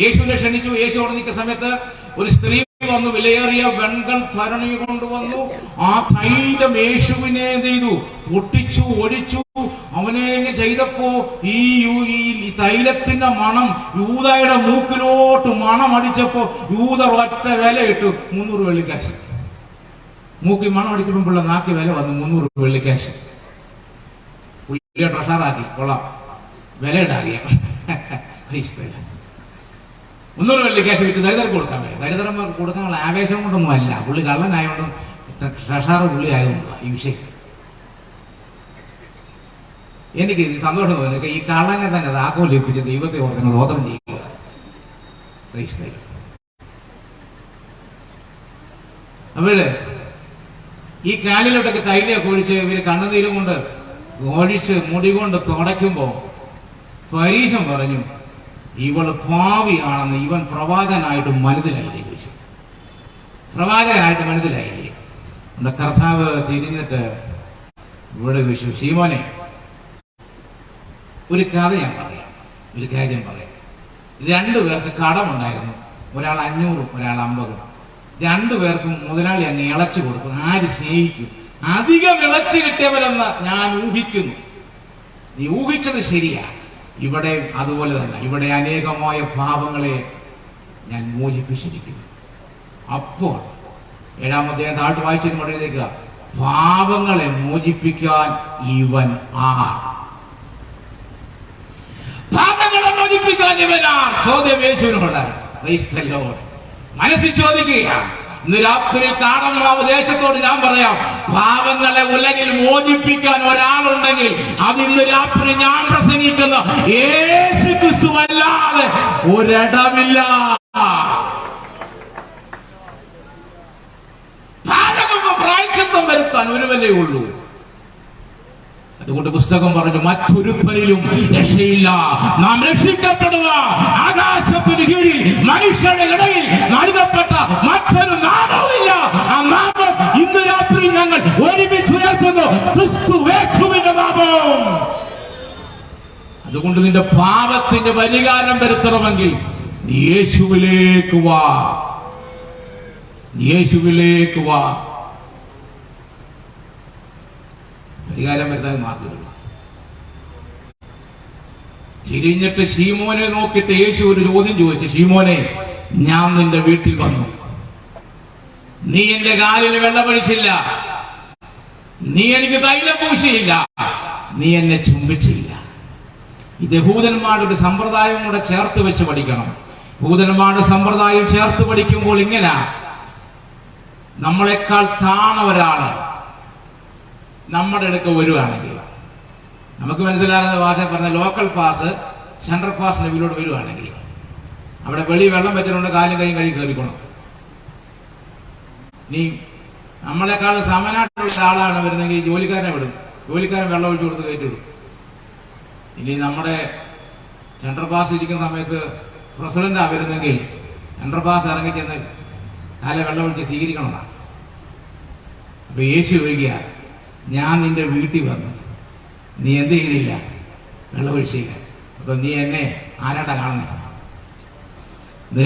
യേശുവിനെ ക്ഷണിച്ചു. യേശു അവിടെ നിൽക്കുന്ന സമയത്ത് ഒരു സ്ത്രീ വന്നു, വിലയേറിയ വെൺകൽ ഭരണി കൊണ്ടുവന്നു. ആ തൈലം യേശുവിനെ എന്ത് ചെയ്തു? പൊട്ടിച്ചു, ഒഴിച്ചു. അവനെ ചെയ്തപ്പോ ഈ തൈലത്തിന്റെ മണം യൂദയുടെ മൂക്കിലോട്ട് മണം അടിച്ചപ്പോ യൂദ ഒറ്റ വില ഇട്ടു 300 വെള്ളിക്കാശ്. മൂക്കി മണം അടിച്ചപ്പോൾ നാക്കി വില വന്നു 300 വെള്ളിക്കാശ്. പുള്ളിയെ ട്രഷറാക്കി. കൊള്ളാം, വില ഇടാറിയ 300 വെള്ളിക്കാശ് വിറ്റ് ദരിദ്രർക്ക് കൊടുക്കാൻ പറ്റും. ദരിദ്രന്മാർക്ക് കൊടുക്കാനുള്ള ആവേശം കൊണ്ടൊന്നും അല്ല, പുള്ളി കള്ളനായതുകൊണ്ടും ട്രഷാറ് പുള്ളി ആയതുകൊണ്ടുള്ള ഈ വിഷയം. എനിക്ക് സന്തോഷം തോന്നി. ഈ കള്ളനെ തന്നെ താക്കോൽ ഏൽപ്പിച്ച് ദൈവത്തെ ഓർക്കുന്ന സ്തോത്രം ചെയ്യുക. അപ്പോഴ് ഈ കാലിലോട്ടൊക്കെ തൈലൊക്കെ ഒഴിച്ച് ഇവര് കണ്ണുനീരും കൊണ്ട് ഒഴിച്ച് മുടി കൊണ്ട് തുടയ്ക്കുമ്പോ പരീശൻ പറഞ്ഞു, ഇവൾ ഭാവിയാണെന്ന് ഇവൻ പ്രവാചകനായിട്ട് മനസ്സിലായില്ലേ? ചോദിച്ചു. പ്രവാചകനായിട്ട് മനസ്സിലായില്ലേ? നമ്മുടെ കർത്താവ് തിരിഞ്ഞിട്ട് ഇവിടെ ചോദിച്ചു, ശീമോനെ, ഒരു കഥ ഞാൻ പറയാം, ഒരു കാര്യം പറയാം. 2 പേർക്ക് കടമുണ്ടായിരുന്നു. ഒരാൾ 500, ഒരാൾ 50. 2 പേർക്കും മുതലാളി അങ്ങ് ഇളച്ചു കൊടുത്തു. ആര് സ്നേഹിക്കും? അധികം ഇളച്ചു കിട്ടിയവരെന്ന് ഞാൻ ഊഹിക്കുന്നു. നീ ഊഹിച്ചത് ശരിയാ. ഇവിടെ അതുപോലെ തന്നെ ഇവിടെ അനേകമായ പാപങ്ങളെ ഞാൻ മോചിപ്പിച്ചിരിക്കുന്നു. അപ്പോൾ 7-ാം അധ്യായം താഴ്ത്തു വായിച്ചതിന് മടങ്ങിലേക്ക്, പാപങ്ങളെ മോചിപ്പിക്കാൻ ഇവൻ പാപങ്ങളെ മോചിപ്പിക്കാൻ ഇവനാ? ചോദ്യം യേശുവിനോട്. മനസ്സിൽ ചോദിക്കുക. ഇന്ന് രാത്രി കാടമാവ് ദേശത്തോട് ഞാൻ പറയാം, പാപങ്ങളെ ഉലകിൽ മോചിപ്പിക്കാൻ ഒരാളുണ്ടെങ്കിൽ അത് ഇന്ന് രാത്രി ഞാൻ പ്രസംഗിക്കുന്ന യേശു ക്രിസ്തുവല്ലാതെ ഒരിടമില്ല. പാപങ്ങൾക്ക് പ്രായശ്ചിത്തം വരുത്താൻ ഒരുവനേ ഉള്ളൂ. അതുകൊണ്ട് പുസ്തകം പറഞ്ഞു, മറ്റൊരുവരിലും രക്ഷയില്ല. നാം രക്ഷിക്കപ്പെടുക ആകാശത്തിന് കീഴിൽ മനുഷ്യരുടെ ഇടയിൽ നൽകപ്പെട്ട മറ്റൊരു നാമവുമില്ല. ആ നാമം ഇന്ന് രാത്രി ഞങ്ങൾ ഒരുമിച്ച് ഉയർത്തുന്നു, ക്രിസ്തുയേശുവിന്റെ നാമം. അതുകൊണ്ട് നിന്റെ പാപത്തിന്റെ പരിഹാരം വരുത്തണമെങ്കിൽ നീ യേശുവിലേക്ക് വാ, യേശുവിലേക്ക് വാ. പരിഹാരം വരുത്താൻ മാർഗമില്ല. തിരിഞ്ഞിട്ട് ശീമോനെ നോക്കിയിട്ട് യേശു ഒരു ചോദ്യം ചോദിച്ചു, ശീമോനെ, ഞാൻ നിന്റെ വീട്ടിൽ വന്നു, നീ എന്റെ കാലിൽ വെള്ളമൊഴിച്ചില്ല, നീ എനിക്ക് തൈലം പൂശിയില്ല, നീ എന്നെ ചുംബിച്ചില്ല. ഇത് യഹൂദന്മാരുടെ ഒരു സമ്പ്രദായം കൂടെ ചേർത്ത് വെച്ച് പഠിക്കണം. യഹൂദന്മാരുടെ സമ്പ്രദായം ചേർത്ത് പഠിക്കുമ്പോൾ ഇങ്ങനെ, നമ്മളെക്കാൾ താണ ഒരാള് നമ്മുടെ അടുക്ക വരുവാണെങ്കിൽ, നമുക്ക് മനസ്സിലാകുന്ന ഭാഷ പറഞ്ഞ ലോക്കൽ പാസ് സെൻട്രൽ പാസ് ലെവലിലോട്ട് വരുവാണെങ്കിൽ അവിടെ വെളി വെള്ളം വെച്ചിട്ടുണ്ട്, കാലും കൈയും കഴുകി കയറിക്കണം. നീ നമ്മളെക്കാൾ സമനായിട്ടുള്ള ഒരാളാണ് വരുന്നെങ്കിൽ ജോലിക്കാരനെ വിടും, ജോലിക്കാരൻ വെള്ളം ഒഴിച്ചു കൊടുത്ത് കയറ്റി വിടും. ഇനി നമ്മുടെ സെൻട്രൽ പാസ് ഇരിക്കുന്ന സമയത്ത് പ്രസിഡന്റാ വരുന്നെങ്കിൽ സെൻട്രൽ പാസ് ഇറങ്ങി ചെന്ന് കാലെ വെള്ളം ഒഴിച്ച് സ്വീകരിക്കണമെന്നാണ്. അപ്പൊ യേശു ചോദിക്കുക, ഞാൻ നിന്റെ വീട്ടിൽ വന്നു, നീ എന്ത് ചെയ്തില്ല? വെള്ളമൊഴിച്ചില്ല. അപ്പൊ നീ എന്നെ ആരാട്ടാ കാണുന്നത്?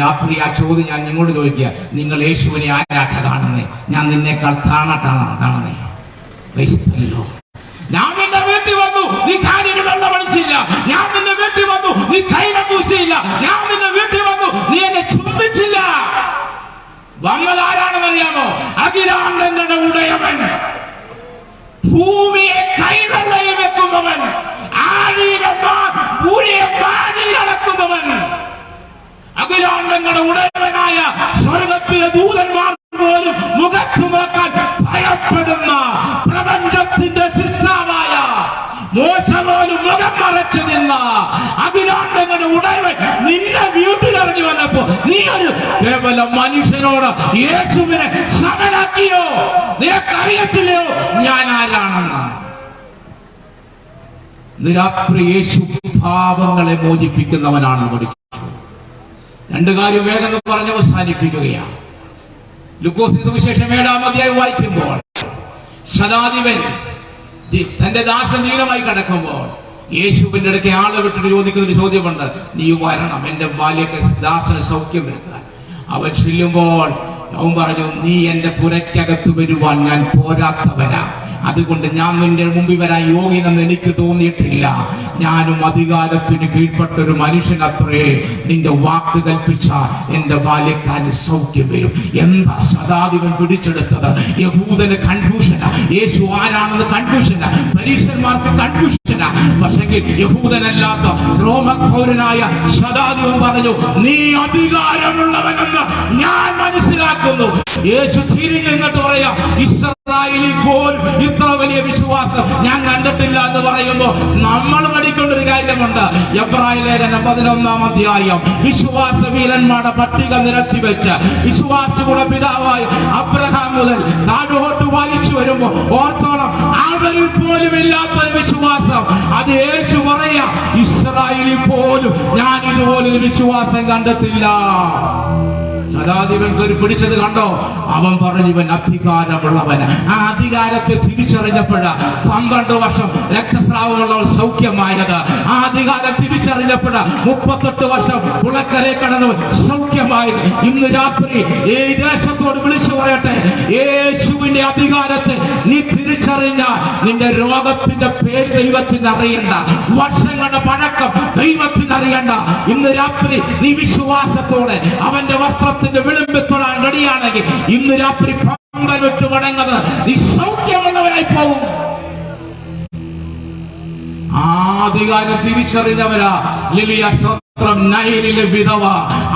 രാത്രി ആ ചോദ്യം ഞാൻ നിങ്ങളോട് ചോദിക്കുക, നിങ്ങൾ യേശുവിനെ ആരാട്ടാ കാണുന്നേ? ഞാൻ നിന്നേക്കാൾ താണാട്ടാണ് കാണുന്നേ. ഞാൻ നിന്റെ വീട്ടിൽ വന്നു, നീ കാലിന് വെള്ളമൊഴിച്ചില്ല. ഞാൻ നിന്റെ വീട്ടിൽ വന്നു, നീ തൈലം പൂശിയില്ല. ഞാൻ നിന്റെ വീട്ടിൽ വന്നു, നീ എന്നെ ചുംബിച്ചില്ല. വന്നതാരാണെന്നറിയാമോ? അഖിലാണ്ടങ്ങളുടെ ഉടയവൻ, ഭൂമിയെ കൈവെള്ളയിൽ വെക്കുന്നവൻ, ആഴിയിലെന്ന പൂഴിയെ വാരി അളക്കുന്നവൻ, അഖിലാണ്ടങ്ങളുടെ ഉടയവനായ സ്വർഗത്തിലെ ദൂതന്മാർ പോലും മുഖത്തു നോക്കാൻ ഭയപ്പെടുന്ന പ്രപഞ്ചത്തിന്റെ സൃഷ്ടാവായ മോശ പോലും മുഖം മറച്ചു നിന്ന അഖിലാണ്ടങ്ങളുടെ ഉടയവൻ നിന്റെ വീട്ടിലിറങ്ങി വന്നപ്പോ നീ ഒരു കേവല മനുഷ്യനോട് യേശുവിനെ സമനാക്കിയോ? നിനക്കറിയത്തില്ലയോ ഞാൻ ആരാണെന്ന്? രാത്രി യേശു പാപങ്ങളെ മോചിപ്പിക്കുന്നവനാണ് പഠിക്കുന്നത്. രണ്ടു കാര്യം വേഗം പറഞ്ഞ് അവസാനിപ്പിക്കുകയാണ്. ലൂക്കോസിന്റെ സുവിശേഷം 7-ാം അധ്യായം വായിക്കുമ്പോൾ ശതാധിപൻ തന്റെ ദാസനീനമായി കിടക്കുമ്പോൾ യേശുവിന്റെ അടുക്കെ ആളെ വിട്ടിട്ട് ചോദിക്കുന്ന ഒരു ചോദ്യമുണ്ട്, നീ വരണം എന്റെ ബാല്യക്ക് ദാസന് സൗഖ്യം വരുത്താൻ. അവൻ ചെല്ലുമ്പോൾ അവൻ പറഞ്ഞു, നീ എന്റെ പുരയ്ക്കകത്ത് വരുവാൻ ഞാൻ പോരാത്തവനാ, അതുകൊണ്ട് ഞാൻ നിന്റെ മുമ്പിൽ വരാൻ യോഗ്യനെന്ന് എനിക്ക് തോന്നിയിട്ടില്ല. ഞാനും അധികാരത്തിന് കീഴ്പ്പെട്ട ഒരു മനുഷ്യനത്രേ. നിന്റെ വാക്ക് കൽപ്പിച്ച എന്റെ ബാല്യക്കാരന് സൗഖ്യം വരും. എന്താ ശതാധിപൻ പിടിച്ചെടുത്തത്? യഹൂദന് കൺഫ്യൂഷനാ, യേശു ആരാണെന്ന് കൺഫ്യൂഷനാ, പരീക്ഷന്മാർക്ക് കൺഫ്യൂഷനാ. പക്ഷേ യഹൂദനല്ലാത്ത റോമപൗരനായ ശതാധിപൻ പറഞ്ഞു, നീ അധികാരമുള്ളവനെന്ന് ഞാൻ മനസ്സിലാക്കുന്നു. യേശു തിരിഞ്ഞെന്നിട്ട് പറയാ, ഇസ്രായേലിൽ പോലും ഇത്ര വലിയ വിശ്വാസം ഞാൻ കണ്ടിട്ടില്ല എന്ന് പറയുമ്പോ നമ്മൾ പഠിക്കേണ്ട ഒരു കാര്യമുണ്ട്. എബ്രായ ലേഖനം 11-ാം അധ്യായം വിശ്വാസ വീരന്മാരുടെ പട്ടിക നിരത്തി വെച്ച് വിശ്വാസികളുടെ പിതാവായ അബ്രഹാം മുതൽ താഴോട്ട് വായിച്ചു വരുമ്പോ ഓർത്തോണം, അവരിൽ പോലും ഇല്ലാത്തൊരു വിശ്വാസം. അത് യേശു പറയാ, ഇസ്രായേലിൽ പോലും ഞാൻ ഇതുപോലൊരു വിശ്വാസം കണ്ടിട്ടില്ല. ശതാധിപൻ കയറി പിടിച്ചത് കണ്ടോ? അവൻ പറഞ്ഞു, ഇവൻ അധികാരമുള്ളവന്. ആ അധികാരത്തെ തിരിച്ചറിഞ്ഞപ്പോഴ 12 വർഷം രക്തസ്രാവമുള്ളവൾ സൗഖ്യമായത്. ആ അധികാരം തിരിച്ചറിഞ്ഞപ്പോഴ 38 വർഷം പുളക്കരെ കടന്നവൻ സൗഖ്യമായത്. ഇന്ന് രാത്രി ഈ ദേശത്തോട് വിളിച്ചു പറയട്ടെ, യേശുവിന്റെ അധികാരത്തെ നീ തിരിച്ചറിഞ്ഞാൽ നിന്റെ രോഗത്തിന്റെ പേര് ദൈവത്തിന് അറിയണ്ട, വർഷങ്ങളുടെ പഴക്കം ദൈവത്തിന് അറിയണ്ട. ഇന്ന് രാത്രി നീ വിശ്വാസത്തോടെ അവന്റെ വസ്ത്രത്തിന്റെ വിളിമ്പെത്തൊടാൻ റെഡിയാണെങ്കിൽ ഇന്ന് രാത്രി പങ്കൽ വിട്ട് മടങ്ങുന്നത് നീ സൗഖ്യമുള്ളവരായി പോകും. ആധികാരം തിരിച്ചറിഞ്ഞവരാ ലിലിയ നൈനിലെ വിധവ.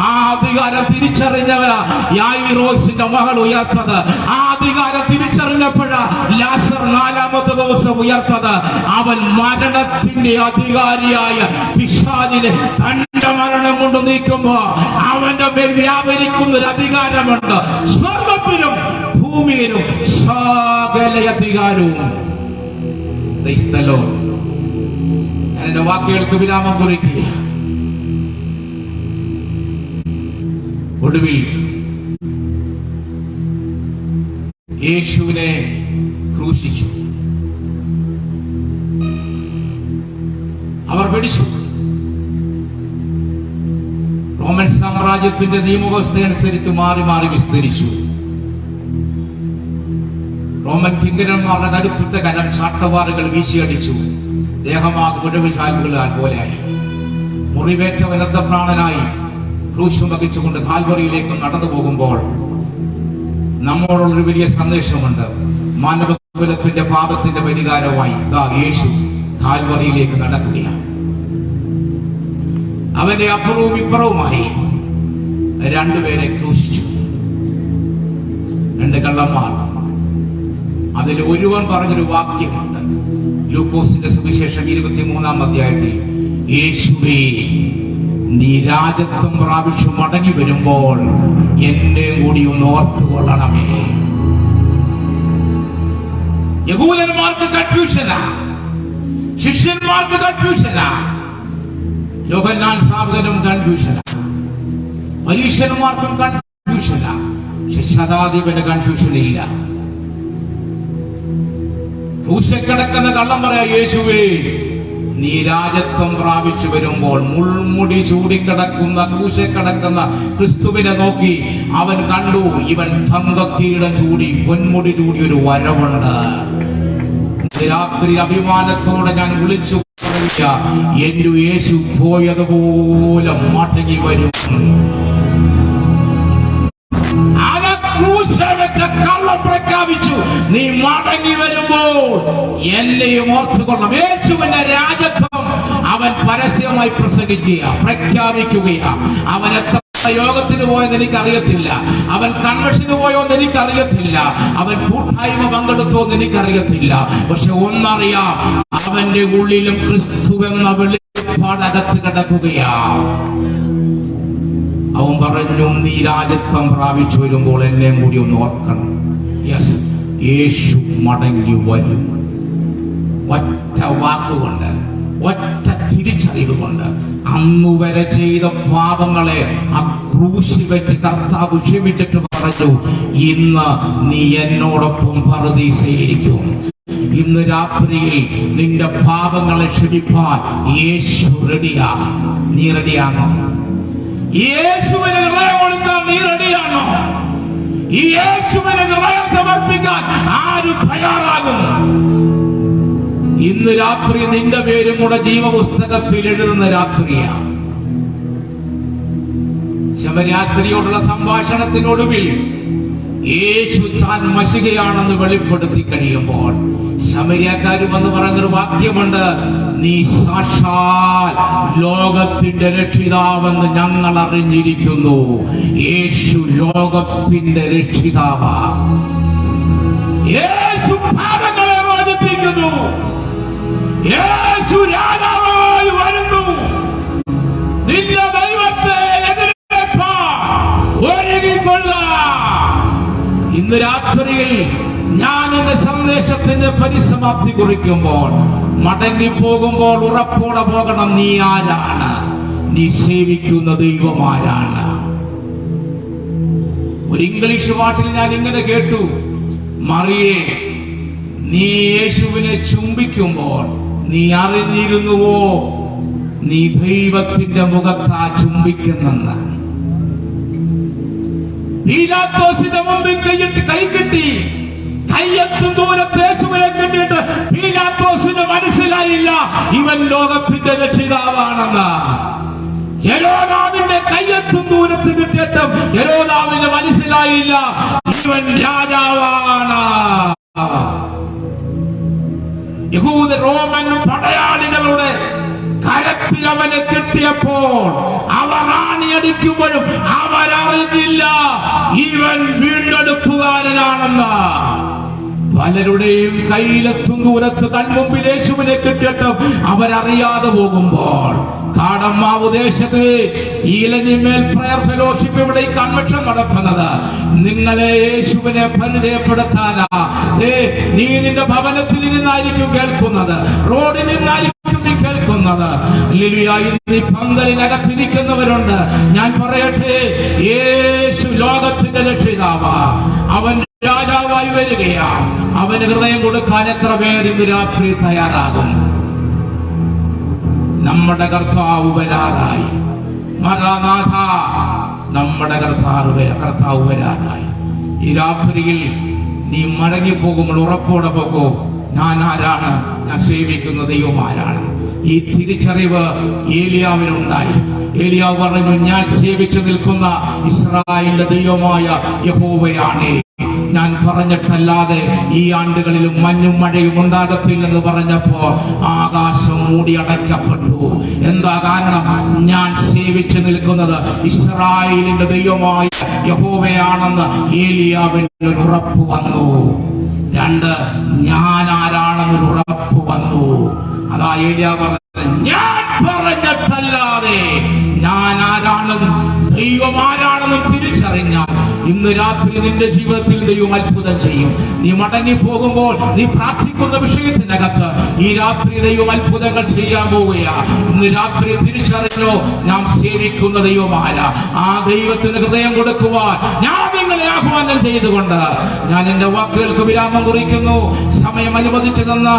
ആ അധികാരം തിരിച്ചറിഞ്ഞവരാ യായിറോസിന്റെ മകൾ ഉയർത്തത്. ആ അധികാരം തിരിച്ചറിഞ്ഞപ്പോഴാ ലാസർ 4-ാമത്തെ ദിവസം ഉയർത്തത്. അവൻ മരണത്തിന്റെ അധികാരിയായ പിശാചിനെ തന്റെ മരണം കൊണ്ട് നീക്കുമ്പോ അവന്റെ മേൽ വ്യാപരിക്കുന്ന ഒരു അധികാരമുണ്ട്. സ്വർഗ്ഗത്തിലും ഭൂമിയിലും സകല അധികാരവും. ഞാൻ എന്റെ വാക്കുകൾക്ക് വിരാമം കുറിക്കുക. ഒടുവിൽ യേശുവിനെ ക്രൂശിച്ചു. അവർ പിടിച്ചു. റോമൻ സാമ്രാജ്യത്തിന്റെ നിയമവ്യവസ്ഥയനുസരിച്ച് മാറി മാറി വിസ്തരിച്ചു. റോമൻ കിങ്കരന്മാരുടെ കരുത്തുറ്റ കരം ചാട്ടവാറുകൾ വീശിയടിച്ചു. ദേഹമാകെ മുഴവിശാലുകളാൽ പോലെയായി. മുറിവേറ്റ വനന്തപ്രാണനായി ക്രൂശും വഹിച്ചുകൊണ്ട് കാൽവറിയിലേക്ക് നടന്നു പോകുമ്പോൾ നമ്മോടുള്ളൊരു വലിയ സന്ദേശമുണ്ട്. മാനവകുലത്തിന്റെ പാപത്തിന്റെ പരിഹാരമായി യേശു കാൽവറിയിലേക്ക് നടക്കുകയാണ്. അവന്റെ അപ്പുറവും ഇപ്പുറവുമായി 2 പേരെ ക്രൂശിച്ചു. 2 കള്ളന്മാർ. അതിൽ ഒരുവൻ പറഞ്ഞൊരു വാക്യമുണ്ട്. ലൂക്കോസിന്റെ സുവിശേഷം 23-ാം അധ്യായത്തിൽ, യേശുവേ നീ രാജത്വം പ്രാപിച്ചു മടങ്ങി വരുമ്പോൾ എന്നെ കൂടി ഒന്ന് ഓർത്തുകൊള്ളണമേ. യഹൂദന്മാർക്ക് കൺഫ്യൂഷനാ, ശിഷ്യന്മാർക്ക് കൺഫ്യൂഷനാ, യോഹന്നാൻ സ്നാപകനും കൺഫ്യൂഷനാ, പരീശന്മാർക്കും കൺഫ്യൂഷനാ. ശതാധിപന് കൺഫ്യൂഷൻ ഇല്ല. ക്രൂശിക്കിടക്കുന്ന കള്ളം പറയാ, യേശുവേ നീ രാജത്വം പ്രാപിച്ചു വരുമ്പോൾ. മുൾമുടി ചൂടിക്കിടക്കുന്ന ക്രൂശിക്കിടക്കുന്ന ക്രിസ്തുവിനെ നോക്കി അവൻ കണ്ടു, ഇവൻ തങ്കക്കിരീടം ചൂടി പൊന്മുടി ചൂടി ഒരു വരവുണ്ട്. രാത്രി അഭിമാനത്തോടെ ഞാൻ വിളിച്ചു പറയുക, എന്റെ യേശു പോയതുപോലെ മടങ്ങി വരും. കള്ളം പ്രഖ്യാപിച്ചു, നീ മടങ്ങി വരുമ്പോൾ എന്നെയും ഓർത്തുകൊള്ളണം. യേശുവിന്റെ രാജത്വം അവൻ പരസ്യമായി പ്രസംഗിക്കുക, പ്രഖ്യാപിക്കുക. അവൻ എത്ര യോഗത്തിന് പോയെന്ന് എനിക്കറിയത്തില്ല, അവൻ കൺവെൻഷന് പോയോന്ന് എനിക്കറിയത്തില്ല, അവൻ കൂട്ടായ്മ പങ്കെടുത്തോന്ന് എനിക്കറിയത്തില്ല. പക്ഷെ ഒന്നറിയാം, അവന്റെ ഉള്ളിലും ക്രിസ്തുവെന്ന വെളിപ്പാടകത്ത് കിടക്കുകയാ. അവൻ പറഞ്ഞു, നീ രാജത്വം പ്രാപിച്ചു വരുമ്പോൾ എന്നെ കൂടി ഒന്ന് ഓർക്കണം. യെസ്, യേശു മടങ്ങി വരും. ഒറ്റ വാക്കുകൊണ്ട്, ഒറ്റ തിരിച്ചറിവ് കൊണ്ട് അന്നുവരെ ചെയ്ത പാപങ്ങളെ ആ ക്രൂശിൽ വെച്ച് കർത്താവ് ക്ഷമിച്ചിട്ട് പറഞ്ഞു, ഇന്ന് നീ എന്നോടൊപ്പം പറുദീസയിലിരിക്കും. ഇന്ന് രാത്രിയിൽ നിന്റെ പാപങ്ങളെ ക്ഷമിപ്പാൻ യേശു റെഡിയാ. നീ റെഡിയാണോ? യേശുവിന് ഹൃദയം കൊടുക്കാൻ നീ റെഡിയാണോ? ഈ യേശുവിന് ഹൃദയം സമർപ്പിക്കാൻ ആര് തയ്യാറാകും? ഇന്ന് രാത്രി നിന്റെ പേരും കൂടെ ജീവപുസ്തകത്തിൽ എഴുതുന്ന രാത്രിയാണ്. ശമര്യാസ്ത്രീയോടുള്ള സംഭാഷണത്തിനൊടുവിൽ യേശു താൻ മശികയാണെന്ന് വെളിപ്പെടുത്തി കഴിയുമ്പോൾ ശമര്യാക്കാരും എന്ന് പറയുന്നൊരു വാക്യമുണ്ട്, നീ സാക്ഷാൽ ലോകത്തിന്റെ രക്ഷിതാവെന്ന് ഞങ്ങൾ അറിഞ്ഞിരിക്കുന്നു. യേശു ലോകത്തിന്റെ രക്ഷിതാവാ. യേശു പാപങ്ങളെ മോചിപ്പിക്കുന്നു. യേശു രാജാവായി വരുന്നു. നിന്റെ ദൈവത്തെ എതിരേൽപ്പാൻ ഒരുങ്ങിക്കൊള്ളുക. ഇന്ന് രാത്രിയിൽ ഞാൻ എന്റെ സന്ദേശത്തിന്റെ പരിസമാപ്തി കുറിക്കുമ്പോൾ, മടങ്ങിപ്പോകുമ്പോൾ ഉറപ്പോടെ പോകണം. നീ ആരാണ്? നീ സേവിക്കുന്ന ദൈവം ആരാണ്? ഒരു ഇംഗ്ലീഷ് പാട്ടിൽ ഞാൻ ഇങ്ങനെ കേട്ടു, മറിയേ, നീ യേശുവിനെ ചുംബിക്കുമ്പോൾ നീ അറിഞ്ഞിരുന്നുവോ നീ ദൈവത്തിന്റെ മുഖത്താ ചുംബിക്കുന്നെന്ന്? പീലാത്തോസിന്റെ മുമ്പിൽ കൈകെട്ടി കയ്യെത്തും ദൂരത്ത് യേശുവിനെ കെട്ടിയിട്ട് പീലാത്തോസിന് മനസ്സിലായില്ല ഇവൻ ലോകത്തിന്റെ രക്ഷിതാവാണെന്ന്. ഹെരോദാവിന്റെ കയ്യെത്തും ദൂരത്ത് കിട്ടിയിട്ടും ഹെരോദാവിന് മനസ്സിലായില്ല ഇവൻ രാജാവാണ്. യഹൂദ റോമൻ പടയാളികളുടെ കരത്തിൽ അവനെ കിട്ടിയപ്പോൾ അവർ ആണിയടിക്കുമ്പോഴും അവരറിഞ്ഞില്ല ഇവൻ വീണ്ടെടുപ്പുകാരനാണെന്ന്. പലരുടെയും കയ്യിലെത്തും ദൂരത്ത് കൺമുമ്പിൽ യേശുവിനെ കിട്ടിയിട്ടും അവരറിയാതെ പോകുമ്പോൾ, കാടമ്മാവ് ദേശത്ത് ഈലഞ്ഞിമേൽ പ്രയർ ഫെലോഷിപ്പ് ഇവിടെ ഈ കൺവെൻഷൻ നടത്തുന്നത് നിങ്ങളെ യേശുവിനെ പരിചയപ്പെടുത്താനാ. നീ നിന്റെ ഭവനത്തിൽ നിന്നായിരിക്കും കേൾക്കുന്നത്, റോഡിൽ നിന്നായിരിക്കും നീ കേൾക്കുന്നത്. ഈ പന്തലിനകത്തിരിക്കുന്നവരുണ്ട്. ഞാൻ പറയട്ടെ, യേശു ലോകത്തിന്റെ രക്ഷിതാവാ. അവൻ രാജാവായി വരികയാ. അവന് ഹൃദയം കൊടുക്കാൻ എത്ര പേർ ഇന്ന് രാത്രി തയ്യാറാകും? നമ്മുടെ കർത്താവ് വരാറായി. മരണനാഥ, നമ്മുടെ കർത്താവ് വരാറായി. ഈ രാത്രിയിൽ നീ മടങ്ങിപ്പോകുമ്പോൾ ഉറപ്പോടെ പോകൂ. ഞാൻ ആരാണ്? ഞാൻ സേവിക്കുന്ന ദൈവം ആരാണ്? ഈ തിരിച്ചറിവ് ഏലിയാവിനുണ്ടായി. ഏലിയാവ് പറഞ്ഞു, ഞാൻ സേവിച്ചു നിൽക്കുന്ന ഇസ്രായേലിന്റെ ദൈവമായ യഹോവയാണ്. ഞാൻ പറഞ്ഞിട്ടല്ലാതെ ഈ ആണ്ടുകളിലും മഞ്ഞും മഴയും ഉണ്ടാകത്തില്ലെന്ന് പറഞ്ഞപ്പോ ആകാശം മൂടി അടയ്ക്കപ്പെട്ടു. എന്താ കാരണം? ഞാൻ സേവിച്ചു നിൽക്കുന്നത് ഇസ്രായേലിന്റെ ദൈവമായ യഹോവയാണെന്ന് ഏലിയാവിന് ഒരു ഉറപ്പ് വന്നു. രണ്ട്, ഞാൻ ആരാണെന്നൊരു ഉറപ്പ് വന്നു. അതാ ഏലിയാവ് പറഞ്ഞത്, ഞാൻ പറഞ്ഞിട്ടല്ലാതെ ഞാൻ ആരാണെന്നും ദൈവം ആരാണെന്നും തിരിച്ചറിഞ്ഞാൽ ഇന്ന് രാത്രി നിന്റെ ജീവിതത്തിൽ ദൈവം അത്ഭുതം ചെയ്യും. നീ മടങ്ങി പോകുമ്പോൾ നീ പ്രാർത്ഥിക്കുന്ന വിഷയത്തിനകത്ത് ഈ രാത്രി ദൈവം അത്ഭുതങ്ങൾ ചെയ്യാൻ പോവുകയാ. ഇന്ന് രാത്രി തിരിച്ചറിഞ്ഞോ, നാം സേവിക്കുന്ന ദൈവമാര. ആ ദൈവത്തിന് ഹൃദയം കൊടുക്കുവാൻ ഞാൻ നിങ്ങളെ ആഹ്വാനം ചെയ്തുകൊണ്ട് ഞാൻ എന്റെ വാക്കുകൾക്ക് വിരാമം കുറിക്കുന്നു. സമയം അനുവദിച്ചു തന്ന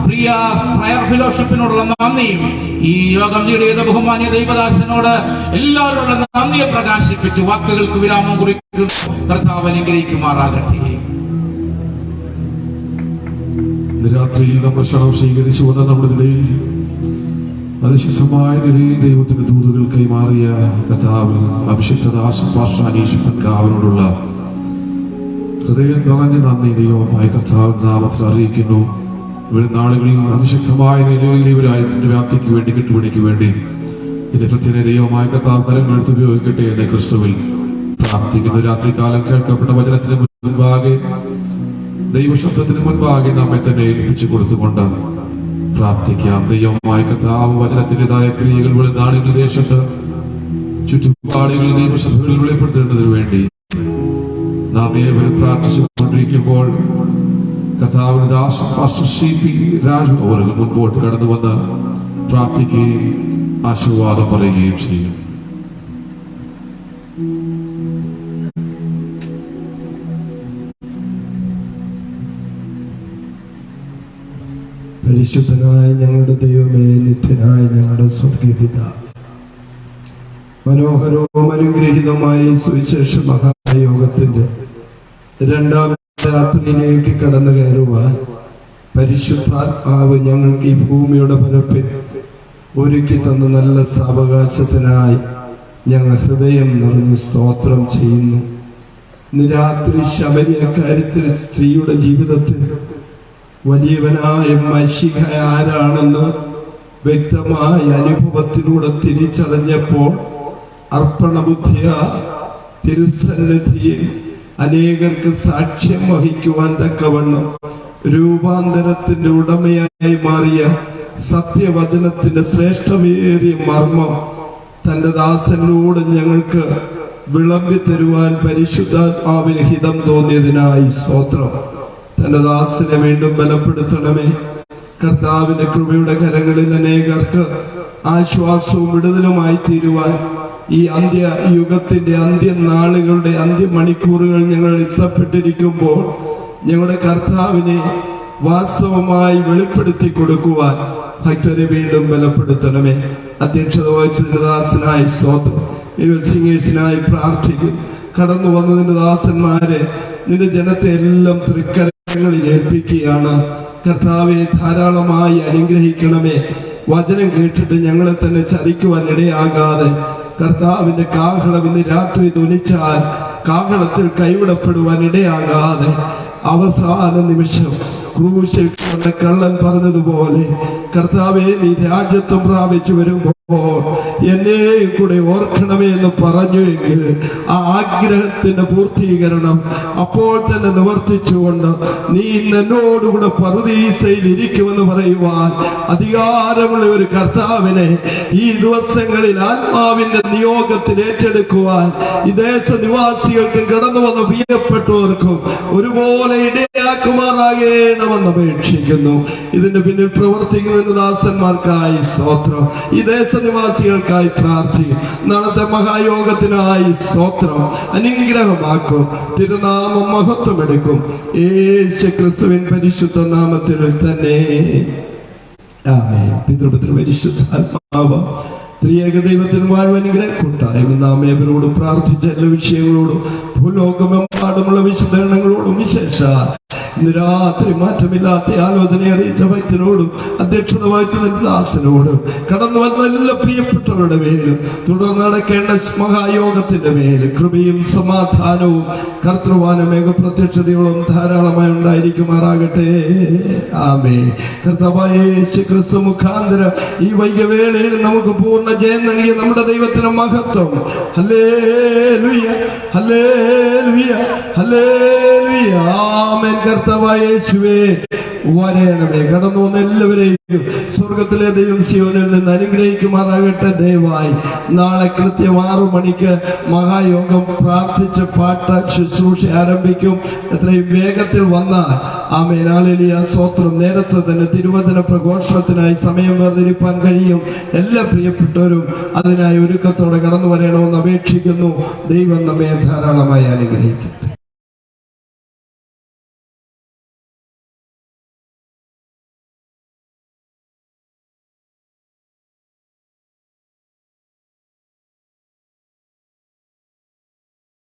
പ്രിയ പ്രയർ ഫെലോഷിപ്പിനോടുള്ള നന്ദിയും ഈ യോഗം ചെയ്ത ബഹുമാന്യ ദൈവദാസനോട് എല്ലാവരോടുള്ള നന്ദിയെ പ്രകാശിപ്പിച്ച് വാക്കുകൾക്ക് വിരാമം കുറിക്കുന്നു. കർത്താവ് അനുഗ്രഹിക്കുമാറാകട്ടെ. രാത്രിയിൽ നമ്മൾ ക്ഷണം സ്വീകരിച്ചു വന്ന നമ്മുടെ നിലയിൽ അതിശുദ്ധമായ നിലയിൽ ദൈവത്തിന്റെ ദൂതുകൾ കൈമാറിയ കർത്താവിൽ അഭിഷിക്തദാസൻ പാസ്റ്റർ അനീഷ് പൻകാവിനോടുള്ള ഹൃദയം നിറഞ്ഞ നന്ദി ദൈവമായ കർത്താവിന്റെ നാമത്തിൽ അറിയിക്കുന്നു. വരും നാളുകളിൽ അതിശക്തമായ നിലയിൽ ദൈവരാജ്യത്തിന്റെ വ്യാപ്തിക്ക് വേണ്ടി കെട്ടുപിടിക്ക് വേണ്ടി എന്റെ പ്രത്യേക ദൈവമായ കർത്താവ് കരങ്ങൾ എടുത്ത് ഉപയോഗിക്കട്ടെ എന്നെ ക്രിസ്തുവിൽ പ്രാർത്ഥിക്കുന്ന രാത്രികാലം കേൾക്കപ്പെട്ട വചനത്തിന് മുൻപാകെ ദൈവശബ്ദത്തിന് മുൻപാകെ നമ്മെ തന്നെ ഏൽപ്പിച്ചു കൊടുത്തുകൊണ്ട് പ്രാർത്ഥിക്കാം. ദൈവമായ കർത്താവ് വചനത്തിൻ്റെതായ ക്രിയകൾ വെളുനാടുകളുടെ ദേശത്ത് ചുറ്റുപാടുകളിൽ ദൈവസഭകളിൽ വെളിപ്പെടുത്തേണ്ടതിനു വേണ്ടി നാം ഏവരും പ്രാർത്ഥിച്ചുകൊണ്ടിരിക്കുമ്പോൾ കർത്താവിന്റെ ദാസൻ പാസ്റ്റർ CP രാജു അവർ മുൻപോട്ട് കടന്നു വന്ന് പ്രാർത്ഥിക്കുകയും ആശീർവാദം പറയുകയും ചെയ്യും. പരിശുദ്ധനായ ഞങ്ങളുടെ ദൈവമേ, നിത്യനായ ഞങ്ങളുടെ സ്വർഗീയ പിതാവേ, മനോഹരവും അനുഗ്രഹീതമായ സുവിശേഷ മഹായോഗത്തിന്റെ രണ്ടാം രാത്രിയിലേക്ക് കടന്നു കയറുവാൻ പരിശുദ്ധാത്മാവ് ഞങ്ങൾക്ക് ഈ ഭൂമിയുടെ പരപ്പിൽ ഒരുക്കി തന്ന നല്ല സാവകാശത്തിനായി ഞങ്ങൾ ഹൃദയം നിറഞ്ഞ് സ്തോത്രം ചെയ്യുന്നു. ഇന്ന് രാത്രി ശമരിയക്കാര്യത്തിൽ സ്ത്രീയുടെ ജീവിതത്തിൽ വലിയവനായ മശിഹ ആരാണെന്ന് വ്യക്തമായ അനുഭവത്തിലൂടെ തിരിച്ചറിഞ്ഞപ്പോൾ അർപ്പണബുദ്ധിയ തിരുസന്നിധിയിൽ അനേകർക്ക് സാക്ഷ്യം വഹിക്കുവാൻ തക്കവണ്ണം രൂപാന്തരത്തിന്റെ ഉടമയായി മാറിയ സത്യവചനത്തിന്റെ ശ്രേഷ്ഠമേറിയ മർമ്മം തന്റെ ദാസനിലൂടെ ഞങ്ങൾക്ക് വിളമ്പി തരുവാൻ പരിശുദ്ധാത്മാവിന് ഹിതം തോന്നിയതിനായി സ്തോത്രം. തന്റെ ദാസനെ വീണ്ടും ബലപ്പെടുത്തണമേ. കർത്താവിന്റെ കൃപയുടെ കരങ്ങളിൽ അനേകർക്ക് ആശ്വാസവും വിടുതലുമായി തീരുവാൻ ഈ അന്ത്യയുഗത്തിന്റെ അന്ത്യനാളുകളുടെ അന്ത്യമണിക്കൂറുകൾ ഞങ്ങൾ എത്തപ്പെട്ടിരിക്കുമ്പോൾ ഞങ്ങളുടെ കർത്താവിനെ വാസ്തവമായി വെളിപ്പെടുത്തി കൊടുക്കുവാൻ ഭക്തരെ വീണ്ടും ബലപ്പെടുത്തണമേ. അധ്യക്ഷത വഹിച്ച ദാസനായി സ്തോത്രം. സിംഗേഴ്സിനായി പ്രാർത്ഥിക്കും. കടന്നു വന്നതിന്റെ ദാസന്മാരെ, നിന്റെ ജനത്തെ എല്ലാം തൃക്കരങ്ങളിൽ ഏൽപ്പിക്കുകയാണ്. കർത്താവെ ധാരാളമായി അനുഗ്രഹിക്കണമേ. വചനം കേട്ടിട്ട് ഞങ്ങളെ തന്നെ ചതിക്കുവാൻ ഇടയാകാതെ കർത്താവിന്റെ കാഹളം ഇന്ന് രാത്രി ധ്വനിച്ചാൽ കാഹളത്തിൽ കൈവിടപ്പെടുവാൻ ഇടയാകാതെ അവസാന നിമിഷം ക്രൂശിൽ കള്ളൻ പറഞ്ഞതുപോലെ കർത്താവെ നീ രാജ്യത്വം പ്രാപിച്ചു വരുമ്പോൾ എന്നെയും കൂടെ ഓർക്കണമേ എന്ന് പറഞ്ഞുവെങ്കിൽ ആ ആഗ്രഹത്തിന്റെ പൂർത്തീകരണം അപ്പോൾ തന്നെ നിവർത്തിച്ചുകൊണ്ട് നീ എന്നോടുകൂടെ പറുദീസയിൽ ഇരിക്കുമെന്ന് പറയുവാൻ അധികാരമുള്ള ഒരു കർത്താവിനെ ഈ ദിവസങ്ങളിൽ ആത്മാവിന്റെ നിയോഗത്തിൽ ഏറ്റെടുക്കുവാൻ ഈ ദേശനിവാസികൾക്കും കടന്നു വന്ന പ്രിയപ്പെട്ടവർക്കും ഒരുപോലെ ഇടയാക്കുമാറാകണമെന്ന് അപേക്ഷിക്കുന്നു. ഇതിന്റെ പിന്നിൽ പ്രവർത്തിക്കുന്ന ദാസന്മാർക്കായി സ്തോത്രം. ഈ ദേശനിവാസികൾക്കായി പ്രാർത്ഥിക്കും. നാളത്തെ മഹായോഗത്തിനായി സ്തോത്രം. അനുഗ്രഹമാക്കും. തിരുനാമം മഹത്വമെടുക്കും. യേശു ക്രിസ്തുവിൻ പരിശുദ്ധ നാമത്തിൽ തന്നെ ആമേൻ. പിതൃപുത്ര പരിശുദ്ധാത്മാവ് ത്രിയേക ദൈവത്തിന് വാഴ്വനുഗ്രഹം കൂട്ടായ്മ നാം ഏവരോടും പ്രാർത്ഥിച്ച എല്ലാ വിഷയങ്ങളോടും ഭൂലോകമെമ്പാടുമുള്ള വിശദീകരണങ്ങളോടും വിശേഷ ഇന്ന് രാത്രി മാറ്റമില്ലാത്ത ആലോചന അറിയിച്ച ഭക്തനോടും അധ്യക്ഷത വഹിച്ച ദാസനോടും കടന്നു വന്ന എല്ലാ പ്രിയപ്പെട്ടവരുടെ മേലും തുടർന്ന് നടക്കേണ്ട മഹായോഗത്തിന്റെ മേലും കൃപയും സമാധാനവും കർത്തൃവാനമേക പ്രത്യക്ഷതയോളം ധാരാളമായി ഉണ്ടായിരിക്കുമാറാകട്ടെ. ആമേൻ. കർത്താവായ യേശു ക്രിസ്തു മുഖാന്തരം ഈ വൈകവേളയിൽ നമുക്ക് പൂർണ്ണ ജയം നൽകിയ നമ്മുടെ ദൈവത്തിന് മഹത്വം. ഹല്ലേലൂയ, ഹല്ലേലൂയ, ഹല്ലേലൂയ. ആമേൻ. കർത്താവായ യേശുവേ വരയണമേ. കടന്നു വന്ന എല്ലാവരെയും സ്വർഗത്തിലെ ദൈവം സിയോനിൽ നിന്ന് അനുഗ്രഹിക്കുമാറാകട്ടെ. ദയവായി നാളെ കൃത്യം 6 മണിക്ക് മഹായോഗം പ്രാർത്ഥിച്ച പാട്ട ശുശ്രൂഷ ആരംഭിക്കും. എത്രയും വേഗത്തിൽ വന്നാൽ ആമേൻ. ഹല്ലേലൂയ. സ്തോത്രം. നേരത്തെ തന്നെ തിരുവചന പ്രഘോഷണത്തിനായി സമയം വേർതിരിപ്പാൻ കഴിയും. എല്ലാ പ്രിയപ്പെട്ടവരും അതിനായി ഒരുക്കത്തോടെ കടന്നു വരണമെന്ന് അപേക്ഷിക്കുന്നു. ദൈവം നമ്മെ ധാരാളമായി അനുഗ്രഹിക്കും.